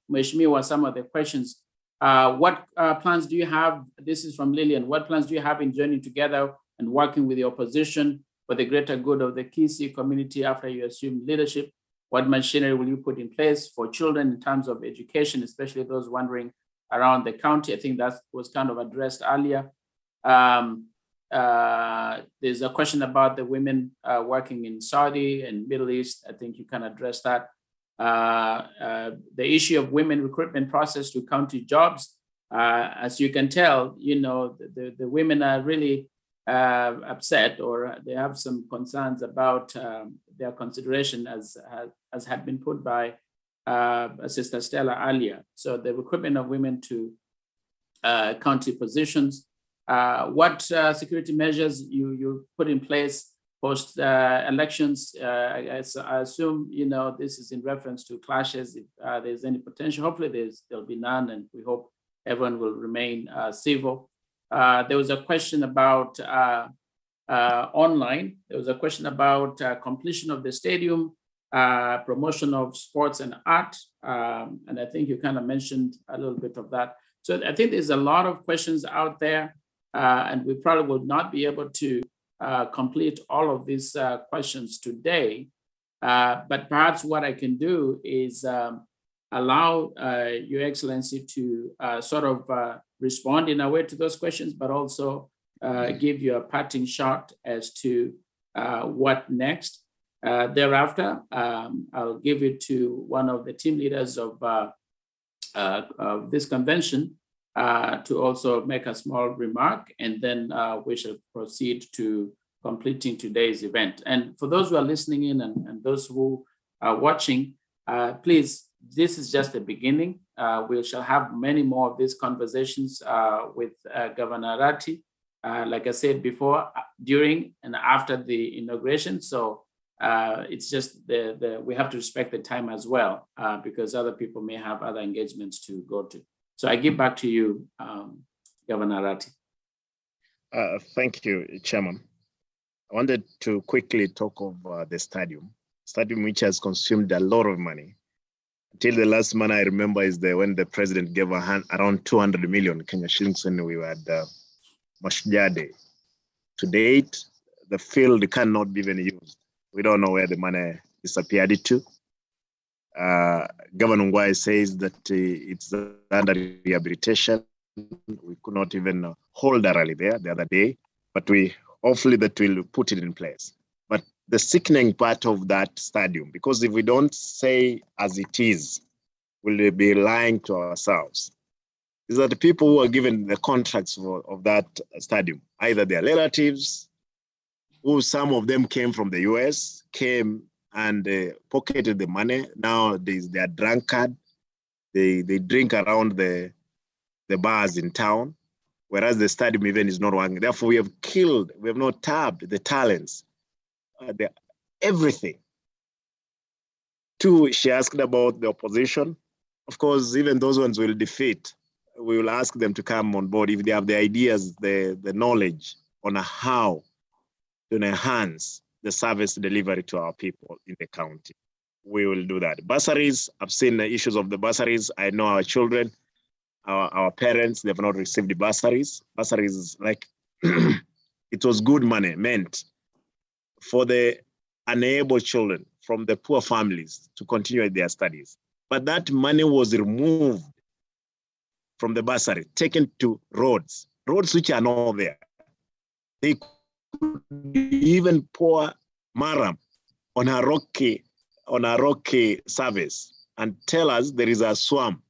Mheshimiwa, some of the questions. What plans do you have? This is from Lillian. What plans do you have in joining together and working with the opposition for the greater good of the Kisii community after you assume leadership? What machinery will you put in place for children in terms of education, especially those wandering around the county? I think that was kind of addressed earlier. There's a question about the women working in Saudi and Middle East. I think you can address that. The issue of women recruitment process to county jobs. As you can tell, the women are really upset, or they have some concerns about their consideration as had been put by Sister Stella earlier. So the recruitment of women to county positions. What security measures you put in place post elections? I assume this is in reference to clashes. If there's any potential, hopefully there'll be none, and we hope everyone will remain civil. There was a question about online. There was a question about completion of the stadium, promotion of sports and art, and I think you kind of mentioned a little bit of that. So I think there's a lot of questions out there, and we probably will not be able to complete all of these questions today. But perhaps what I can do is allow Your Excellency to sort of respond in a way to those questions, but also give you a parting shot as to what next. Thereafter, I'll give it to one of the team leaders of this convention to also make a small remark, and then we shall proceed to completing today's event. And for those who are listening in and those who are watching, please, this is just the beginning. We shall have many more of these conversations with Governor Arati, like I said before, during and after the inauguration. So it's just we have to respect the time as well, because other people may have other engagements to go to. So I give back to you, Governor Arati. Thank you, Chairman. I wanted to quickly talk of the stadium which has consumed a lot of money. Until the last month I remember is when the president gave around 200 million Kenya shillings when we were at Mashujaa Day. To date, the field cannot be even used. We don't know where the money disappeared to. Governor Ngwai says that it's under rehabilitation. We could not even hold a rally there the other day, but hopefully that will put it in place. But the sickening part of that stadium, because if we don't say as it is, we'll be lying to ourselves, is that the people who are given the contracts of that stadium, either their relatives, who some of them came from the US, came and pocketed the money. Now they are drunkard. They drink around the bars in town, whereas the stadium even is not working. Therefore, we have not tapped the talents, everything. Two, she asked about the opposition. Of course, even those ones will defeat. We will ask them to come on board if they have the ideas, the knowledge on how to enhance the service delivery to our people in the county. We will do that. Bursaries, I've seen the issues of the bursaries. I know our children, our parents, they've not received the bursaries. Bursaries is like, it was good money meant for the unable children from the poor families to continue their studies. But that money was removed from the bursary, taken to roads which are not there. They could even pour maram on a rocky surface and tell us there is a swamp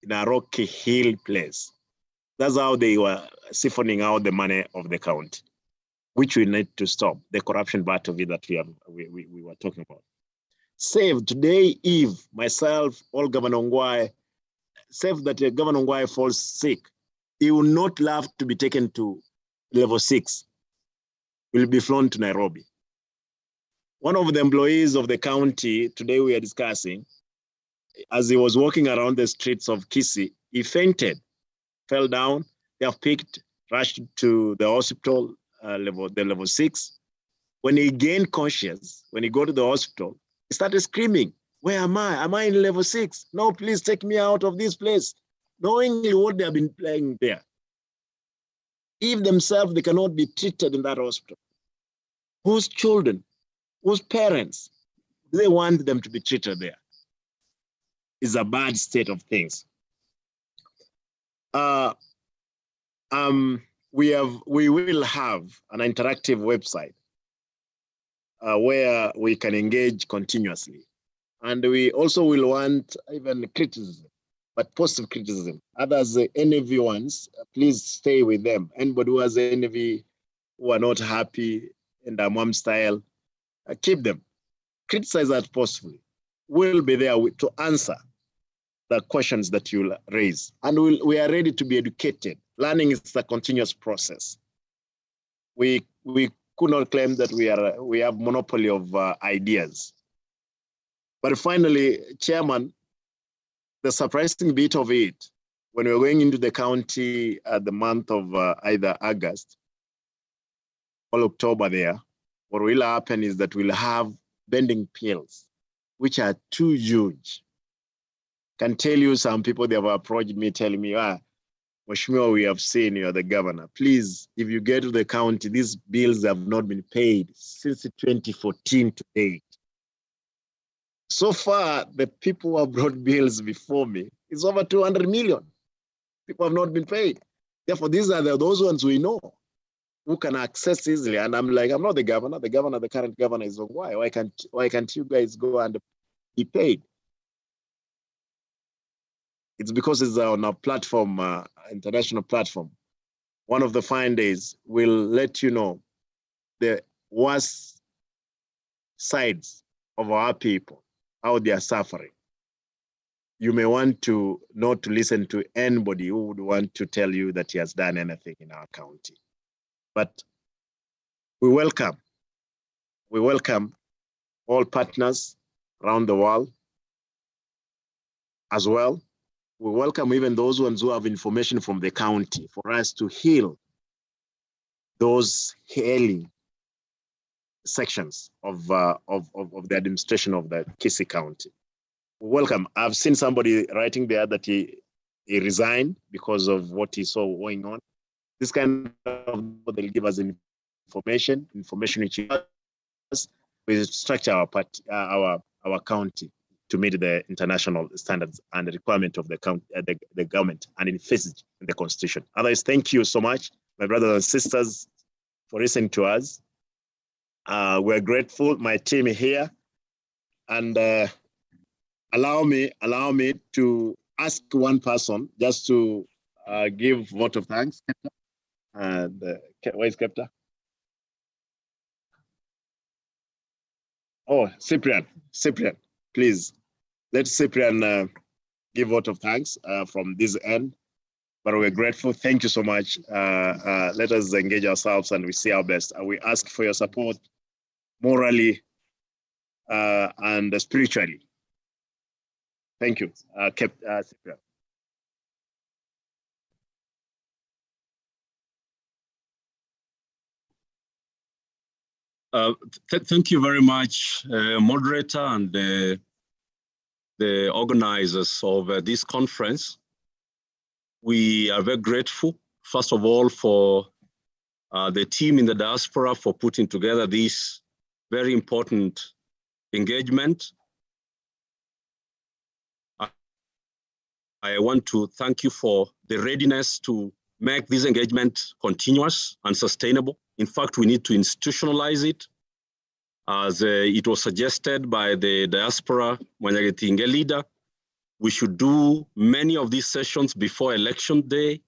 in a rocky hill place. That's how they were siphoning out the money of the county, which we need to stop, the corruption part of it that we were talking about. Save today, if myself, all Governor Ongwae, save that Governor Ongwae falls sick, he will not have to be taken to level 6. He will be flown to Nairobi. One of the employees of the county, today we are discussing, as he was walking around the streets of Kisii, he fainted, fell down. They have picked, rushed to the hospital, level 6. When he gained conscious, when he got to the hospital, he started screaming, "Where am I? Am I in level 6? No, please take me out of this place." Knowing what they have been playing there. If themselves, they cannot be treated in that hospital. Whose children, whose parents, do they want them to be treated there? It's a bad state of things. We will have an interactive website where we can engage continuously. And we also will want even criticism, but positive criticism. Others, NAV ones, please stay with them. Anybody who has NAV who are not happy in the mom style, keep them. Criticize that possibly. We'll be there to answer the questions that you'll raise. And we are ready to be educated. Learning is a continuous process. We could not claim that we have monopoly of ideas. But finally, Chairman, the surprising bit of it, when we were going into the county at the month of either August or October there, what will happen is that we'll have bending pills, which are too huge. Can tell you some people, they have approached me telling me, Mheshimiwa, we have seen you're the governor. Please, if you get to the county, these bills have not been paid since 2014 to date. So far, the people who have brought bills before me is over 200 million. People have not been paid. Therefore, these are those ones we know who can access easily. And I'm like, I'm not the governor. The current governor is Ongwae. Why can't you guys go and be paid? It's because it's on a platform, international platform. One of the fine days will let you know the worst sides of our people, how they are suffering. You may want to not to listen to anybody who would want to tell you that he has done anything in our county. But we welcome all partners around the world as well. We welcome even those ones who have information from the county for us to heal those ailing sections of the administration of the Kisii County. We welcome. I've seen somebody writing there that he resigned because of what he saw going on. This kind of, they'll give us information which we structure our county to meet the international standards and the requirement of the government and envisaged in the constitution. Otherwise, thank you so much, my brothers and sisters, for listening to us. We're grateful, my team here, and allow me to ask one person just to give vote of thanks. And where is Kepta? Oh, Cyprian, please. Let Cyprian give vote of thanks from this end. But we're grateful. Thank you so much. Let us engage ourselves and we see our best. We ask for your support morally and spiritually. Thank you, Cyprian. Thank you very much, moderator and the organizers of this conference. We are very grateful, first of all, for the team in the diaspora for putting together this very important engagement. I want to thank you for the readiness to make this engagement continuous and sustainable. In fact, we need to institutionalize it. As it was suggested by the Diaspora Mwanyagetinge leader, we should do many of these sessions before election day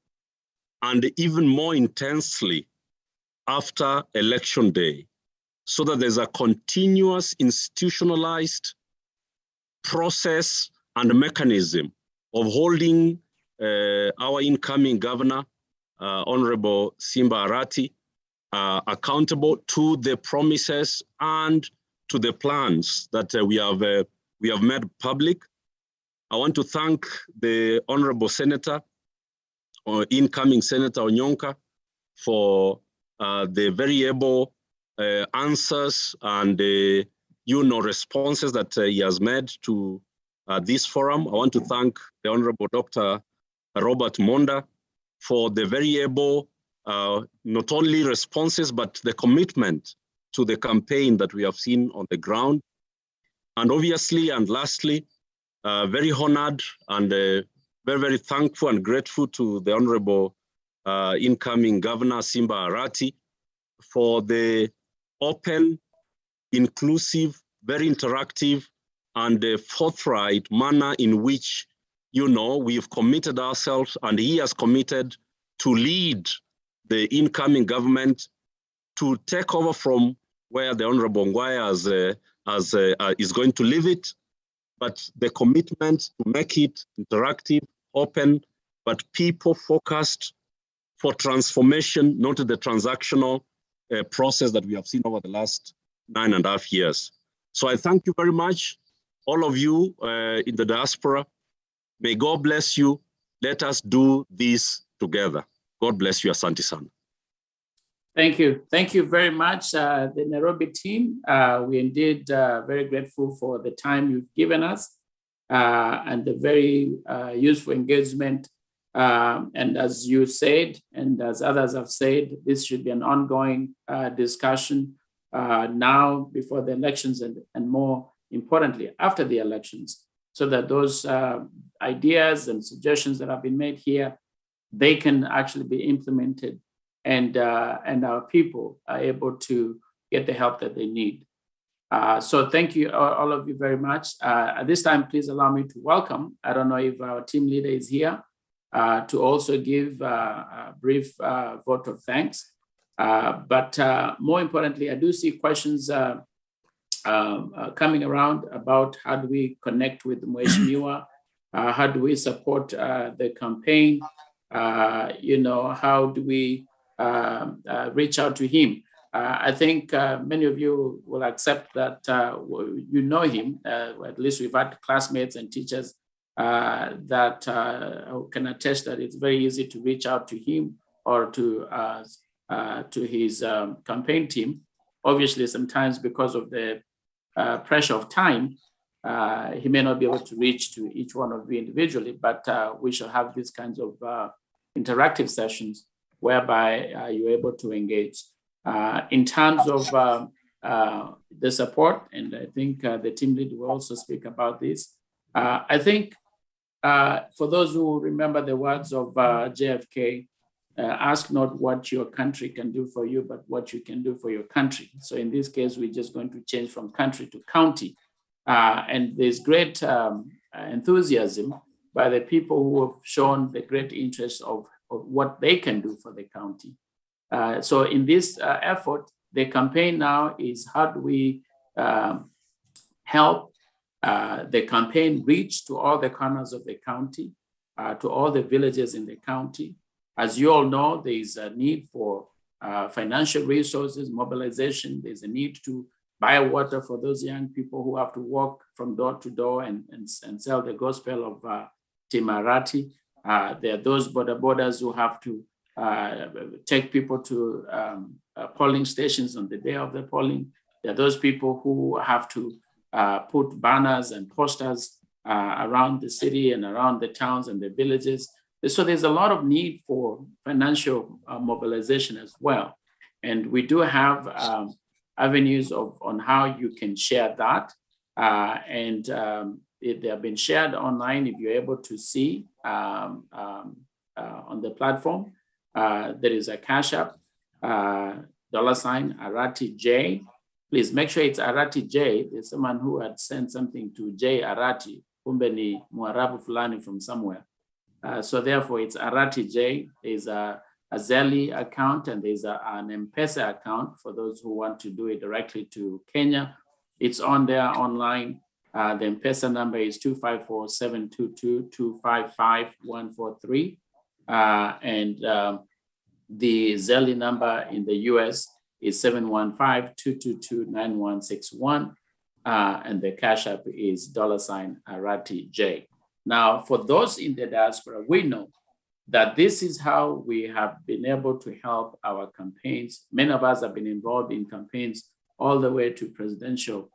and even more intensely after election day, so that there's a continuous institutionalized process and mechanism of holding our incoming governor, Honorable Simba Arati, accountable to the promises and to the plans that we have made public. I want to thank the Honorable Senator, or incoming Senator Onyonka, for the very able answers and responses that he has made to this forum. I want to thank the Honorable Dr. Robert Monda for the very able, not only responses, but the commitment to the campaign that we have seen on the ground. And obviously, and lastly, very honored and very, very thankful and grateful to the Honorable incoming Governor Simba Arati for the open, inclusive, very interactive, and forthright manner in which, we've committed ourselves, and he has committed to lead the incoming government to take over from where the Honorable Ngwaya is going to leave it, but the commitment to make it interactive, open, but people-focused for transformation, not the transactional process that we have seen over the last 9.5 years. So I thank you very much, all of you in the diaspora. May God bless you. Let us do this together. God bless you, Asante Sana. Thank you. Thank you very much, the Nairobi team. We're indeed very grateful for the time you've given us and the very useful engagement. And as you said, and as others have said, this should be an ongoing discussion now before the elections and more importantly, after the elections, so that those ideas and suggestions that have been made here, they can actually be implemented and our people are able to get the help that they need. So thank you, all of you very much. At this time, please allow me to welcome, I don't know if our team leader is here, to also give a brief vote of thanks. But more importantly, I do see questions coming around about how do we connect with Mheshimiwa, how do we support the campaign, how do we reach out to him. I think many of you will accept that you know him, or at least we've had classmates and teachers that can attest that it's very easy to reach out to him or to his campaign team. Obviously, sometimes because of the pressure of time, he may not be able to reach to each one of you individually, but we shall have these kinds of interactive sessions whereby you're able to engage. In terms of the support, and I think the team lead will also speak about this. I think for those who remember the words of JFK, ask not what your country can do for you, but what you can do for your country. So in this case, we're just going to change from country to county. And there's great enthusiasm by the people who have shown the great interest of what they can do for the county. So in this effort, the campaign now is how do we help the campaign reach to all the corners of the county, to all the villages in the county. As you all know, there is a need for financial resources, mobilization. There's a need to buy water for those young people who have to walk from door to door and sell the gospel of Simba Arati. There are those border-borders who have to take people to polling stations on the day of the polling. There are those people who have to put banners and posters around the city and around the towns and the villages. So there's a lot of need for financial mobilization as well. And we do have avenues on how you can share that. They have been shared online if you're able to see on the platform. There is a Cash App, $Arati J. Please make sure it's Arati J. There's someone who had sent something to J Arati, kumbe ni Mwarabu fulani from somewhere. So therefore it's Arati J. There's a a Zelle account, and there's an M-Pesa account for those who want to do it directly to Kenya. It's on there online. The M-Pesa number is 254-722-255-143. The Zelle number in the US is 715-222-9161. And the Cash App is $Arati J. Now, for those in the diaspora, we know that this is how we have been able to help our campaigns. Many of us have been involved in campaigns all the way to presidential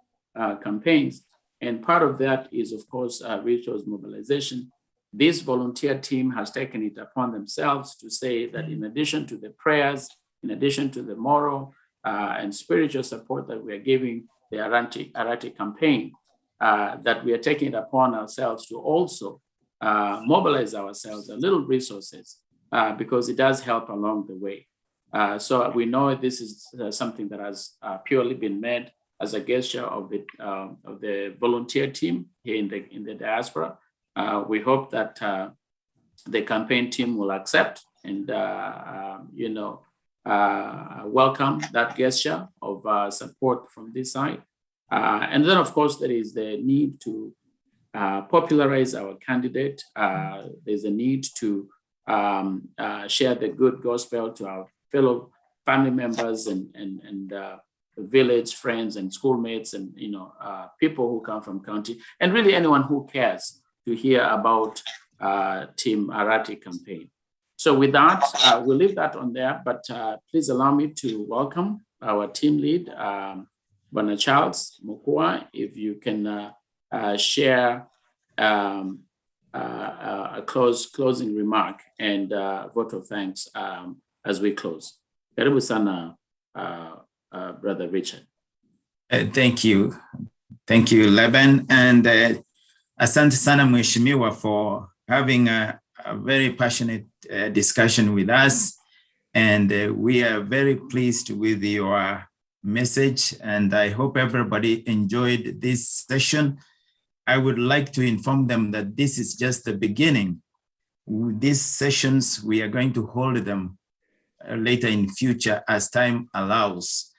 campaigns. And part of that is, of course, resource mobilization. This volunteer team has taken it upon themselves to say that in addition to the prayers, in addition to the moral and spiritual support that we are giving the Arati campaign, that we are taking it upon ourselves to also mobilize ourselves a little resources because it does help along the way. So we know this is something that has purely been made as a gesture of the volunteer team here in the diaspora. We hope that the campaign team will accept and welcome that gesture of support from this side. And then, of course, there is the need to popularize our candidate. There's a need to share the good gospel to our fellow family members and village friends and schoolmates and people who come from county, and really anyone who cares to hear about Team Arati campaign. So with that, we'll leave that on there, but please allow me to welcome our team lead, Bwana Charles Mukua, if you can share a closing remark and vote of thanks as we close. Karibu sana, Brother Richard. Thank you. Thank you, Laban. And asante sana Mheshimiwa for having a very passionate discussion with us. And we are very pleased with your message. And I hope everybody enjoyed this session. I would like to inform them that this is just the beginning. These sessions, we are going to hold them later in future as time allows.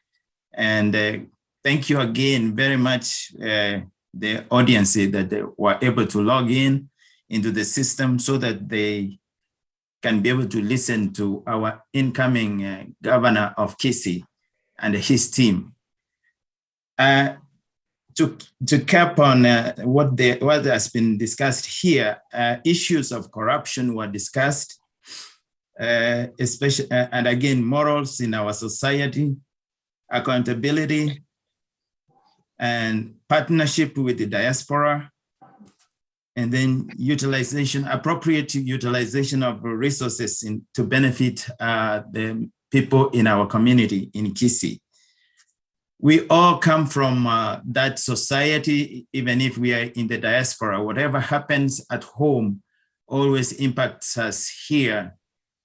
And thank you again very much, the audience that they were able to log into the system so that they can be able to listen to our incoming governor of Kisii and his team. To cap on what has been discussed here, issues of corruption were discussed, especially, and again, morals in our society, accountability, and partnership with the diaspora, and then appropriate utilization of resources to benefit the people in our community in Kisii. We all come from that society, even if we are in the diaspora. Whatever happens at home always impacts us here,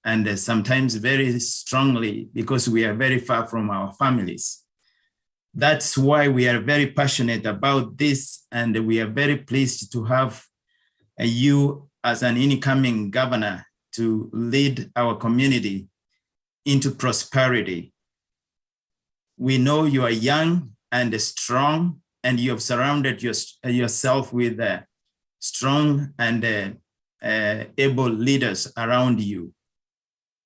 and sometimes very strongly because we are very far from our families. That's why we are very passionate about this, and we are very pleased to have you as an incoming governor to lead our community into prosperity. We know you are young and strong, and you have surrounded yourself with strong and able leaders around you.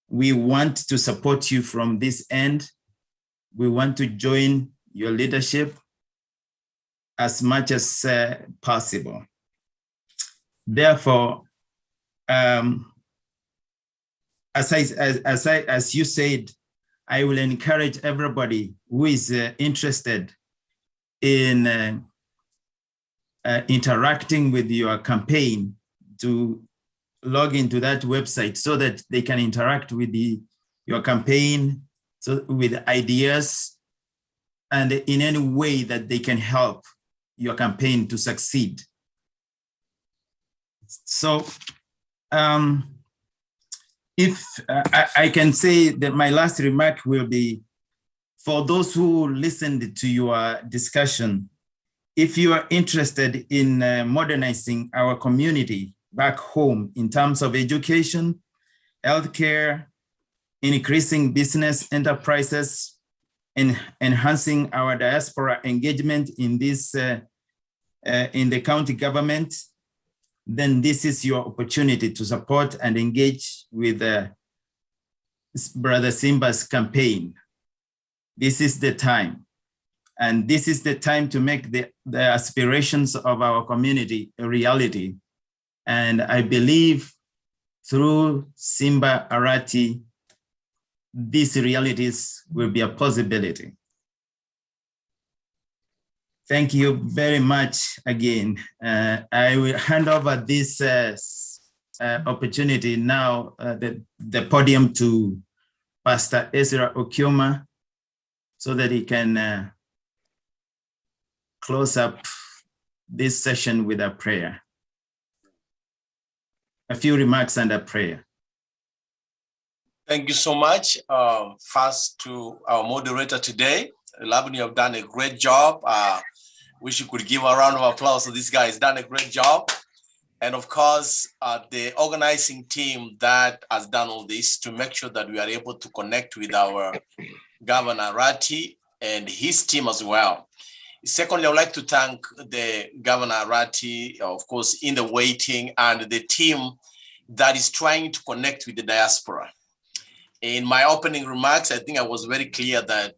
We want to support you from this end. We want to join your leadership as much as possible. Therefore, as you said, I will encourage everybody who is interested in interacting with your campaign to log into that website so that they can interact with your campaign, with ideas, and in any way that they can help your campaign to succeed. So if I can say that my last remark will be, for those who listened to your discussion, if you are interested in modernizing our community back home in terms of education, healthcare, increasing business enterprises, and enhancing our diaspora engagement in this in the county government, then this is your opportunity to support and engage with Brother Simba's campaign. This is the time. And this is the time to make the aspirations of our community a reality. And I believe through Simba Arati, these realities will be a possibility. Thank you very much again. I will hand over this opportunity now, the podium to Pastor Ezra Okioma, so that he can close up this session with a prayer. A few remarks and a prayer. Thank you so much. First to our moderator today, Laban, you have done a great job. Wish you could give a round of applause to this guy. He's done a great job. And of course, the organizing team that has done all this to make sure that we are able to connect with our Governor Arati and his team as well. Secondly, I would like to thank the Governor Arati, of course, in the waiting, and the team that is trying to connect with the diaspora. In my opening remarks, I think I was very clear that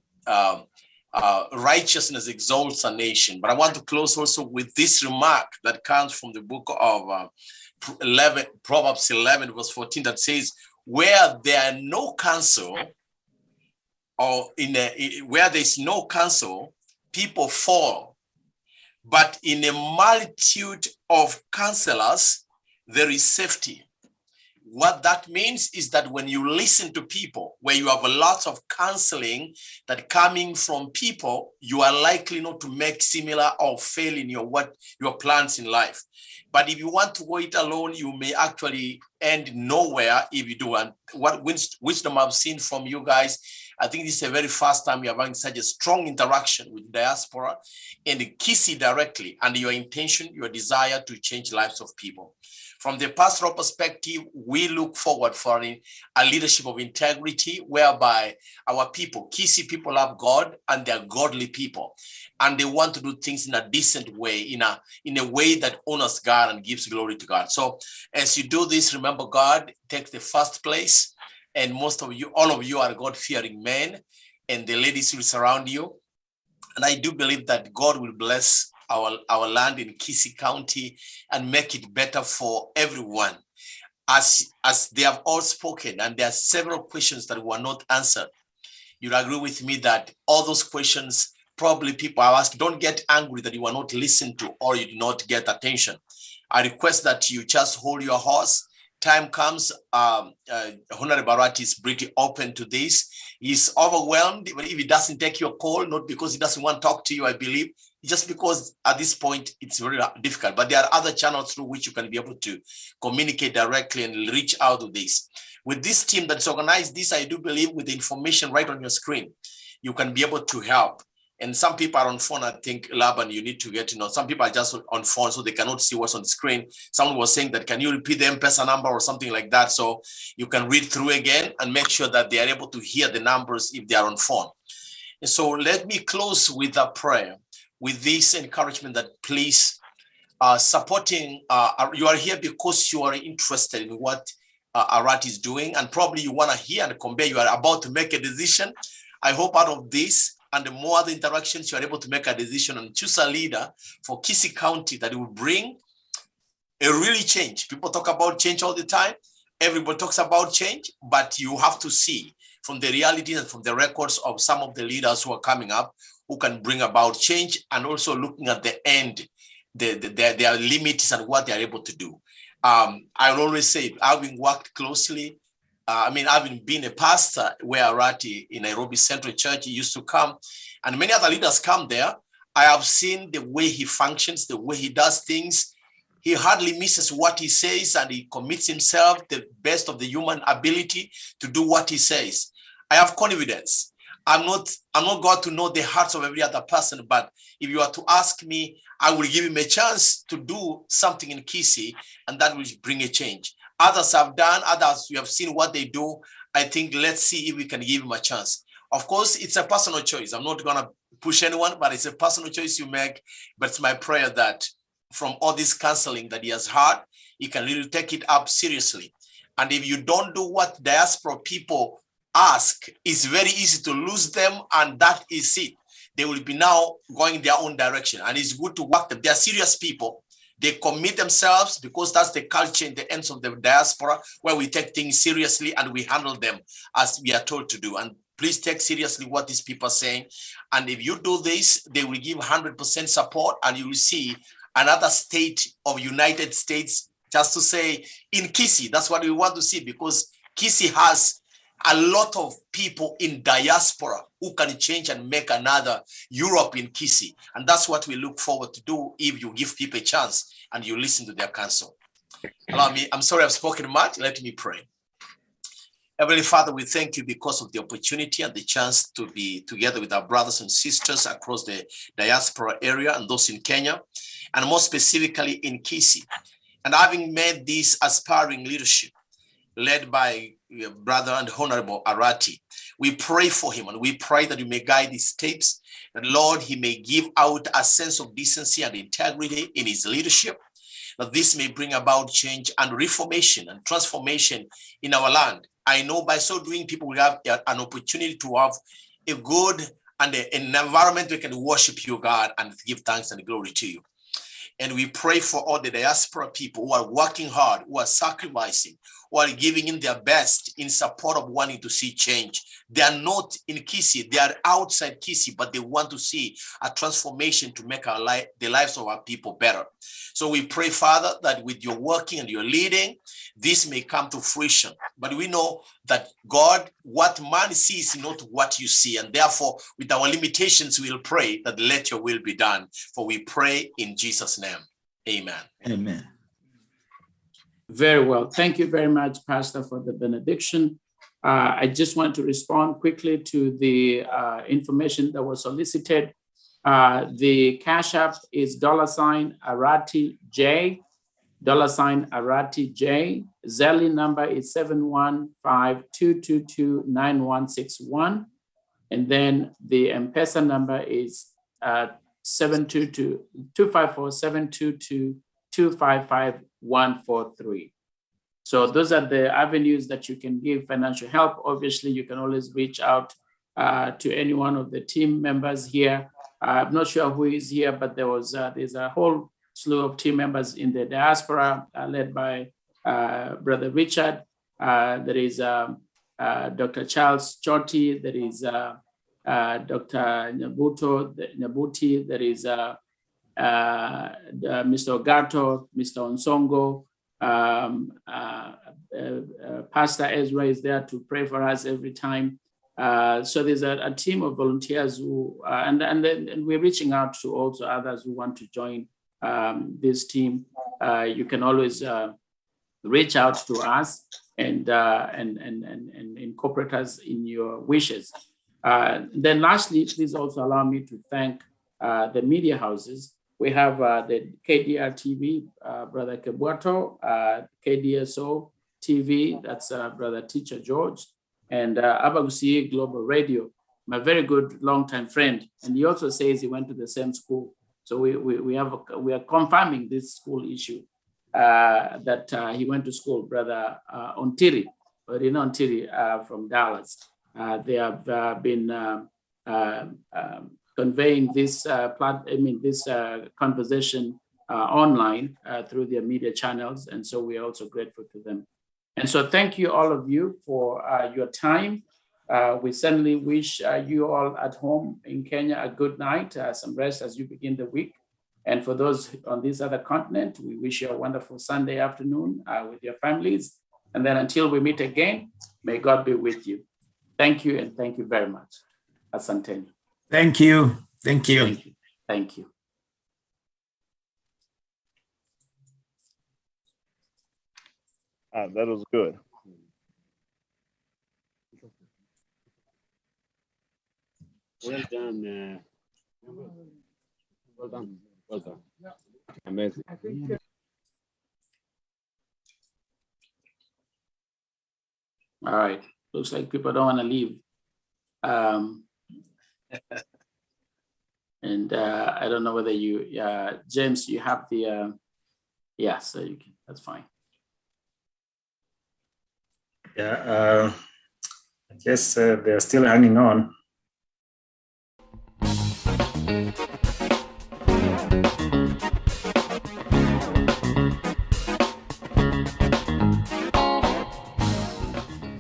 righteousness exalts a nation. But I want to close also with this remark that comes from the book of Proverbs 11, verse 14, that says, where there are no counsel, or where there is no counsel, people fall. But in a multitude of counselors, there is safety. What that means is that when you listen to people, where you have a lot of counseling that coming from people, you are likely not to make similar or fail in your plans in life. But if you want to wait alone, you may actually end nowhere if you do. And what wisdom I've seen from you guys, I think this is the very first time you're having such a strong interaction with diaspora and Kisi directly, and your intention, your desire to change lives of people. From the pastoral perspective, we look forward for a leadership of integrity, whereby our people, Kisi people, love God and they're godly people, and they want to do things in a decent way, in a way that honors God and gives glory to God. So as you do this, remember God takes the first place, and most of you, all of you are God-fearing men, and the ladies will surround you. And I do believe that God will bless our land in Kisi County and make it better for everyone. As they have all spoken, and there are several questions that were not answered. You'll agree with me that all those questions, probably people are asking, don't get angry that you were not listened to or you did not get attention. I request that you just hold your horse. Time comes, Hon Arati is pretty open to this. He's overwhelmed, even if he doesn't take your call, not because he doesn't want to talk to you, I believe, just because at this point it's very difficult. But there are other channels through which you can be able to communicate directly and reach out to this. With this team that's organized this, I do believe with the information right on your screen, you can be able to help. And some people are on phone. I think, Laban, you need to get to know. Some people are just on phone, so they cannot see what's on the screen. Someone was saying that, can you repeat the M-Pesa number or something like that? So you can read through again and make sure that they are able to hear the numbers if they are on phone. And so let me close with a prayer, with this encouragement that please, supporting, you are here because you are interested in what Arati is doing, and probably you want to hear and compare. You are about to make a decision. I hope out of this, and the more other interactions, you are able to make a decision and choose a leader for Kisi County that will bring a really change. People talk about change all the time. Everybody talks about change, but you have to see from the reality and from the records of some of the leaders who are coming up who can bring about change, and also looking at the end, their limits and what they are able to do. I will always say, having worked closely, having been a pastor where Arati in Nairobi Central Church, he used to come, and many other leaders come there. I have seen the way he functions, the way he does things. He hardly misses what he says, and he commits himself the best of the human ability to do what he says. I have confidence. I'm not God to know the hearts of every other person, but if you are to ask me, I will give him a chance to do something in Kisii, and that will bring a change. Others have done, others you have seen what they do. I think let's see if we can give him a chance. Of course, it's a personal choice. I'm not gonna push anyone, but it's a personal choice you make. But it's my prayer that from all this counseling that he has had, he can really take it up seriously. And if you don't do what diaspora people ask, it's very easy to lose them, and that is it. They will be now going their own direction, and it's good to work them. They are serious people. They commit themselves because that's the culture in the ends of the diaspora, where we take things seriously and we handle them as we are told to do. And please take seriously what these people are saying. And if you do this, they will give 100% support, and you will see another state of United States, just to say in Kisii. That's what we want to see, because Kisii has a lot of people in diaspora who can change and make another Europe in Kisii. And that's what we look forward to do if you give people a chance and you listen to their counsel. Allow me, I'm sorry I've spoken much. Let me pray. Heavenly Father, we thank you because of the opportunity and the chance to be together with our brothers and sisters across the diaspora area and those in Kenya, and more specifically in Kisii. And having made this aspiring leadership led by your brother and Honorable Arati, we pray for him, and we pray that you may guide his steps, that Lord, he may give out a sense of decency and integrity in his leadership, that this may bring about change and reformation and transformation in our land. I know by so doing, people will have an opportunity to have a good and an environment where we can worship you, God, and give thanks and glory to you. And we pray for all the diaspora people who are working hard, who are sacrificing, who are giving in their best in support of wanting to see change. They are not in Kisii, they are outside Kisii, but they want to see a transformation to make the lives of our people better. So we pray, Father, that with your working and your leading, this may come to fruition. But we know that God, what man sees is not what you see. And therefore, with our limitations, we'll pray that let your will be done. For we pray in Jesus' name. Amen. Amen. Very well. Thank you very much, Pastor, for the benediction. I just want to respond quickly to the information that was solicited. The Cash App is $Arati J, $Arati J. Zelle number is 715-222-9161. And then the M-Pesa number is 254-722-255-143. So those are the avenues that you can give financial help. Obviously, you can always reach out to any one of the team members here. I'm not sure who is here, but there's a whole slew of team members in the diaspora led by Brother Richard. There is Dr. Charles Choti. There is Dr. Nyabuti. There is Mr. Ogato, Mr. Onsongo. Pastor Ezra is there to pray for us every time. So there's a team of volunteers who, and we're reaching out to also others who want to join this team. You can always reach out to us and incorporate us in your wishes. Then lastly, please also allow me to thank the media houses. We have the KDR TV, Brother Kebuato, KDSO TV, that's Brother Teacher George, and Abagusi Global Radio, my very good longtime friend. And he also says he went to the same school. So we are confirming this school issue that he went to school, Brother Ontiri, from Dallas. They have been conveying this conversation online through their media channels, and so we are also grateful to them. And so thank you, all of you, for your time. We certainly wish you all at home in Kenya a good night, some rest as you begin the week. And for those on this other continent, we wish you a wonderful Sunday afternoon with your families. And then until we meet again, may God be with you. Thank you, and thank you very much. Asanteni. Thank you. Thank you. Thank you. Thank you. That was good. Well done. Well done. Well done. Amazing. All right. Looks like people don't want to leave. And I don't know whether you, James, you have the, yeah, so you can, that's fine. Yeah, I guess they're still hanging on.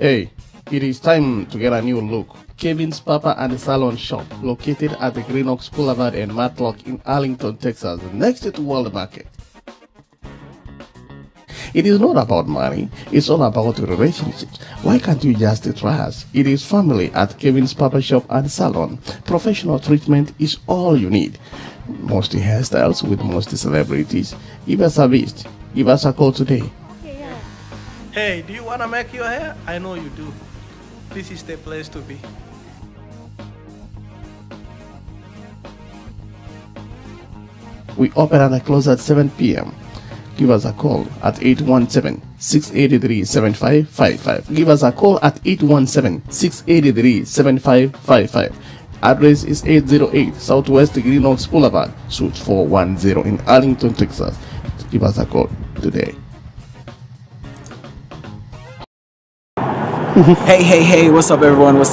Hey, it is time to get a new look. Kevin's Papa and Salon Shop, located at the Green Oaks Boulevard and Matlock in Arlington, Texas, next to World Market. It is not about money, it's all about relationships. Why can't you just try us? It is family at Kevin's Papa Shop and Salon. Professional treatment is all you need. Most hairstyles with most celebrities. Give us a visit. Give us a call today. Hey, do you want to make your hair? I know you do. This is the place to be. We open and close at 7 p.m. Give us a call at 817-683-7555. Give us a call at 817-683-7555. Address is 808 Southwest Green Oaks Boulevard, Suite 410 in Arlington, Texas. Give us a call today. Hey, what's up everyone? My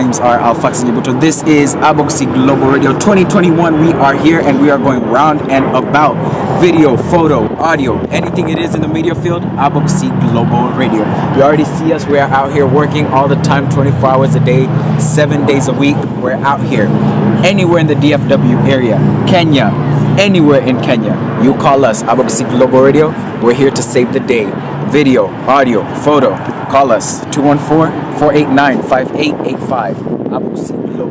name is Alfax Nyabuto. This is Aboxy Global Radio 2021. We are here and we are going round and about video, photo, audio, anything it is in the media field, Aboxy Global Radio. You already see us. We are out here working all the time, 24 hours a day, 7 days a week. We're out here anywhere in the DFW area, Kenya, anywhere in Kenya. You call us, Aboxy Global Radio. We're here to save the day. Video, audio, photo. Call us 214-489-5885. Aboxy Global.